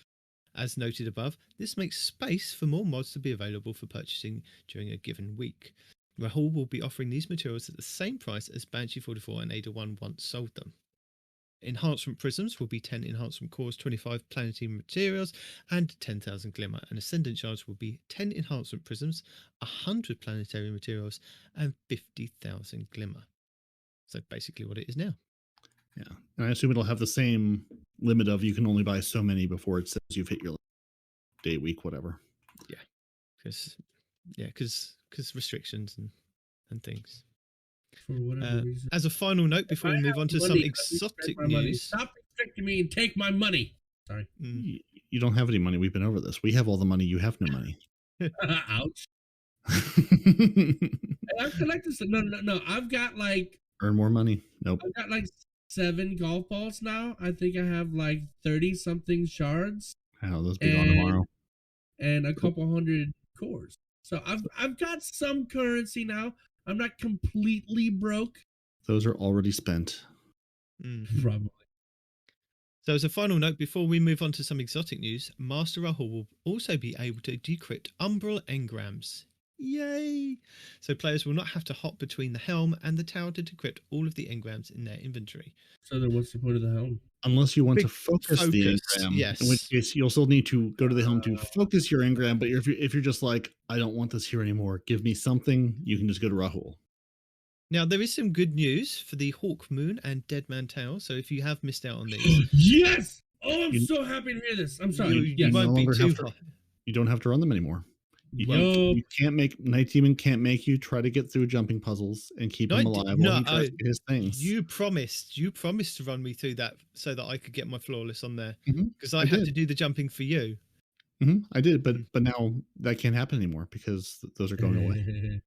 As noted above, this makes space for more mods to be available for purchasing during a given week. Rahul will be offering these materials at the same price as Banshee 44 and Ada 1 once sold them. Enhancement prisms will be 10 enhancement cores, 25 planetary materials, and 10,000 glimmer. And ascendant shards will be 10 enhancement prisms, 100 planetary materials, and 50,000 glimmer. So basically what it is now. Yeah, and I assume it'll have the same limit of you can only buy so many before it says you've hit your day, week, whatever. Because restrictions and things. For whatever reason. As a final note, before we move on to some Money, let me spend exotic my money. news. Stop restricting me and take my money. Sorry. You don't have any money. We've been over this. We have all the money. You have no money. Ouch. I've collected some. No. I've got like Earn more money. Nope. I've got like 7 golf balls now. I think I have like 30 something shards Oh, those be gone tomorrow. and a couple hundred cores. So I've got some currency now. I'm not completely broke. Those are already spent. Probably. So as a final note, before we move on to some exotic news, Master Rahul will also be able to decrypt umbral engrams. Yay! So players will not have to hop between the helm and the tower to decrypt all of the engrams in their inventory. So then what's the point of the helm? Unless you want to focus the focus, engram, yes. in which case you'll still need to go to the helm to focus your engram. But if you're just like, I don't want this here anymore, give me something, you can just go to Rahul. Now, there is some good news for the Hawk Moon and Dead Man Tale. So if you have missed out on these, Yes! Oh, I'm so happy to hear this. I'm sorry. you Yes. won't be longer too have to- hot. You don't have to run them anymore. Yo. You can't make Nitedemon can't make you try to get through jumping puzzles and keep him alive while he tries to get his things. You promised to run me through that so that I could get my flawless on there Mhm, because I had to do the jumping for you. I did, but now that can't happen anymore because those are going away.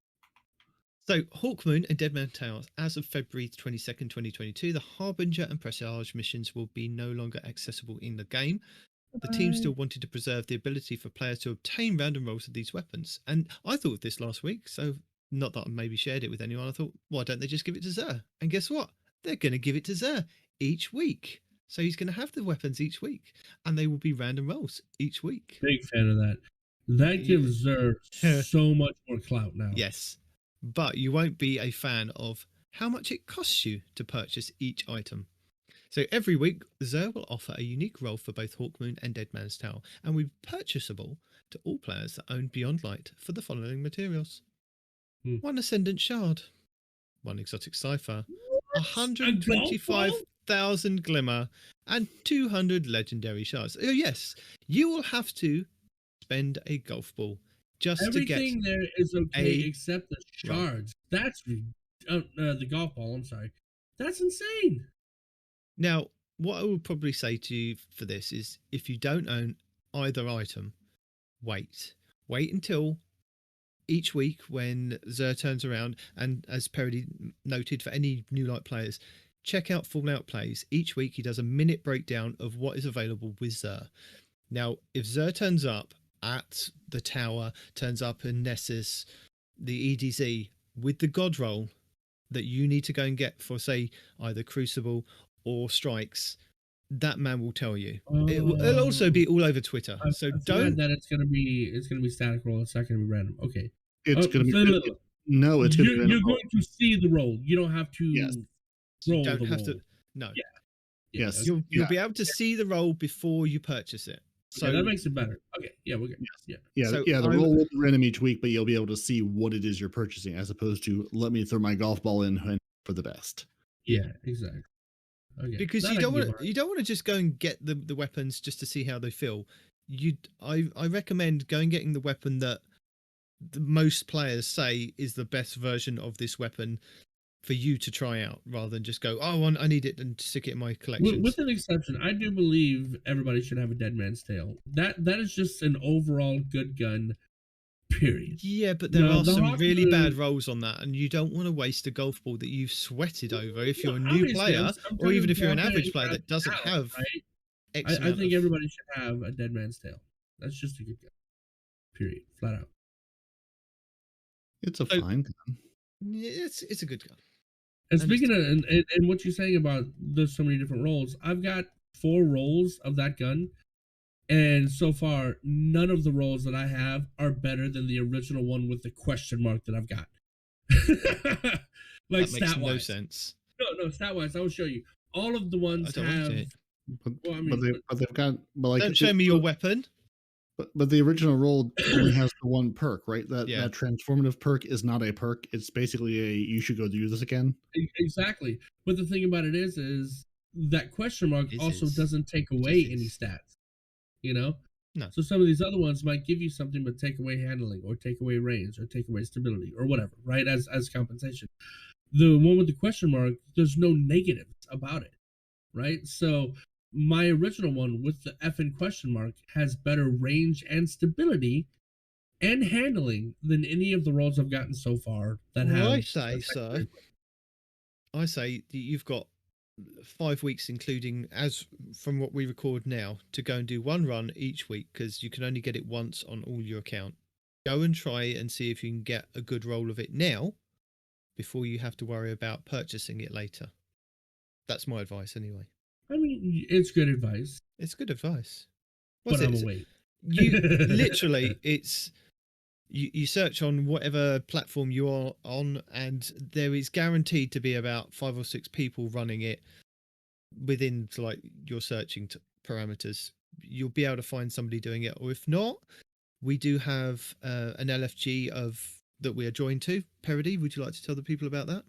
So, Hawkmoon and Dead Man Tales, as of February 22nd, 2022, the Harbinger and Presage missions will be no longer accessible in the game. The team still wanted to preserve the ability for players to obtain random rolls of these weapons. And I thought of this last week, so not that I maybe shared it with anyone. I thought, why don't they just give it to Xur? And guess what? They're going to give it to Xur each week. So he's going to have the weapons each week, and they will be random rolls each week. Big fan of that. That gives Xur so much more clout now. Yes. But you won't be a fan of how much it costs you to purchase each item. So every week, Xur will offer a unique role for both Hawkmoon and Dead Man's Tale, and will be purchasable to all players that own Beyond Light for the following materials. 1 Ascendant Shard, 1 Exotic Cipher, 125,000 Glimmer, and 200 Legendary Shards. Oh yes, you will have to spend a golf ball just Everything to get there is okay a except the shards. That's the golf ball. I'm sorry. That's insane. Now, what I would probably say to you for this is if you don't own either item, wait until each week when Xur turns around, and as Peroty noted, for any new light players, check out Fallout Plays. Each week he does a minute breakdown of what is available with Xur. Now, if Xur turns up at the tower, turns up in Nessus, the EDZ, with the god roll that you need to go and get for, say, either Crucible or Strikes, that man will tell you. It'll also be all over Twitter. So don't that it's gonna be static roll. It's not gonna be random. Okay. It's going to be You're going to see the roll. You don't have to roll. you don't the have roll. to. No. Yeah. Yes. You'll be able to see the roll before you purchase it. So that makes it better. Okay. Yeah, we're good. Yeah. The roll will be random each week, but you'll be able to see what it is you're purchasing, as opposed to let me throw my golf ball in and for the best. Yeah, exactly. Okay. Because you don't want to just go and get the weapons just to see how they feel. I recommend going getting the weapon that the most players say is the best version of this weapon for you to try out, rather than just go, I need it and stick it in my collection. With an exception, I do believe everybody should have a Dead Man's Tale. That is just an overall good gun, period. Yeah, but there are some really bad rolls on that, and you don't want to waste a golf ball that you've sweated over if you're a new player, or even if you're an average player that doesn't have. Right? I think everybody should have a Dead Man's Tale. That's just a good gun, period, flat out. It's a fine gun. It's a good gun. And speaking of, and what you're saying about there's so many different rolls, I've got 4 rolls of that gun, and so far, none of the rolls that I have are better than the original one with the question mark that I've got. Like, that makes no sense. No, stat-wise, I will show you. All of the ones have... Don't show me your weapon. But the original roll only has the one perk, right? That transformative perk is not a perk. It's basically you should go do this again. Exactly. But the thing about it is that question mark doesn't take away any stats. You know? No. So some of these other ones might give you something but take away handling or take away range or take away stability or whatever, right? As compensation. The one with the question mark, there's no negatives about it, right? So my original one with the effing question mark has better range and stability and handling than any of the rolls I've gotten so far that have. I say that you've got 5 weeks, including as from what we record now, to go and do one run each week, because you can only get it once on all your account. Go and try and see if you can get a good roll of it now before you have to worry about purchasing it later. That's my advice anyway. I mean, it's good advice. It's good advice. But I'm awake. You literally, it's you search on whatever platform you are on, and there is guaranteed to be about 5 or 6 people running it within like your searching parameters. You'll be able to find somebody doing it, or if not, we do have an LFG that we are joined to. Peroty, would you like to tell the people about that?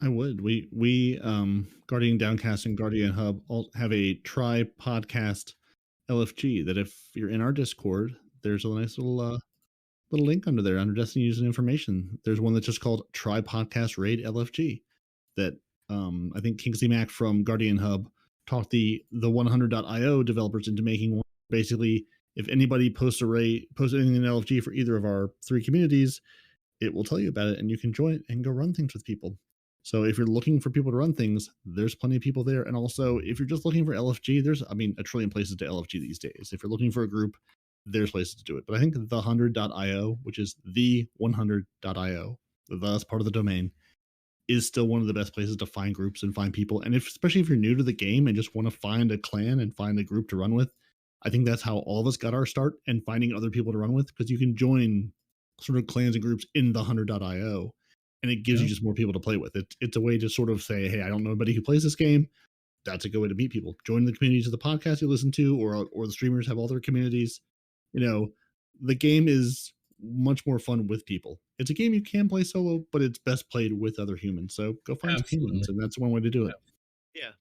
I would. We Guardian Downcast and Guardian Hub all have a tri-podcast LFG that if you're in our Discord, there's a nice little link under there under Destiny News and Information. There's one that's just called Tri-Podcast Raid LFG that I think Kingsley Mack from Guardian Hub talked the 100.io developers into making one. Basically, if anybody posts anything in LFG for either of our 3 communities, it will tell you about it and you can join it and go run things with people. So if you're looking for people to run things, there's plenty of people there. And also, if you're just looking for LFG, there's, a trillion places to LFG these days. If you're looking for a group, there's places to do it. But I think the 100.io, which is the 100.io, that's part of the domain, is still one of the best places to find groups and find people. And especially if you're new to the game and just want to find a clan and find a group to run with, I think that's how all of us got our start, and finding other people to run with, because you can join sort of clans and groups in the 100.io. And it gives you just more people to play with. It's a way to sort of say, hey, I don't know anybody who plays this game. That's a good way to meet people. Join the communities of the podcast you listen to, or the streamers have all their communities. The game is much more fun with people. It's a game you can play solo, but it's best played with other humans. So go find some humans, and that's one way to do it. Yeah.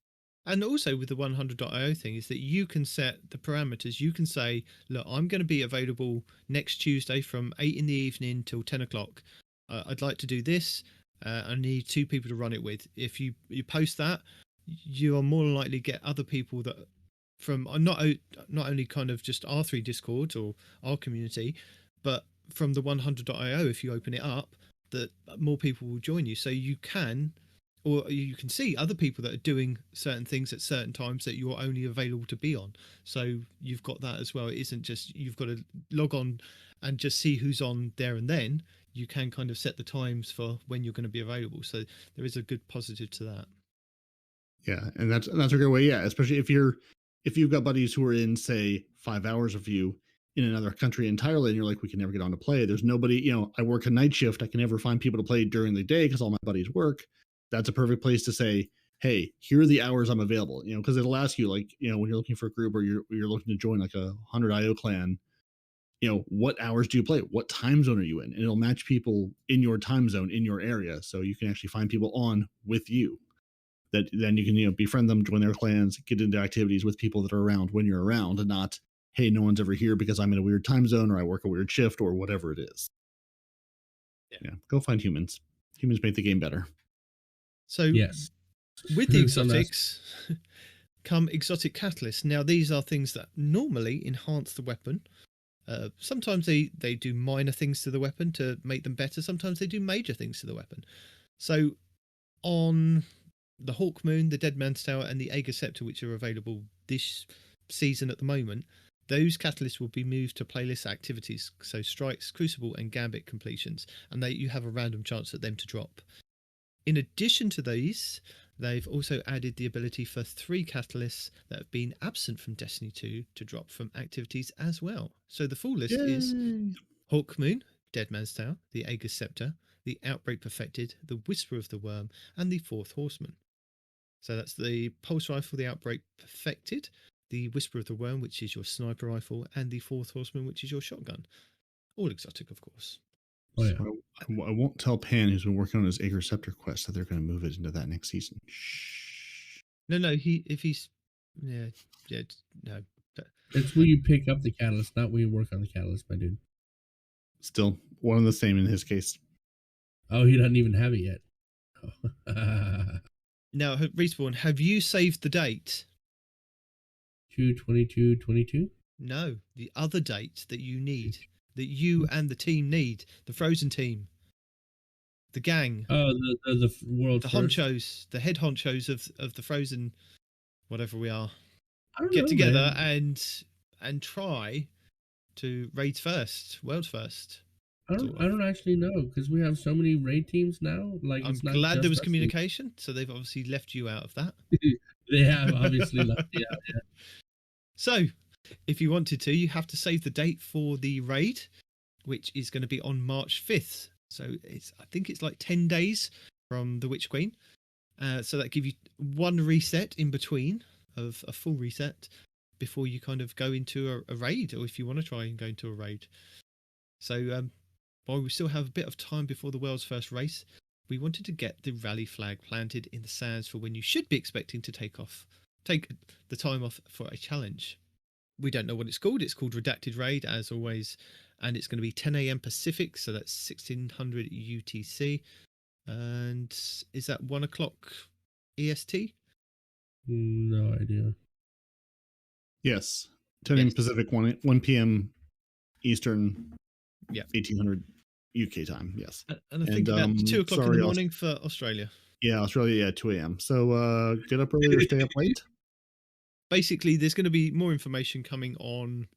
And also with the 100.io thing is that you can set the parameters. You can say, look, I'm going to be available next Tuesday from 8 in the evening till 10 o'clock. I'd like to do this. I need 2 people to run it with. If you post that, you are more than likely to get other people that from not only kind of just our 3 Discords or our community, but from the 100.io, if you open it up, that more people will join you. So you can see other people that are doing certain things at certain times that you're only available to be on. So you've got that as well. It isn't just you've got to log on and just see who's on there and then. You can kind of set the times for when you're going to be available. So there is a good positive to that. Yeah, and that's a great way. Yeah, especially if you've got buddies who are in, say, 5 hours of you in another country entirely, and you're like, we can never get on to play. There's nobody. I work a night shift. I can never find people to play during the day because all my buddies work. That's a perfect place to say, hey, here are the hours I'm available. Because it'll ask you, like, when you're looking for a group or you're looking to join like a 100.io clan, what hours do you play? What time zone are you in? And it'll match people in your time zone in your area, so you can actually find people on with you. That then you can befriend them, join their clans, get into activities with people that are around when you're around, and not, hey, no one's ever here because I'm in a weird time zone or I work a weird shift or whatever it is. Yeah, go find humans. Humans make the game better. So yes, with the exotics come exotic catalysts. Now these are things that normally enhance the weapon. Sometimes they do minor things to the weapon to make them better. Sometimes they do major things to the weapon. So on the Hawkmoon, the Dead Man's Tower, and the Aegir Scepter, which are available this season at the moment, those catalysts will be moved to playlist activities. So strikes, crucible, and gambit completions, and you have a random chance at them to drop. In addition to these, they've also added the ability for 3 catalysts that have been absent from Destiny 2 to drop from activities as well. So the full list is Hawkmoon, Dead Man's Tower, the Aegir Scepter, the Outbreak Perfected, the Whisper of the Worm, and the 4th Horseman. So that's the Pulse Rifle, the Outbreak Perfected, the Whisper of the Worm, which is your sniper rifle, and the 4th Horseman, which is your shotgun. All exotic, of course. Oh, yeah. So I won't tell Pan, who's been working on his Aegir Scepter quest, that they're going to move it into that next season. Shh. No, no. No. It's where you pick up the catalyst, not where you work on the catalyst, my dude. Still one and the same in his case. Oh, he doesn't even have it yet. Now, Respawn, have you saved the date? 2/22/22? No, the other date that you need, that you and the team need, the Frozen team. the gang, the world's the first. honchos, the head honchos of the Frozen, whatever we are, I don't get know, together man. and try to raid first, world first. I don't actually know because we have so many raid teams now. Like I'm it's not glad there just was us. communication, so they've obviously left you out of that. They have obviously left me out. Yeah. So, if you wanted to, you have to save the date for the raid, which is going to be on March 5th. So I think it's like 10 days from the Witch Queen. So that give you one reset in between of a full reset before you kind of go into a raid, or if you want to try and go into a raid. So while we still have a bit of time before the world's first race, we wanted to get the rally flag planted in the sands for when you should be expecting to take the time off for a challenge. We don't know what it's called. It's called Redacted Raid, as always, and it's going to be 10 a.m. Pacific, so that's 1600 UTC. And is that 1 o'clock EST? No idea. Yes. 10 a.m. Yes. Pacific, 1 p.m. Eastern, Yeah. 1800 UK time. Yes. And I think about 2 o'clock in the morning for Australia. Yeah, Australia, 2 a.m. So get up early or stay up late. Basically, there's going to be more information coming on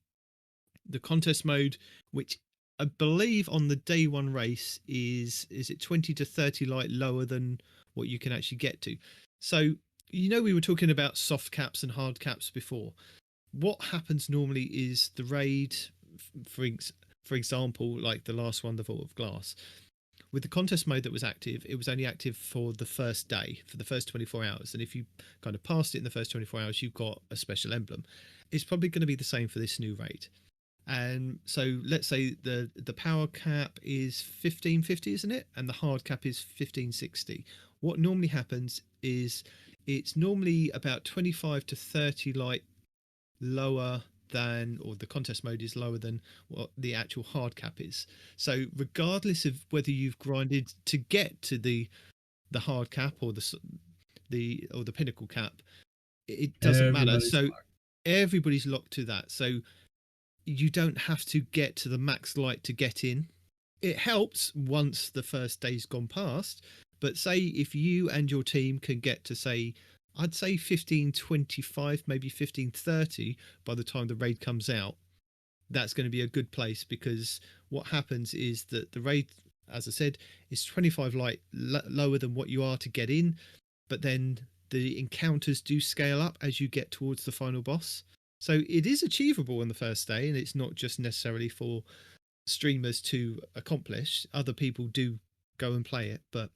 the contest mode, which I believe on the day one race is it 20 to 30 light lower than what you can actually get to. So, we were talking about soft caps and hard caps before. What happens normally is the raid, for example, like the last one, the Vault of Glass, with the contest mode that was active, it was only active for the first day, for the first 24 hours. And if you kind of passed it in the first 24 hours, you got a special emblem. It's probably going to be the same for this new raid. And so let's say the power cap is 1550, isn't it? And the hard cap is 1560. What normally happens is it's normally about 25 to 30 light lower than, or the contest mode is lower than what the actual hard cap is. So regardless of whether you've grinded to get to the hard cap or the pinnacle cap, it doesn't matter. So everybody's locked to that. So you don't have to get to the max light to get in. It helps once the first day's gone past, but say if you and your team can get to, say, I'd say 1525, maybe 1530 by the time the raid comes out, that's going to be a good place, because what happens is that the raid, as I said, is 25 light lower than what you are to get in, but then the encounters do scale up as you get towards the final boss. So it is achievable on the first day, and it's not just necessarily for streamers to accomplish. Other people do go and play it, but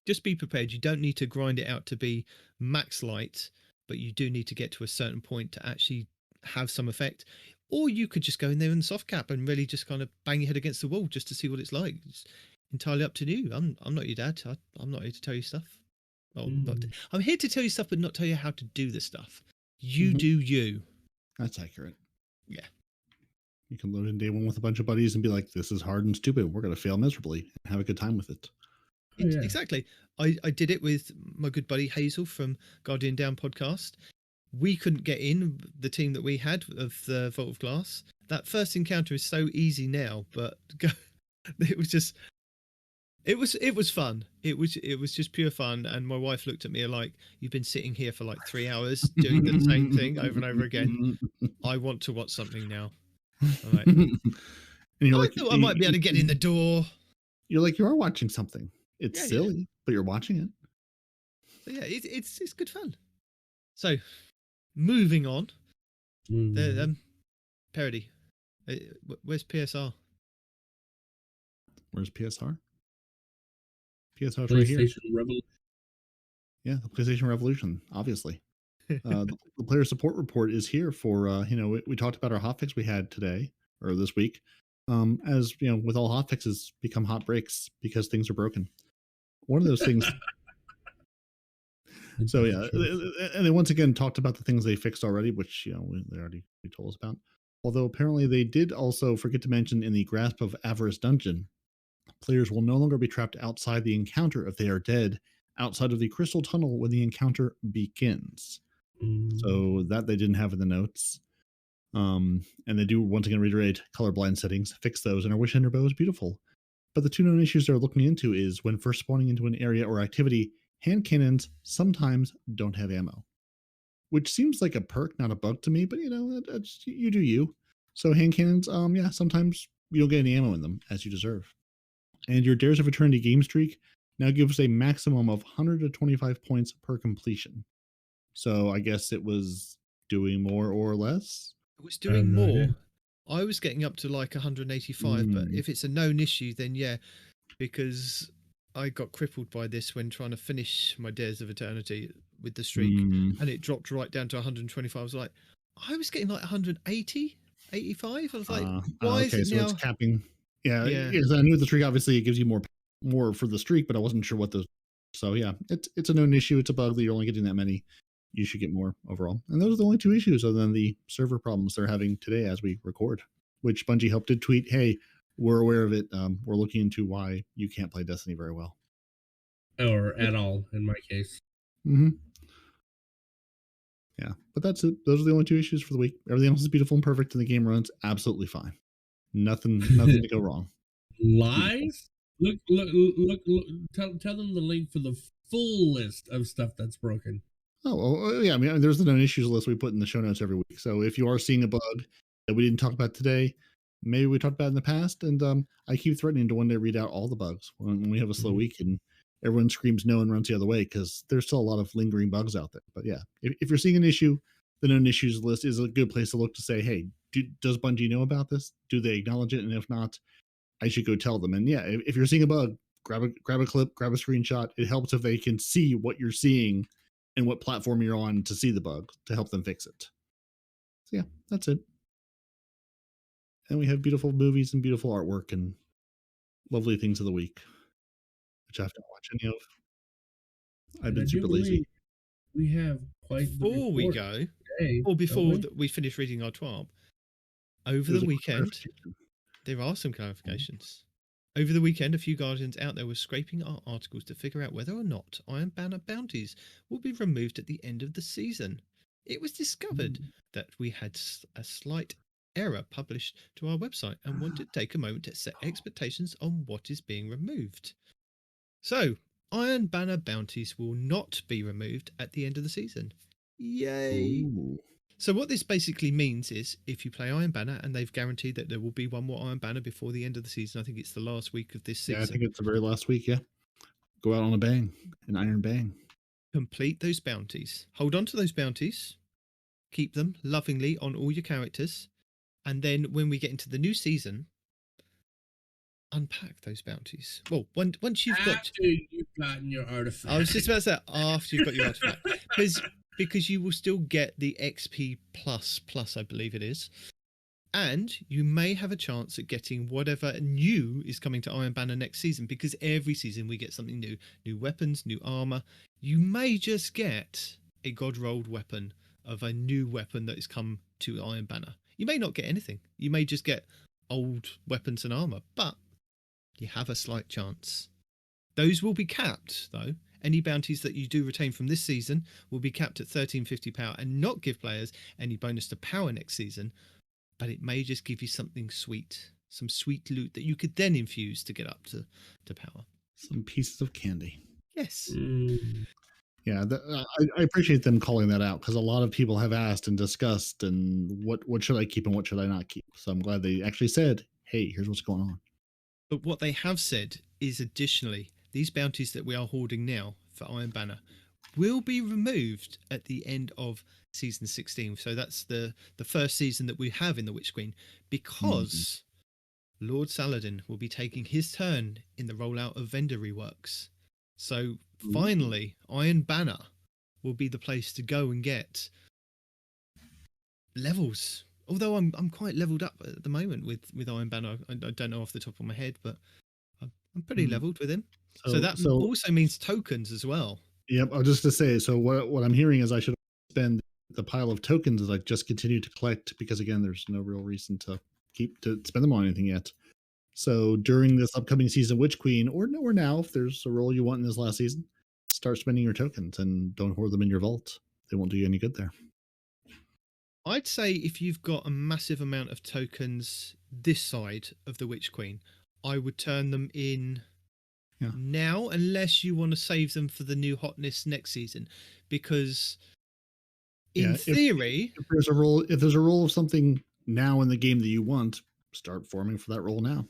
just be prepared. You don't need to grind it out to be max light, but you do need to get to a certain point to actually have some effect. Or you could just go in there in the soft cap and really just kind of bang your head against the wall just to see what it's like. It's entirely up to you. I'm not your dad. I'm not here to tell you stuff. I'm here to tell you stuff, but not tell you how to do the stuff. You do you. That's accurate. Yeah. You can load in day one with a bunch of buddies and be like, this is hard and stupid. We're going to fail miserably and have a good time with it. Exactly. I did it with my good buddy Hazel from Guardian Down podcast. We couldn't get in, the team that we had of the Vault of Glass. That first encounter is so easy now, but it was just, it was fun. It was just pure fun. And my wife looked at me like, you've been sitting here for like 3 hours doing the same thing over and over again. I want to watch something now. I'm like, and you're I thought I might be able to get in the door. You're like, you are watching something. It's silly, but you're watching it. So yeah, it's good fun. So, moving on. Peroty. Where's PSR? Where's PSR? PSR's right here. Yeah, the PlayStation Revolution, obviously. The player support report is here for, we talked about our hotfix we had today, or this week. As, with all hotfixes become hot breaks because things are broken. One of those things. So yeah, and they once again talked about the things they fixed already, which they already told us about. Although apparently they did also forget to mention in the Grasp of Avarice dungeon, players will no longer be trapped outside the encounter if they are dead outside of the crystal tunnel when the encounter begins. So that they didn't have in the notes. And they do once again reiterate colorblind settings, fix those, and our Wish Ender bow is beautiful. But the two known issues they're looking into is when first spawning into an area or activity, hand cannons sometimes don't have ammo, which seems like a perk, not a bug to me. But that's, you do you. So hand cannons, yeah, sometimes you don't get any ammo in them as you deserve. And your Dares of Eternity game streak now gives a maximum of 125 points per completion. So I guess it was doing more or less. It was doing no more. idea. I was getting up to like 185, but if it's a known issue, then yeah, because I got crippled by this when trying to finish my Dares of Eternity with the streak, and it dropped right down to 125. I was like, I was getting like 180, 85. I was like, why is it so now? it's capping. Yeah, Yeah. because I knew the streak obviously it gives you more for the streak, but I wasn't sure what those. So yeah, it's a known issue. It's a bug that you're only getting that many. You should get more overall. And those are the only two issues other than the server problems they're having today as we record, which Bungie helped did tweet, hey, we're aware of it. We're looking into why you can't play Destiny very well. Or at all, in my case. Mm-hmm. Yeah, but that's it. Those are the only two issues for the week. Everything else is beautiful and perfect, and the game runs absolutely fine. Nothing to go wrong. Lies? Look, tell them the link for the full list of stuff that's broken. Oh, yeah. I mean, there's the known issues list we put in the show notes every week. So if you are seeing a bug that we didn't talk about today, maybe we talked about it in the past, and I keep threatening to one day read out all the bugs when we have a slow week and everyone screams no and runs the other way, because there's still a lot of lingering bugs out there. But yeah, if you're seeing an issue, the known issues list is a good place to look to say, hey, does Bungie know about this? Do they acknowledge it? And if not, I should go tell them. And yeah, if you're seeing a bug, grab a clip, grab a screenshot. It helps if they can see what you're seeing and what platform you're on to see the bug to help them fix it. So yeah, that's it. And we have beautiful movies and beautiful artwork and lovely things of the week, which I have to watch any of. I've been super lazy. We have quite Before we go, today, or before don't we finish reading our TWAB, over the weekend, there are some clarifications. Over the weekend, a few Guardians out there were scraping our articles to figure out whether or not Iron Banner bounties will be removed at the end of the season. It was discovered that we had a slight error published to our website and wanted to take a moment to set expectations on what is being removed. So, Iron Banner bounties will not be removed at the end of the season. Yay! Ooh. So what this basically means is if you play Iron Banner, and they've guaranteed that there will be one more Iron Banner before the end of the season, I think it's the last week of this season. Yeah, I think it's the very last week, yeah. Go out on a bang, an iron bang. Complete those bounties. Hold on to those bounties. Keep them lovingly on all your characters. And then when we get into the new season, unpack those bounties. Well, once you've got... After you've gotten your artifact. I was just about to say, after you've got your artifact. Because you will still get the XP plus, I believe it is. And you may have a chance at getting whatever new is coming to Iron Banner next season, because every season we get something new. New weapons, new armor. You may just get a god-rolled weapon of a new weapon that has come to Iron Banner. You may not get anything. You may just get old weapons and armor, but you have a slight chance. Those will be capped, though. Any bounties that you do retain from this season will be capped at 1350 power and not give players any bonus to power next season, but it may just give you something sweet, some sweet loot that you could then infuse to get up to power. Some pieces of candy. Yes. Yeah, I appreciate them calling that out, because a lot of people have asked and discussed and what should I keep and what should I not keep. So I'm glad they actually said, hey, here's what's going on. But what they have said is additionally, these bounties that we are hoarding now for Iron Banner will be removed at the end of season 16. So that's the first season that we have in the Witch Queen, because Lord Saladin will be taking his turn in the rollout of vendor reworks. So finally, Iron Banner will be the place to go and get levels. Although I'm quite leveled up at the moment with Iron Banner. I don't know off the top of my head, but I'm pretty leveled with him. So that also means tokens as well. Yep, I was just to say, so what I'm hearing is I should spend the pile of tokens as I just continue to collect, because again, there's no real reason to spend them on anything yet. So during this upcoming season, Witch Queen, or now, if there's a role you want in this last season, start spending your tokens and don't hoard them in your vault. They won't do you any good there. I'd say if you've got a massive amount of tokens this side of the Witch Queen, I would turn them in Yeah. now, unless you want to save them for the new hotness next season, because in Yeah, theory, if there's a role of something now in the game that you want, start farming for that role now.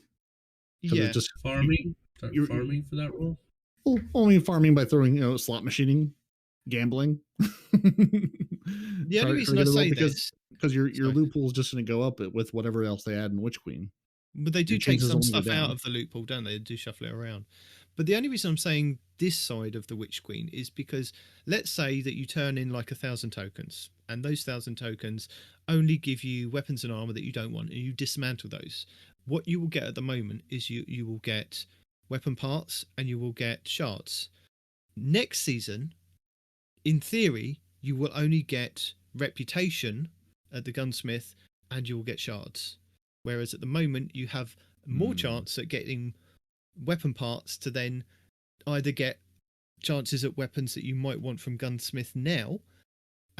Because yeah, it just Farming? Start you're- farming for that role? well, only farming by throwing slot machining, gambling. the only reason I say this, because your sorry, loophole is just going to go up with whatever else they add in Witch Queen. but they do Your take chances some only go stuff out down. of the loophole, don't they? They do shuffle it around. But the only reason I'm saying this side of the Witch Queen is because let's say that you turn in like 1,000 tokens, and those 1,000 tokens only give you weapons and armor that you don't want, and you dismantle those. What you will get at the moment is you will get weapon parts and you will get shards. Next season, in theory, you will only get reputation at the gunsmith and you will get shards. Whereas at the moment, you have more chance at getting weapon parts to then either get chances at weapons that you might want from gunsmith now,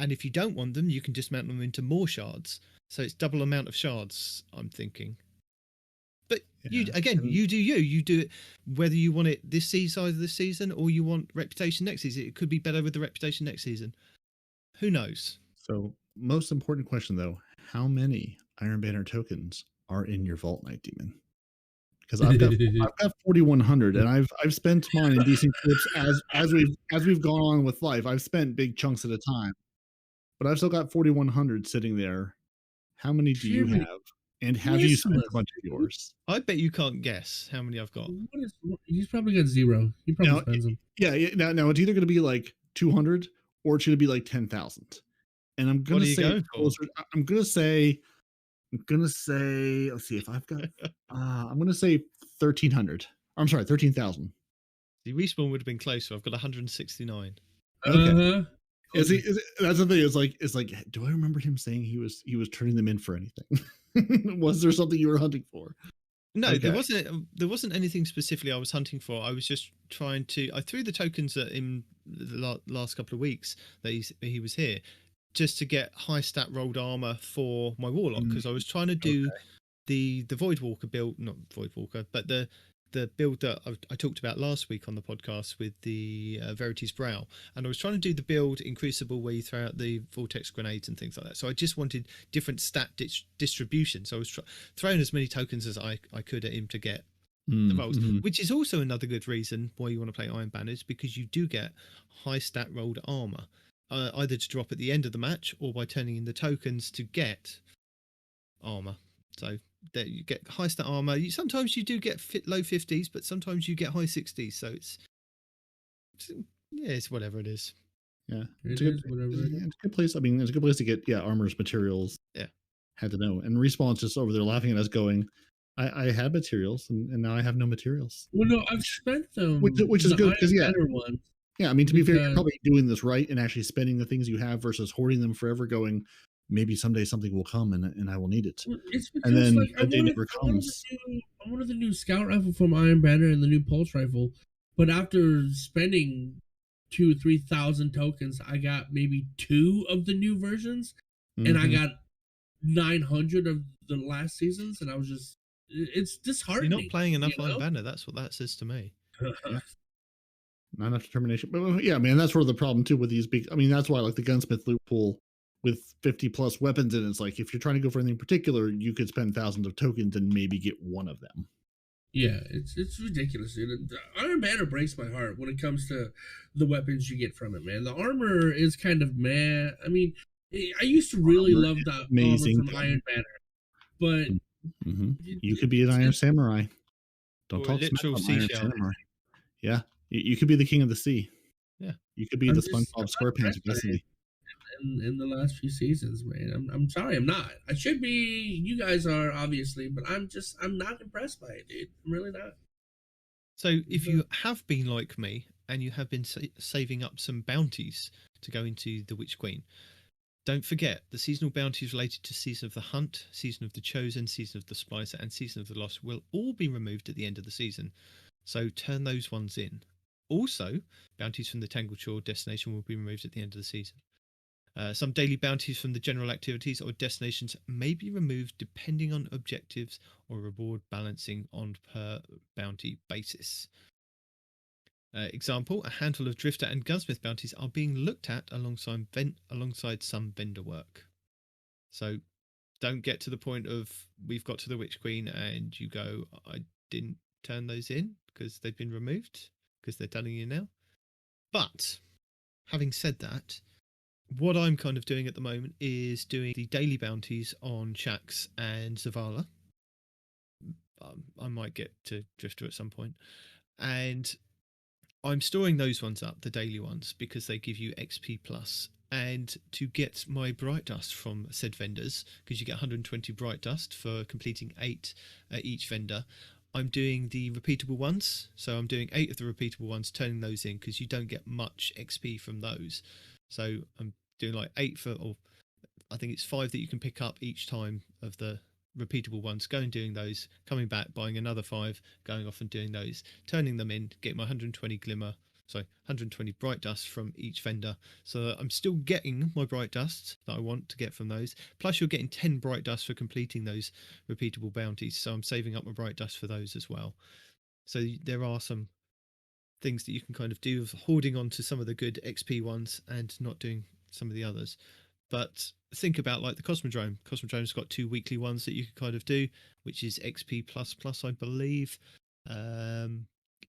and if you don't want them, you can dismantle them into more shards. So it's double amount of shards, I'm thinking. But you do it whether you want it this side of the season or you want reputation next season. It could be better with the reputation next season. Who knows? So, most important question though: how many Iron Banner tokens are in your Vault, Nitedemon? Because I've got 4,100, and I've spent mine in decent clips as we've gone on with life. I've spent big chunks at a time, but I've still got 4,100 sitting there. How many do you Jimmy, have? And have you spent a bunch of yours? I bet you can't guess how many I've got. He's probably got 0. He probably spends them. Yeah. Now it's either going to be like 200 or it's going to be like 10,000. And I'm going to say closer. I'm going to say. Let's see if I've got. I'm going to say 1,300. I'm sorry, 13,000. The respawn would have been closer. I've got 169. Okay. That's the thing. It's like. Do I remember him saying he was turning them in for anything? Was there something you were hunting for? No, okay. There wasn't anything specifically I was hunting for. I was just trying to. I threw the tokens at him the last couple of weeks that he was here, just to get high stat rolled armor for my warlock, because I was trying to do the Voidwalker build, not Voidwalker, but the build that I talked about last week on the podcast with the Verity's Brow, and I was trying to do the build in Crucible where you throw out the vortex grenades and things like that. So I just wanted different stat distribution. So I was throwing as many tokens as I could at him to get the rolls, which is also another good reason why you want to play Iron Banners, because you do get high stat rolled armor, either to drop at the end of the match or by turning in the tokens to get armor. So that you get high stat armor. Sometimes you do get low 50s, but sometimes you get high 60s. So it's whatever it is. Yeah, it's a good place. I mean, it's a good place to get armors, materials. Yeah, had to know. And Respawn's just over there laughing at us, going, "I had materials, and now I have no materials." Well, no, I've spent them, which is good because one. Yeah, I mean, to be fair, you're probably doing this right and actually spending the things you have versus hoarding them forever, going, maybe someday something will come and I will need it. It's because, and then like, that day never comes. I wanted the new scout rifle from Iron Banner and the new pulse rifle, but after spending 2,000-3,000 tokens, I got maybe 2 of the new versions, and I got 900 of the last seasons, and I was just, it's disheartening. You're not playing enough Iron Banner. That's what that says to me. Yeah. Not enough determination. But yeah, man, that's sort of the problem too with these big. I mean, that's why like the gunsmith loophole with 50 plus weapons in it's like if you're trying to go for anything particular, you could spend thousands of tokens and maybe get one of them. Yeah, it's ridiculous, dude. Iron Banner breaks my heart when it comes to the weapons you get from it, man. The armor is kind of meh. I mean, I used to really love the armor from Iron Banner, but you could be an Iron Samurai. Don't talk literal Iron Samurai. Yeah. You could be the king of the sea. Yeah. You could be the SpongeBob SquarePants of Destiny. In the last few seasons, man. I'm sorry, I'm not. I should be. You guys are, obviously, but I'm not impressed by it, dude. I'm really not. So if you have been like me and you have been saving up some bounties to go into the Witch Queen, don't forget the seasonal bounties related to Season of the Hunt, Season of the Chosen, Season of the Splicer, and Season of the Lost will all be removed at the end of the season. So turn those ones in. Also, bounties from the Tangled Shore destination will be removed at the end of the season. Some daily bounties from the general activities or destinations may be removed depending on objectives or reward balancing on per bounty basis. Example, a handful of Drifter and Gunsmith bounties are being looked at alongside some vendor work. So don't get to the point of we've got to the Witch Queen and you go, I didn't turn those in because they've been removed because they're telling you now. But having said that, what I'm kind of doing at the moment is doing the daily bounties on Shax and Zavala. I might get to Drifter at some point. And I'm storing those ones up, the daily ones, because they give you XP plus. And to get my Bright Dust from said vendors, because you get 120 Bright Dust for completing 8 at each vendor, I'm doing the repeatable ones. So I'm doing 8 of the repeatable ones, turning those in, because you don't get much XP from those. So I'm doing like 8 for, or I think it's 5 that you can pick up each time of the repeatable ones, going doing those, coming back, buying another 5, going off and doing those, turning them in, getting my 120 Bright Dust from each vendor, so that I'm still getting my Bright Dust that I want to get from those, plus you're getting 10 Bright Dust for completing those repeatable bounties, so I'm saving up my Bright Dust for those as well. So there are some things that you can kind of do of hoarding on to some of the good XP ones and not doing some of the others. But think about like the Cosmodrome. Cosmodrome's got 2 weekly ones that you can kind of do, which is XP plus, I believe.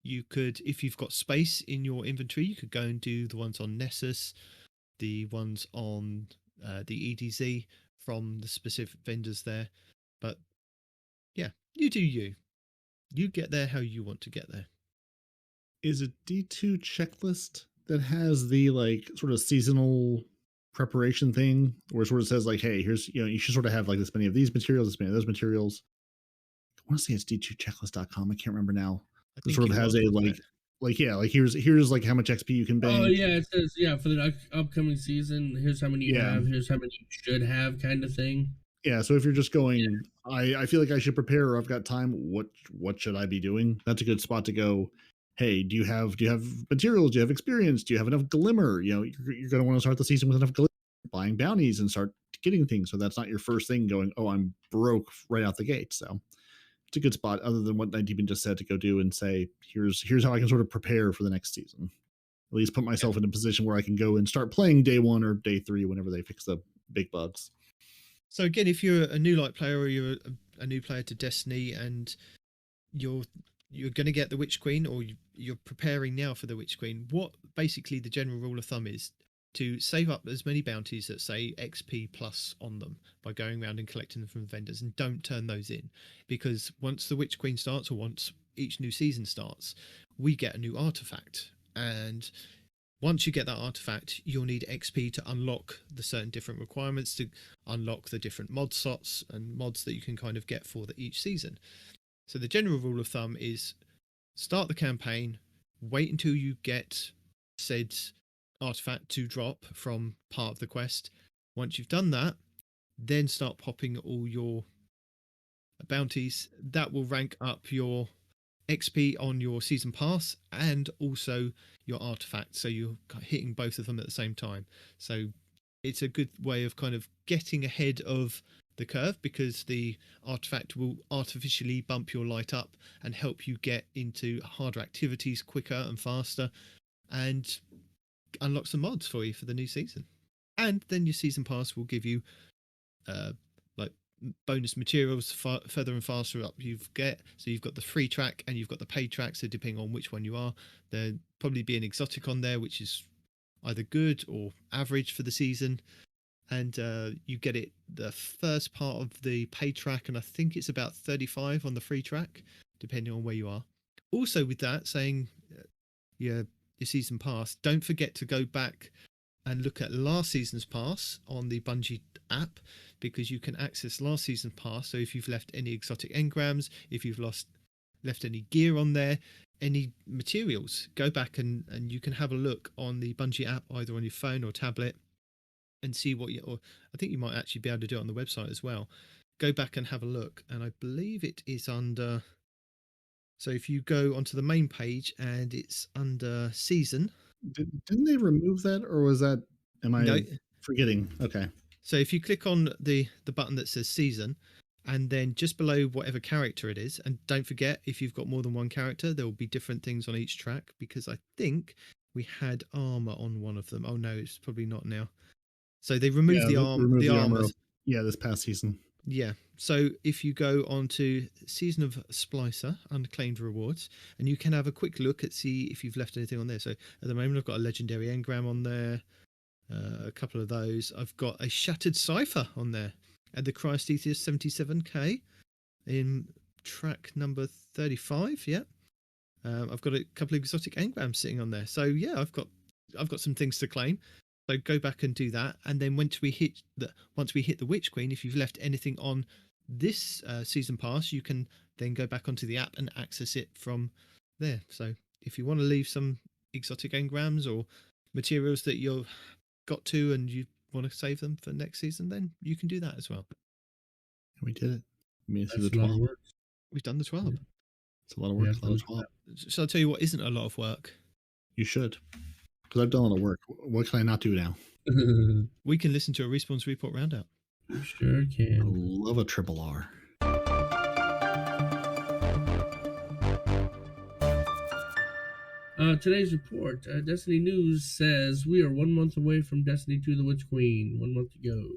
You could, if you've got space in your inventory, you could go and do the ones on Nessus, the ones on the EDZ from the specific vendors there. But yeah, you do you. You get there how you want to get there. Is it D2 checklist that has the like sort of seasonal preparation thing where it sort of says like, hey, here's, you should sort of have like this many of these materials, this many of those materials. I want to say it's d2checklist.com. I can't remember now. It sort of has a here's like how much XP you can bank. Oh yeah, it says for the upcoming season. Here's how many you have. Here's how many you should have, kind of thing. Yeah. So if you're just going, I feel like I should prepare, or I've got time. What should I be doing? That's a good spot to go. Hey, do you have materials? Do you have experience? Do you have enough glimmer? You're going to want to start the season with enough glimmer, buying bounties and start getting things. So that's not your first thing going, oh, I'm broke right out the gate. So it's a good spot, other than what Nitedemon just said, to go do and say, here's how I can sort of prepare for the next season. At least put myself in a position where I can go and start playing day 1 or day 3 whenever they fix the big bugs. So again, if you're a new light player, or you're a new player to Destiny, and you're going to get the Witch Queen, or you're preparing now for the Witch Queen, what basically the general rule of thumb is to save up as many bounties that say XP plus on them by going around and collecting them from vendors, and don't turn those in, because once the Witch Queen starts, or once each new season starts, we get a new artifact, and once you get that artifact, you'll need XP to unlock the certain different requirements, to unlock the different mod slots and mods that you can kind of get for each season. So the general rule of thumb is start the campaign, wait until you get said artifact to drop from part of the quest. Once you've done that, then start popping all your bounties. That will rank up your XP on your season pass and also your artifact, so you're hitting both of them at the same time. So it's a good way of kind of getting ahead of the curve, because the artifact will artificially bump your light up and help you get into harder activities quicker and faster, and unlock some mods for you for the new season. And then your season pass will give you like bonus materials further and faster up you get. So you've got the free track and you've got the paid track, so depending on which one you are, there'll probably be an exotic on there which is either good or average for the season, and you get it the first part of the paid track, and I think it's about 35 on the free track depending on where you are. Also, with that saying, your season pass, don't forget to go back and look at last season's pass on the Bungie app, because you can access last season's pass. So if you've left any exotic engrams, if you've left any gear on there, any materials, go back and you can have a look on the Bungie app, either on your phone or tablet, and see what or I think you might actually be able to do it on the website as well. Go back and have a look, and I believe it is under, so if you go onto the main page and it's under season. Didn't they remove that, or was that? No, Forgetting. Okay. So if you click on the button that says season, and then just below whatever character it is, and don't forget, if you've got more than one character, there will be different things on each track, because I think we had armor on one of them. Oh no, it's probably not now. So they removed the armor. Yeah, this past season. Yeah. So if you go on to Season of Splicer, Unclaimed Rewards, and you can have a quick look at see if you've left anything on there. So at the moment, I've got a Legendary Engram on there, a couple of those. I've got a Shattered Cipher on there, and the Cryosthesis 77k in track number 35. Yeah. I've got a couple of exotic engrams sitting on there. So yeah, I've got some things to claim. So go back and do that, and then once we hit the Witch Queen, if you've left anything on this season pass, you can then go back onto the app and access it from there. So if you want to leave some exotic engrams or materials that you've got to and you want to save them for next season, then you can do that as well. We did it. We made it through That's the a lot of 12. work. We've done the 12. Yeah. It's a lot of work. Yeah, a lot of 12. So I'll tell you what isn't a lot of work. You should. Because I've done a lot of work. What can I not do now? We can listen to a Respawn's Report Roundup. You sure I can. love a triple R. Today's report, Destiny News says we are 1 month away from Destiny 2 The Witch Queen. 1 month to go.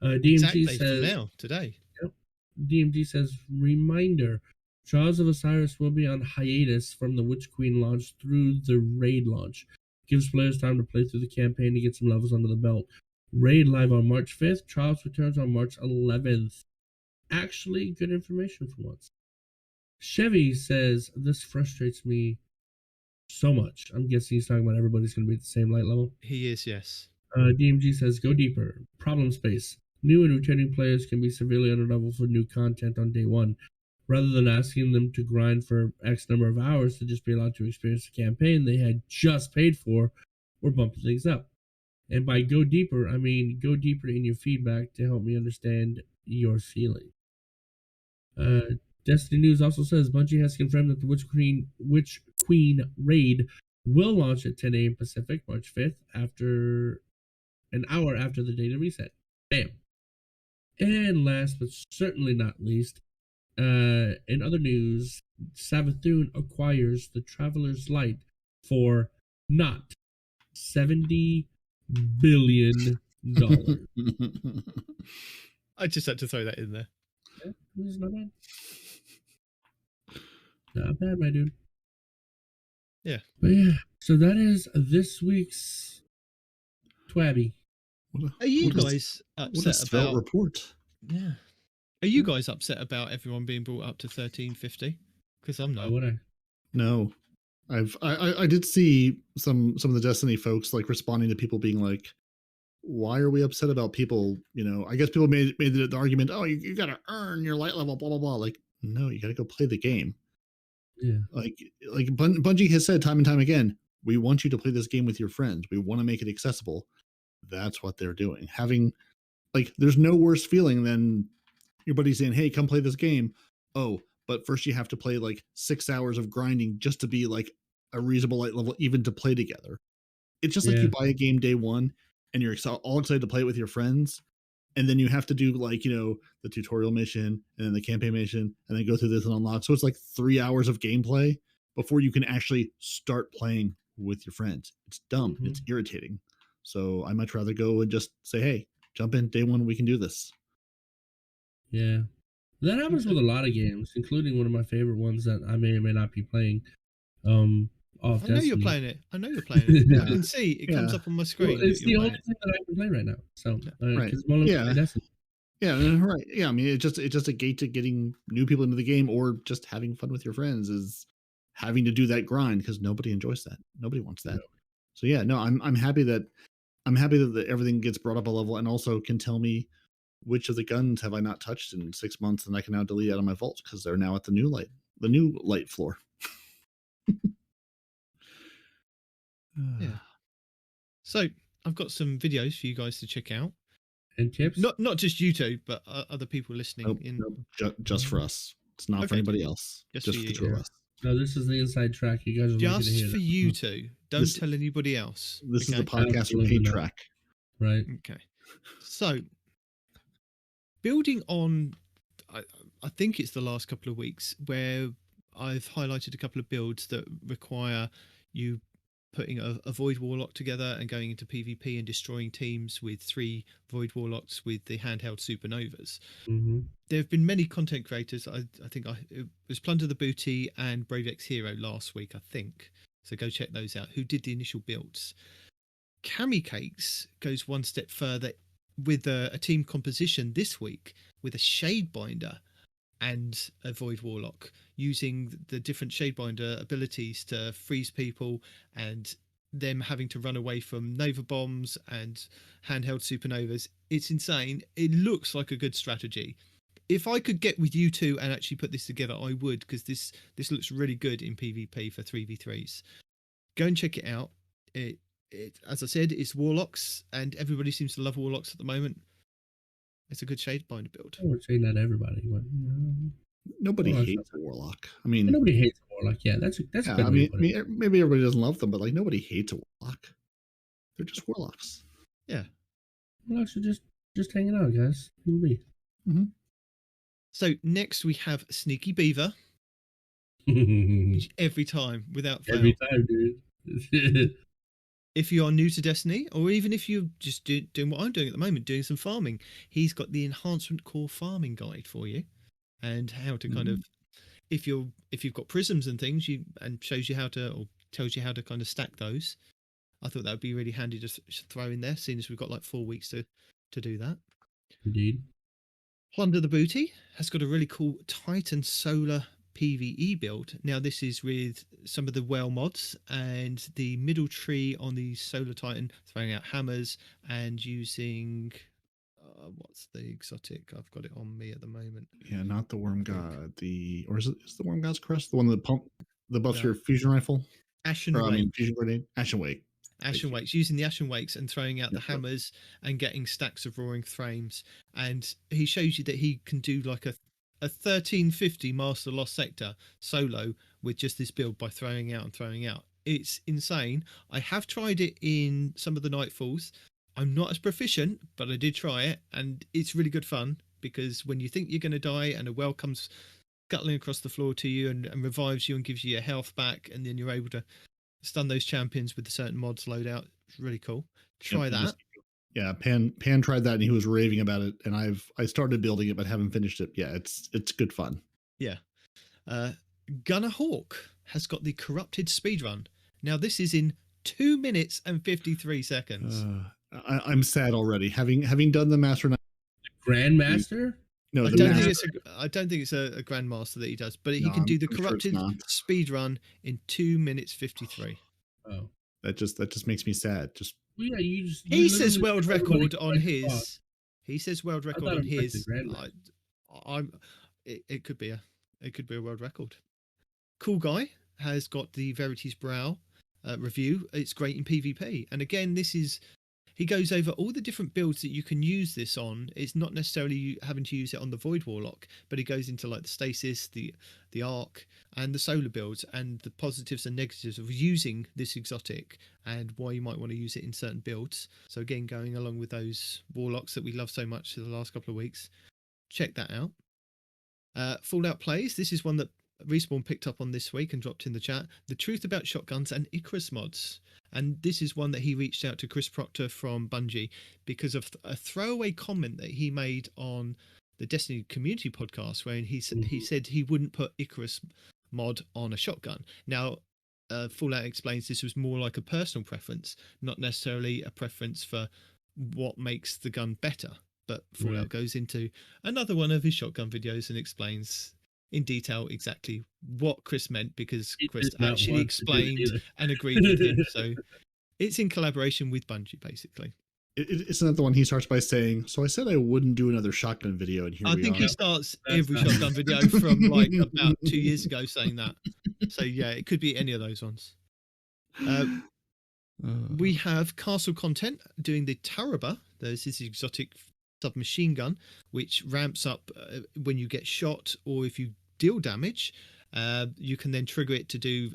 DMG Exactly says from now, today. Yep. DMG says reminder: Trials of Osiris will be on hiatus from the Witch Queen launch through the raid launch. Gives players time to play through the campaign to get some levels under the belt. Raid live on March 5th. Trials returns on March 11th. Actually, good information for once. Chevy says this frustrates me so much. I'm guessing he's talking about everybody's going to be at the same light level. He is, yes. DMG says go deeper. Problem space. New and returning players can be severely underleveled for new content on day one. Rather than asking them to grind for X number of hours to just be allowed to experience the campaign they had just paid for, we're bumping things up. And by go deeper, I mean go deeper in your feedback to help me understand your feeling. Destiny News also says Bungie has confirmed that the Witch Queen raid will launch at 10 a.m. Pacific, March 5th, after an hour after the data reset. Bam. And last but certainly not least, in other news, Savathun acquires the Traveler's Light for not $70 billion. I just had to throw that in there. Yeah, it's not bad. Not bad, my dude. Yeah. But yeah, so that is this week's Twabby. Are you guys upset about report? Yeah. Are you guys upset about everyone being brought up to 1350? Because I'm Why not. would I? No. I did see some of the Destiny folks like responding to people being like, why are we upset about people? You know, I guess people made the argument, oh, you got to earn your light level, blah, blah, blah. Like, no, you got to go play the game. Yeah. Like Bungie has said time and time again, we want you to play this game with your friends. We want to make it accessible. That's what they're doing. Having, like, there's no worse feeling than your buddy saying, hey, come play this game. Oh, but first you have to play like 6 hours of grinding just to be like a reasonable light level, even to play together. It's just like you buy a game day one and you're all excited to play it with your friends. And then you have to do like, you know, the tutorial mission and then the campaign mission and then go through this and unlock. So it's like 3 hours of gameplay before you can actually start playing with your friends. It's dumb. It's irritating. So I much rather go and just say, hey, jump in day one. We can do this. Yeah. That happens with a lot of games, including one of my favorite ones that I may or may not be playing. Off I know you're playing it. I know you're playing it. Yeah. I can see it comes up on my screen. Well, it's the only thing that I can play right now. So, Right. Yeah, right. Yeah, I mean, it's just a gate to getting new people into the game or just having fun with your friends is having to do that grind because nobody enjoys that. Nobody wants that. No. So yeah, no, I'm happy that everything gets brought up a level and also can tell me which of the guns have I not touched in 6 months and I can now delete out of my vault because they're now at the new light floor. Yeah. So I've got some videos for you guys to check out. And tips? Not just you two, but other people listening. Nope, just for us. It's not for anybody else. Just for the two of us. No, this is the inside track. You guys are just for you two. Don't tell anybody else. This is the podcast paid track. Right. Okay. So, building on, I, I think it's the last couple of weeks where I've highlighted a couple of builds that require you putting a Void Warlock together and going into PvP and destroying teams with 3 Void Warlocks with the handheld Supernovas. Mm-hmm. There have been many content creators. I think it was Plunder the Booty and Brave X Hero last week, I think. So go check those out, who did the initial builds. Cami Cakes goes one step further with a team composition this week with a Shadebinder and a Void Warlock, using the different Shadebinder abilities to freeze people and them having to run away from Nova Bombs and handheld Supernovas. It's insane. It looks like a good strategy. If I could get with you two and actually put this together, I would, because this looks really good in PvP for 3v3s. Go and check it out. It as I said, it's Warlocks, and everybody seems to love Warlocks at the moment. It's a good Shadebinder build. I would say not everybody, but Nobody Warlock's hates a Warlock. I mean, nobody hates a Warlock. Yeah, that's a yeah, good I way mean, to put it. maybe everybody doesn't love them, but like nobody hates a Warlock. They're just Warlocks. Yeah. Warlocks are just hanging out, guys. Who be? So next we have Sneaky Beaver. Every time, without fail. Every time, dude. If you are new to Destiny, or even if you're just doing what I'm doing at the moment, doing some farming, he's got the Enhancement Core Farming Guide for you, and how to kind of, if you've got prisms and things, and shows you how to, or tells you how to kind of stack those. I thought that would be really handy to throw in there, seeing as we've got like 4 weeks to do that. Indeed. Plunder the Booty has got a really cool Titan Solar PvE build. Now this is with some of the whale mods and the middle tree on the Solar Titan, throwing out hammers and using what's the exotic? I've got it on me at the moment. Yeah, not the Worm God. Or is the Worm God's Crest the one that buffs your fusion rifle? Ashen Or, Wake. I mean, fusion grenade. Ashen Wake. Ashen Wakes, using the Ashen Wakes and throwing out the hammers and getting stacks of Roaring Flames. And he shows you that he can do like a 1350 Master Lost Sector solo with just this build by throwing out and throwing out. It's insane. I have tried it in some of the Nightfalls. I'm not as proficient, but I did try it, and it's really good fun, because when you think you're going to die and a whale comes scuttling across the floor to you and revives you and gives you your health back, and then you're able to stun those champions with the certain mods loadout. It's really cool. Try that. Yeah, Pan tried that and he was raving about it, and I started building it but haven't finished it. Yeah, it's good fun. Yeah. Gunner Hawk has got the Corrupted speedrun. Now this is in 2 minutes and 53 seconds. I'm sad already. Having done the Master Grandmaster? No, I don't think it's a Grandmaster that he does, but he can do the Corrupted speedrun in 2 minutes 53. Oh. That just makes me sad. Well, yeah, he says world record on his. He says world record on his. It could be a world record. Cool Guy has got the Verity's Brow review. It's great in PvP, and again, he goes over all the different builds that you can use this on. It's not necessarily having to use it on the Void Warlock, but he goes into like the Stasis, the Arc, and the Solar builds, and the positives and negatives of using this exotic, and why you might want to use it in certain builds. So again, going along with those Warlocks that we love so much for the last couple of weeks. Check that out. Fallout Plays. This is one that Respawn picked up on this week and dropped in the chat. The Truth About Shotguns and Icarus mods. And this is one that he reached out to Chris Proctor from Bungie because of a throwaway comment that he made on the Destiny Community podcast, where he said he wouldn't put Icarus mod on a shotgun. Now, Fallout explains this was more like a personal preference, not necessarily a preference for what makes the gun better. But Fallout goes into another one of his shotgun videos and explains in detail exactly what Chris meant, because Chris actually explained and agreed with him. So it's in collaboration with Bungie, basically. It's another one he starts by saying, so I said I wouldn't do another shotgun video, and here we are. I think he starts every shotgun video from like about 2 years ago saying that. So yeah, it could be any of those ones. We have Castle Content doing the Taraba. This is the exotic submachine gun, which ramps up when you get shot or if you deal damage. You can then trigger it to do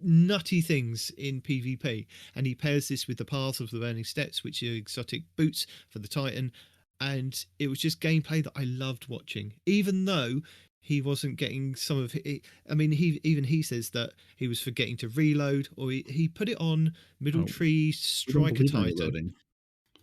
nutty things in PvP, and he pairs this with the Path of the Burning Steps, which are exotic boots for the Titan, and it was just gameplay that I loved watching, even though he wasn't getting some of it. I mean, he says that he was forgetting to reload, or he put it on Middle Tree Striker Titan.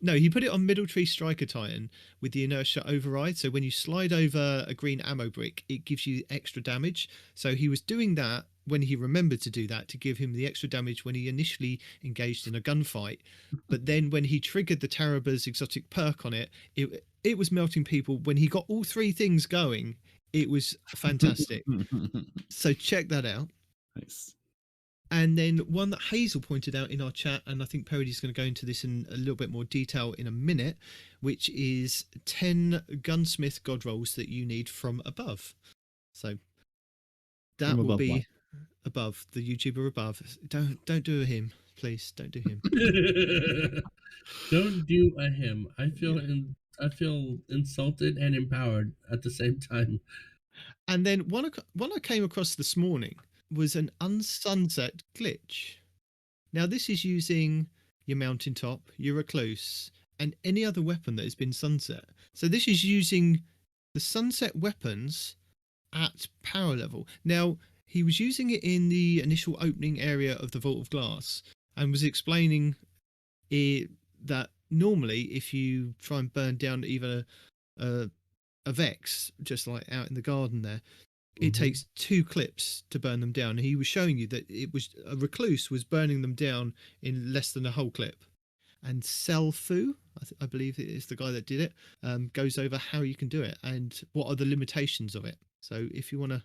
No, he put it on Middle Tree Striker Titan with the inertia override. So when you slide over a green ammo brick, it gives you extra damage. So he was doing that when he remembered to do that to give him the extra damage when he initially engaged in a gunfight. But then when he triggered the Taraba's exotic perk on it, it was melting people. When he got all three things going, it was fantastic. So check that out. Nice. And then one that Hazel pointed out in our chat, and I think Peroty's going to go into this in a little bit more detail in a minute, which is 10 gunsmith god rolls that you need from above. So that will be above the YouTuber above. Don't do a him, please. Don't do him. Don't do a him. I feel insulted and empowered at the same time. And then one I came across this morning was an unsunset glitch. Now this is using your mountaintop, your recluse, and any other weapon that has been sunset. So this is using the sunset weapons at power level. Now he was using it in the initial opening area of the Vault of Glass and was explaining that normally if you try and burn down even a Vex, just like out in the garden there, it takes 2 clips to burn them down. He was showing you that it was a recluse was burning them down in less than a whole clip. And Selfu, I believe it is the guy that did it, goes over how you can do it and what are the limitations of it. So if you want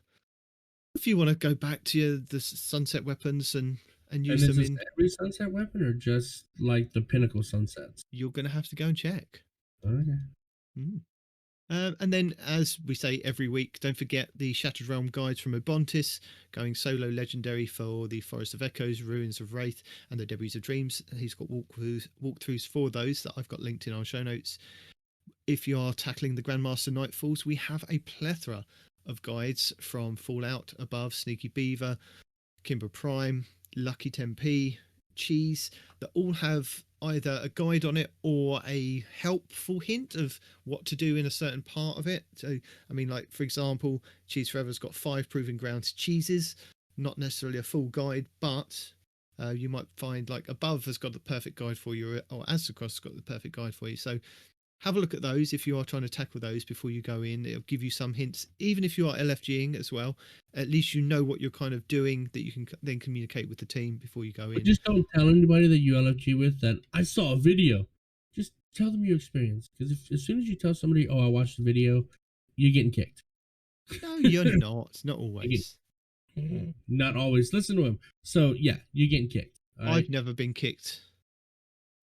to go back to the sunset weapons and use them in every sunset weapon or just like the pinnacle sunsets, you're going to have to go and check. Okay. And then, as we say every week, don't forget the Shattered Realm guides from Obontis, going solo legendary for the Forest of Echoes, Ruins of Wraith, and the Debris of Dreams. He's got walkthroughs for those that I've got linked in our show notes. If you are tackling the Grandmaster Nightfalls, we have a plethora of guides from Fallout, Above, Sneaky Beaver, Kimber Prime, Lucky Tempe, Cheese, that all have either a guide on it or a helpful hint of what to do in a certain part of it. So, I mean, like, for example, Cheese Forever's got 5 proving grounds cheeses, not necessarily a full guide, but you might find like Above has got the perfect guide for you, or Aztecross has got the perfect guide for you. So have a look at those if you are trying to tackle those before you go in. It'll give you some hints, even if you are LFGing as well. At least you know what you're kind of doing, that you can then communicate with the team before you go in. But just don't tell anybody that you LFG with that I saw a video. Just tell them your experience. Because as soon as you tell somebody, oh, I watched the video, you're getting kicked. No, you're not. Not always. Not always. Listen to him. So, yeah, you're getting kicked. I've never been kicked.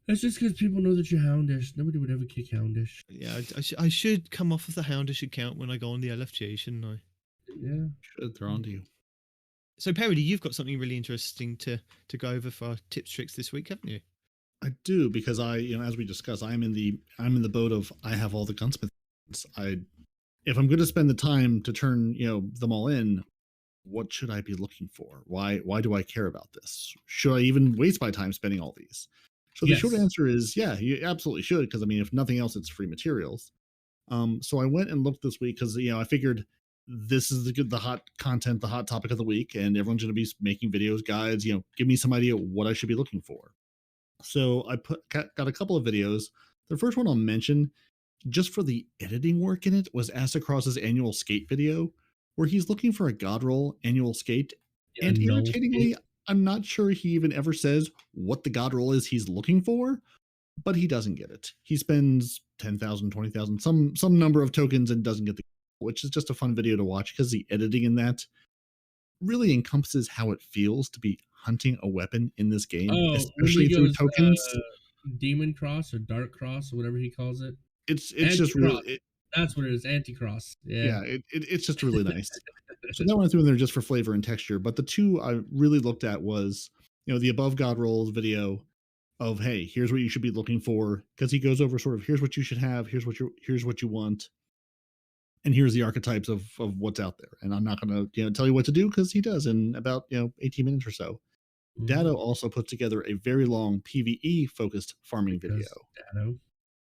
That's just because people know that you're Houndish. Nobody would ever kick Houndish. Yeah, I should come off of the Houndish account when I go on the LFG, shouldn't I? Yeah. Should. They're on to you. So, Peroty, you've got something really interesting to go over for our tips, tricks this week, haven't you? I do, because as we discussed, I'm in the boat of I have all the gunsmiths. If I'm going to spend the time to turn, them all in, what should I be looking for? Why do I care about this? Should I even waste my time spending all these? So the short answer is, yeah, you absolutely should, because I mean, if nothing else, it's free materials. So I went and looked this week because I figured this is the hot content, the hot topic of the week, and everyone's going to be making videos, guides. Give me some idea what I should be looking for. So I got a couple of videos. The first one I'll mention, just for the editing work in it, was Aztecross's annual skate video, where he's looking for a god roll annual skate, and irritatingly, I'm not sure he even ever says what the god roll is he's looking for, but he doesn't get it. He spends 10,000, 20,000, some number of tokens and doesn't get the, which is just a fun video to watch because the editing in that really encompasses how it feels to be hunting a weapon in this game, especially through tokens. Demon Cross or Dark Cross or whatever he calls it. It's just really. That's what it is, Anti-Cross. Yeah, it's just really nice. So that one I threw in there just for flavor and texture. But the two I really looked at was, the Above God Rolls video of, hey, here's what you should be looking for, because he goes over sort of, here's what you should have, here's what you want. and here's the archetypes of what's out there. And I'm not going to tell you what to do, because he does in about 18 minutes or so. Dado also puts together a very long PvE focused farming video. Dado.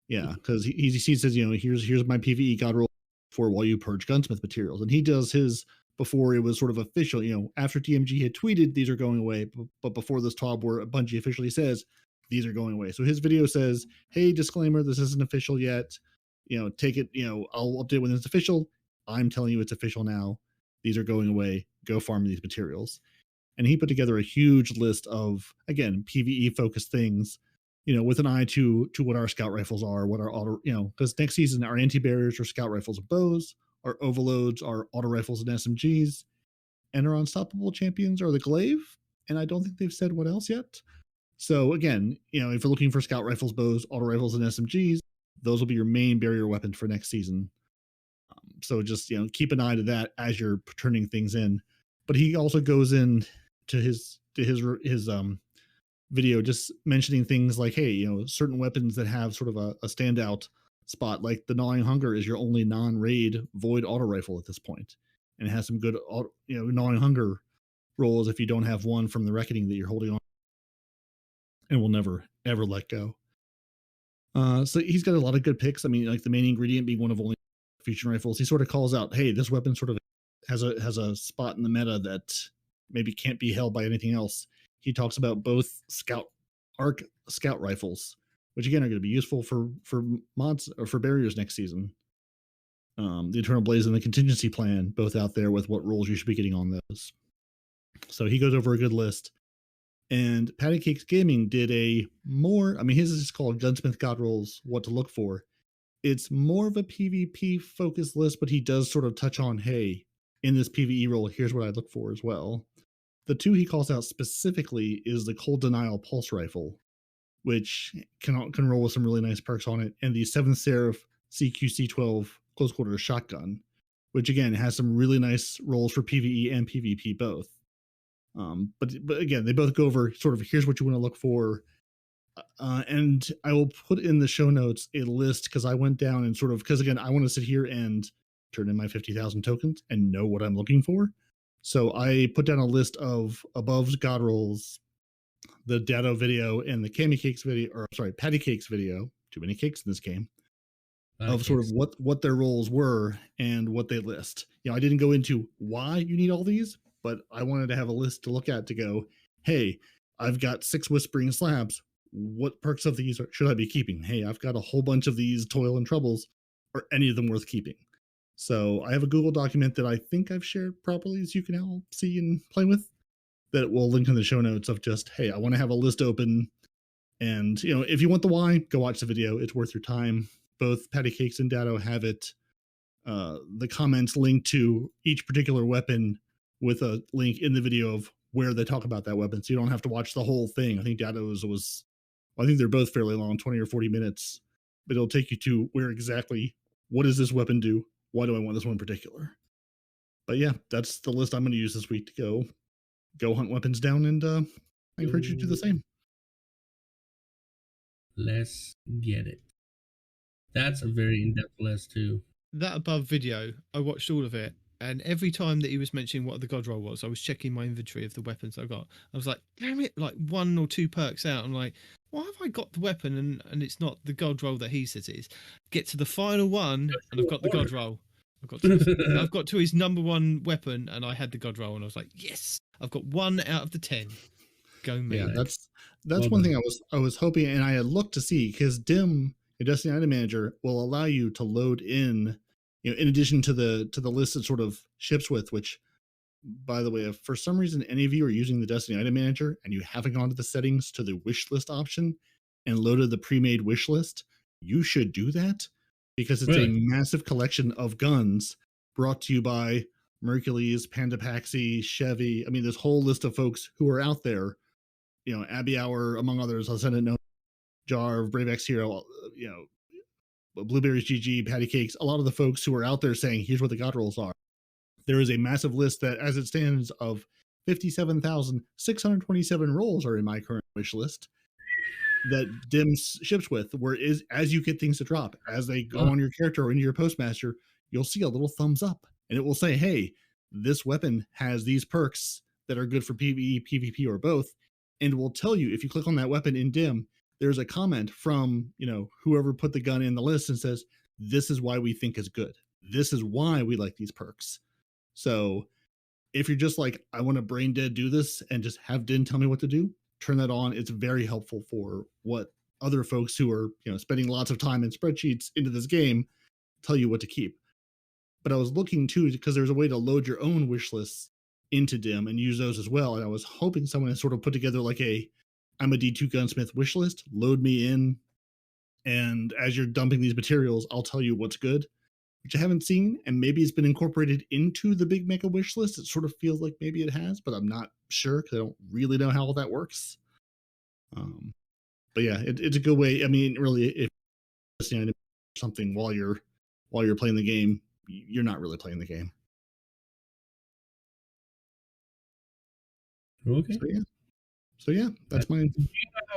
Yeah, because he says, here's my PvE god roll for while you purge gunsmith materials, and he does his before it was sort of official. After TMG had tweeted these are going away, but before this TOB where Bungie officially says these are going away. So his video says, "Hey, disclaimer, this isn't official yet. Take it. I'll update when it's official. I'm telling you it's official now. These are going away. Go farm these materials." And he put together a huge list of, again, PvE focused things, with an eye to what our scout rifles are, what our auto, because next season our anti-barriers are scout rifles and bows, our overloads are auto rifles and SMGs, and our unstoppable champions are the glaive. And I don't think they've said what else yet. So again, if you're looking for scout rifles, bows, auto rifles, and SMGs, those will be your main barrier weapons for next season. So just keep an eye to that as you're turning things in. But he also goes in to his video, just mentioning things like, hey, certain weapons that have sort of a standout spot, like the Gnawing Hunger is your only non-raid void auto rifle at this point, and it has some good Gnawing Hunger rolls if you don't have one from the Reckoning that you're holding on and will never ever let go. So he's got a lot of good picks. I mean, like the main ingredient being one of only fusion rifles. He sort of calls out, hey, this weapon sort of has a spot in the meta that maybe can't be held by anything else. He talks about both scout rifles, which again are going to be useful for mods or for barriers next season. The Eternal Blaze and the Contingency Plan, both out there with what rolls you should be getting on those. So he goes over a good list. And Patty Cakes Gaming did his is called Gunsmith God Rolls, What to Look For. It's more of a PvP focused list, but he does sort of touch on, hey, in this PvE roll, here's what I look for as well. The two he calls out specifically is the Cold Denial Pulse Rifle, which can roll with some really nice perks on it, and the 7th Seraph CQC-12 Close Quarters Shotgun, which again has some really nice rolls for PvE and PvP both. But again, they both go over sort of here's what you want to look for. And I will put in the show notes a list, because I went down and sort of, because again, I want to sit here and turn in my 50,000 tokens and know what I'm looking for. So I put down a list of Above's God Rolls, the Dado video, and the Patty Cakes video, too many cakes in this game, of sort of what their roles were and what they list. I didn't go into why you need all these, but I wanted to have a list to look at to go, hey, I've got 6 Whispering Slabs. What perks of these should I be keeping? Hey, I've got a whole bunch of these Toil and Troubles. Are any of them worth keeping? So I have a Google document that I think I've shared properly, as you can all see and play with, that will link in the show notes of just, hey, I want to have a list open. And, if you want the why, go watch the video. It's worth your time. Both Patty Cakes and Dado have it. The comments link to each particular weapon with a link in the video of where they talk about that weapon. So you don't have to watch the whole thing. I think Dado's I think they're both fairly long, 20 or 40 minutes, but it'll take you to where exactly, what does this weapon do? Why do I want this one in particular? But yeah, that's the list I'm going to use this week to go hunt weapons down, and I encourage you to do the same. Let's get it. That's a very in-depth list too. That above video, I watched all of it, and every time that he was mentioning what the god roll was, I was checking my inventory of the weapons I got. I was like, damn it, like 1 or 2 perks out. I'm like, why have I got the weapon and it's not the god roll that he says it is? Get to the final one, and I've got the god roll. I've got to his number 1 weapon, and I had the god roll, and I was like, yes, I've got 1 out of the 10. Go me. Yeah, that's one thing I was hoping, and I had looked to see, because DIM, your Destiny Item Manager, will allow you to load in, in addition to the list it sort of ships with, which, by the way, if for some reason any of you are using the Destiny Item Manager and you haven't gone to the settings to the wish list option and loaded the pre-made wish list, you should do that, because it's a massive collection of guns brought to you by Mercules, Pandapaxi, Chevy. I mean, this whole list of folks who are out there, Abby Hour, among others. I'll send it note. Jarv, Brave X Hero, Blueberries GG, Patty Cakes, a lot of the folks who are out there saying, here's what the god rolls are. There is a massive list that, as it stands, of 57,627 rolls are in my current wish list that DIM ships with, as you get things to drop, as they go on your character or into your postmaster, you'll see a little thumbs up, and it will say, hey, this weapon has these perks that are good for PvE, PvP, or both, and will tell you, if you click on that weapon in dim, there's a comment from, whoever put the gun in the list and says, this is why we think is good. This is why we like these perks. So if you're just like, I want to brain dead do this and just have Din tell me what to do, turn that on. It's very helpful for what other folks who are, spending lots of time in spreadsheets into this game tell you what to keep. But I was looking too, because there's a way to load your own wish lists into dim and use those as well. And I was hoping someone had sort of put together like I'm a D2 gunsmith wish list, load me in. And as you're dumping these materials, I'll tell you what's good, which I haven't seen. And maybe it's been incorporated into the big mega wish list. It sort of feels like maybe it has, but I'm not sure because I don't really know how all that works. But yeah, it's a good way. I mean, really, if you're listening to something while you're playing the game, you're not really playing the game. Okay. So yeah, that's mine. Do you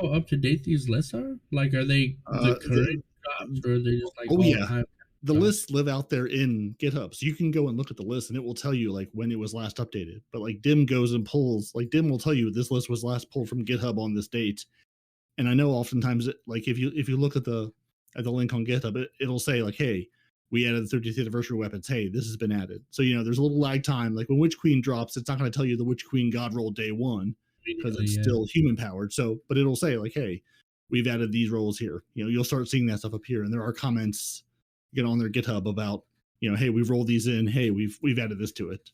know how up to date these lists are? Like, are they the current drops, or are they just like time? The lists live out there in GitHub, so you can go and look at the list, and it will tell you like when it was last updated. But like Dim goes and pulls, like Dim will tell you this list was last pulled from GitHub on this date. And I know oftentimes, like if you look at the link on GitHub, it'll say like, hey, we added the 30th anniversary weapons. Hey, this has been added. So there's a little lag time. Like when Witch Queen drops, it's not going to tell you the Witch Queen God roll day one because it's still human powered. So, but it'll say like, hey, we've added these rolls here. You'll start seeing that stuff appear, and there are comments on their GitHub about hey, we've rolled these in. Hey, we've added this to it.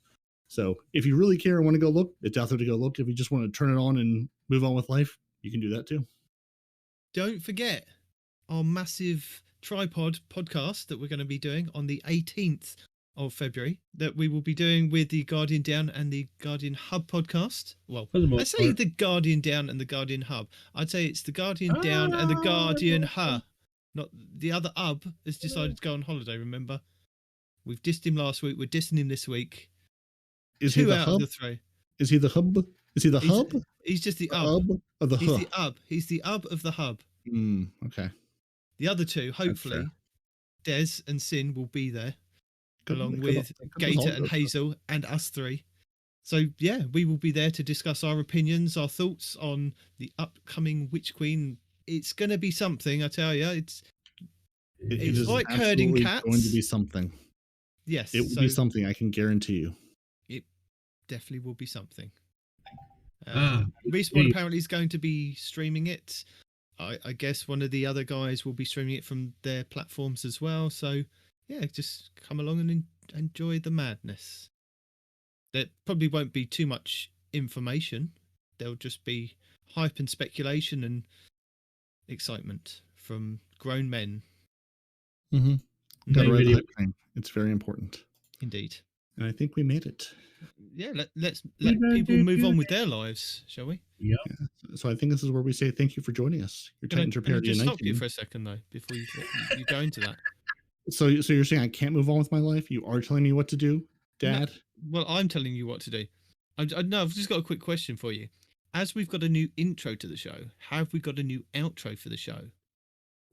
So if you really care and want to go look, it's out there to go look. If you just want to turn it on and move on with life, you can do that too. Don't forget our massive tripod podcast that we're going to be doing on the 18th of February, that we will be doing with the Guardian Down and the Guardian Hub podcast. Well, I say the Guardian Down and the Guardian Hub. I'd say it's the Guardian Down and the Guardian Hub. Not the other Hub has decided to go on holiday, remember? We've dissed him last week. We're dissing him this week. Is he the hub? Of the three. Is he the hub? Is he the hub? He's just the hub of the hub. He's the hub. He's the hub of the hub. Okay. The other two, hopefully, Des and Sin will be there, along with Gator and Hazel and us three. So yeah, we will be there to discuss our opinions, our thoughts on the upcoming Witch Queen. It's going to be something, I tell you. It's like herding cats. Going to be something. Yes, it will be something. I can guarantee you. It definitely will be something. Respawn apparently is going to be streaming it. I guess one of the other guys will be streaming it from their platforms as well. So yeah, just come along and enjoy the madness. There probably won't be too much information. There'll just be hype and speculation and excitement from grown men. Gotta ride the hype train. It's very important. Indeed. And I think we made it. Yeah, let people move on with their lives, shall we? Yeah. So I think this is where we say thank you for joining us. Your Titans Repair. Just stop you for a second though before you go into that. So you're saying I can't move on with my life? You are telling me what to do, Dad? No, well, I'm telling you what to do. No, I've just got a quick question for you. As we've got a new intro to the show, have we got a new outro for the show?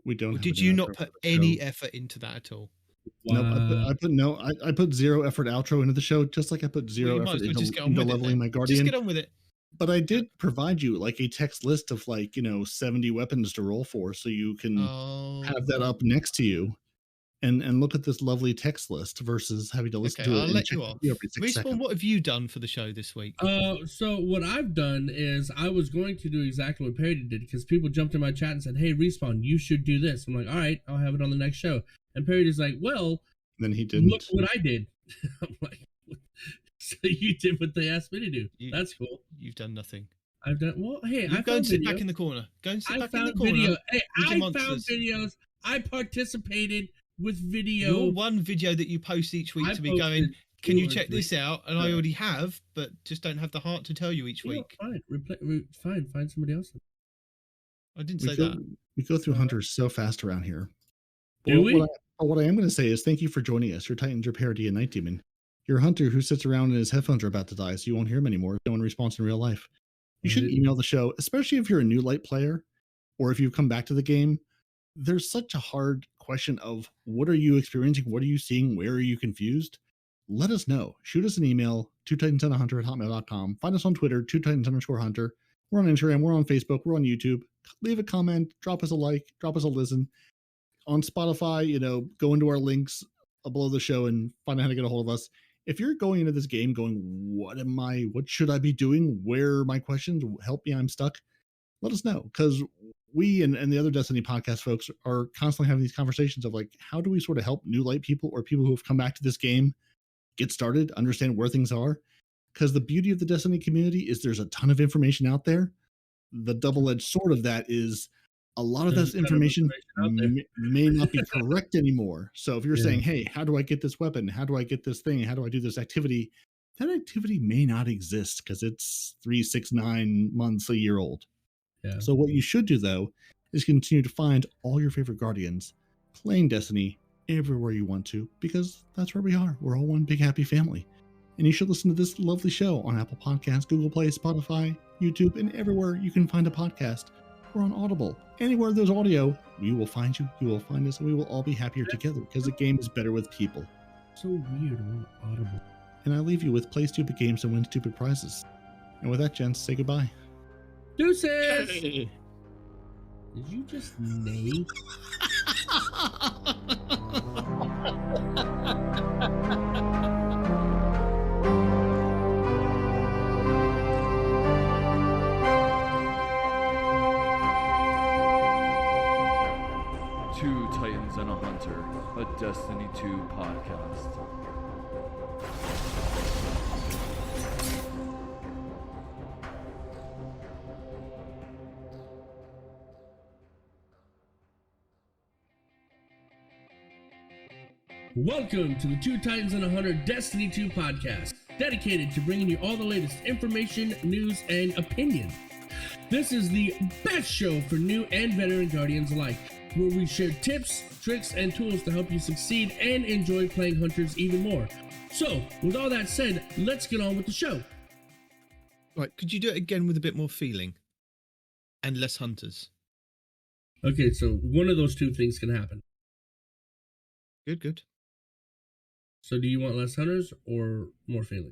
We don't. Or did you not put any effort into that at all? Wow. No, I put zero effort outro into the show, just like I put zero effort into leveling my Guardian. Just get on with it. But I did provide you like a text list of 70 weapons to roll for, so you can have that up next to you and look at this lovely text list versus having to listen to it. I'll let you off. Respawn, what have you done for the show this week? So what I've done is I was going to do exactly what Peroty did, because people jumped in my chat and said, hey, Respawn, you should do this. I'm like, all right, I'll have it on the next show. And Peroty's like, well, then he didn't. Look what I did. I'm like, so you did what they asked me to do. That's cool. You've done nothing. I've done, well, hey, I go and sit back in the corner. Go and sit back in the corner. Video. Hey, I found videos. I participated with video. Your one video that you post each week to be going, can you check this out? And I already have, but just don't have the heart to tell you each week. Fine. Find somebody else. I didn't say that. We go through hunters so fast around here. Do we? What I am going to say is thank you for joining us. Your Titans, your Peroty, and Nitedemon. You're a hunter who sits around and his headphones are about to die, so you won't hear him anymore. No one responds in real life. You should email the show, especially if you're a new light player or if you've come back to the game. There's such a hard question of what are you experiencing? What are you seeing? Where are you confused? Let us know. Shoot us an email, twotitansandahunter@hotmail.com. Find us on Twitter, twotitans_hunter. We're on Instagram. We're on Facebook. We're on YouTube. Leave a comment. Drop us a like. Drop us a listen. On Spotify, go into our links below the show and find out how to get a hold of us. If you're going into this game going, what should I be doing? Where are my questions? Help me, I'm stuck. Let us know, because we and the other Destiny podcast folks are constantly having these conversations of like, how do we sort of help new light people or people who have come back to this game get started, understand where things are? Because the beauty of the Destiny community is there's a ton of information out there. The double-edged sword of that is a lot of this information may not be correct anymore. So if you're saying, hey, how do I get this weapon? How do I get this thing? How do I do this activity? That activity may not exist because it's 3, 6, 9 months, a year old. Yeah. So what you should do, though, is continue to find all your favorite Guardians, playing Destiny everywhere you want to, because that's where we are. We're all one big happy family. And you should listen to this lovely show on Apple Podcasts, Google Play, Spotify, YouTube, and everywhere you can find a podcast. We're on Audible. Anywhere there's audio, we will find you, you will find us, and we will all be happier together, because the game is better with people. So weird, we're Audible. And I leave you with play stupid games and win stupid prizes. And with that, gents, say goodbye. Deuces! Did you just neigh? Two Titans and a Hunter, a Destiny 2 podcast. Welcome to the Two Titans and a Hunter Destiny 2 podcast, dedicated to bringing you all the latest information, news, and opinion. This is the best show for new and veteran Guardians alike, where we share tips, tricks, and tools to help you succeed and enjoy playing Hunters even more. So, with all that said, let's get on with the show. Right, could you do it again with a bit more feeling? And less Hunters. Okay, so one of those two things can happen. Good. So do you want less Hunters or more feeling?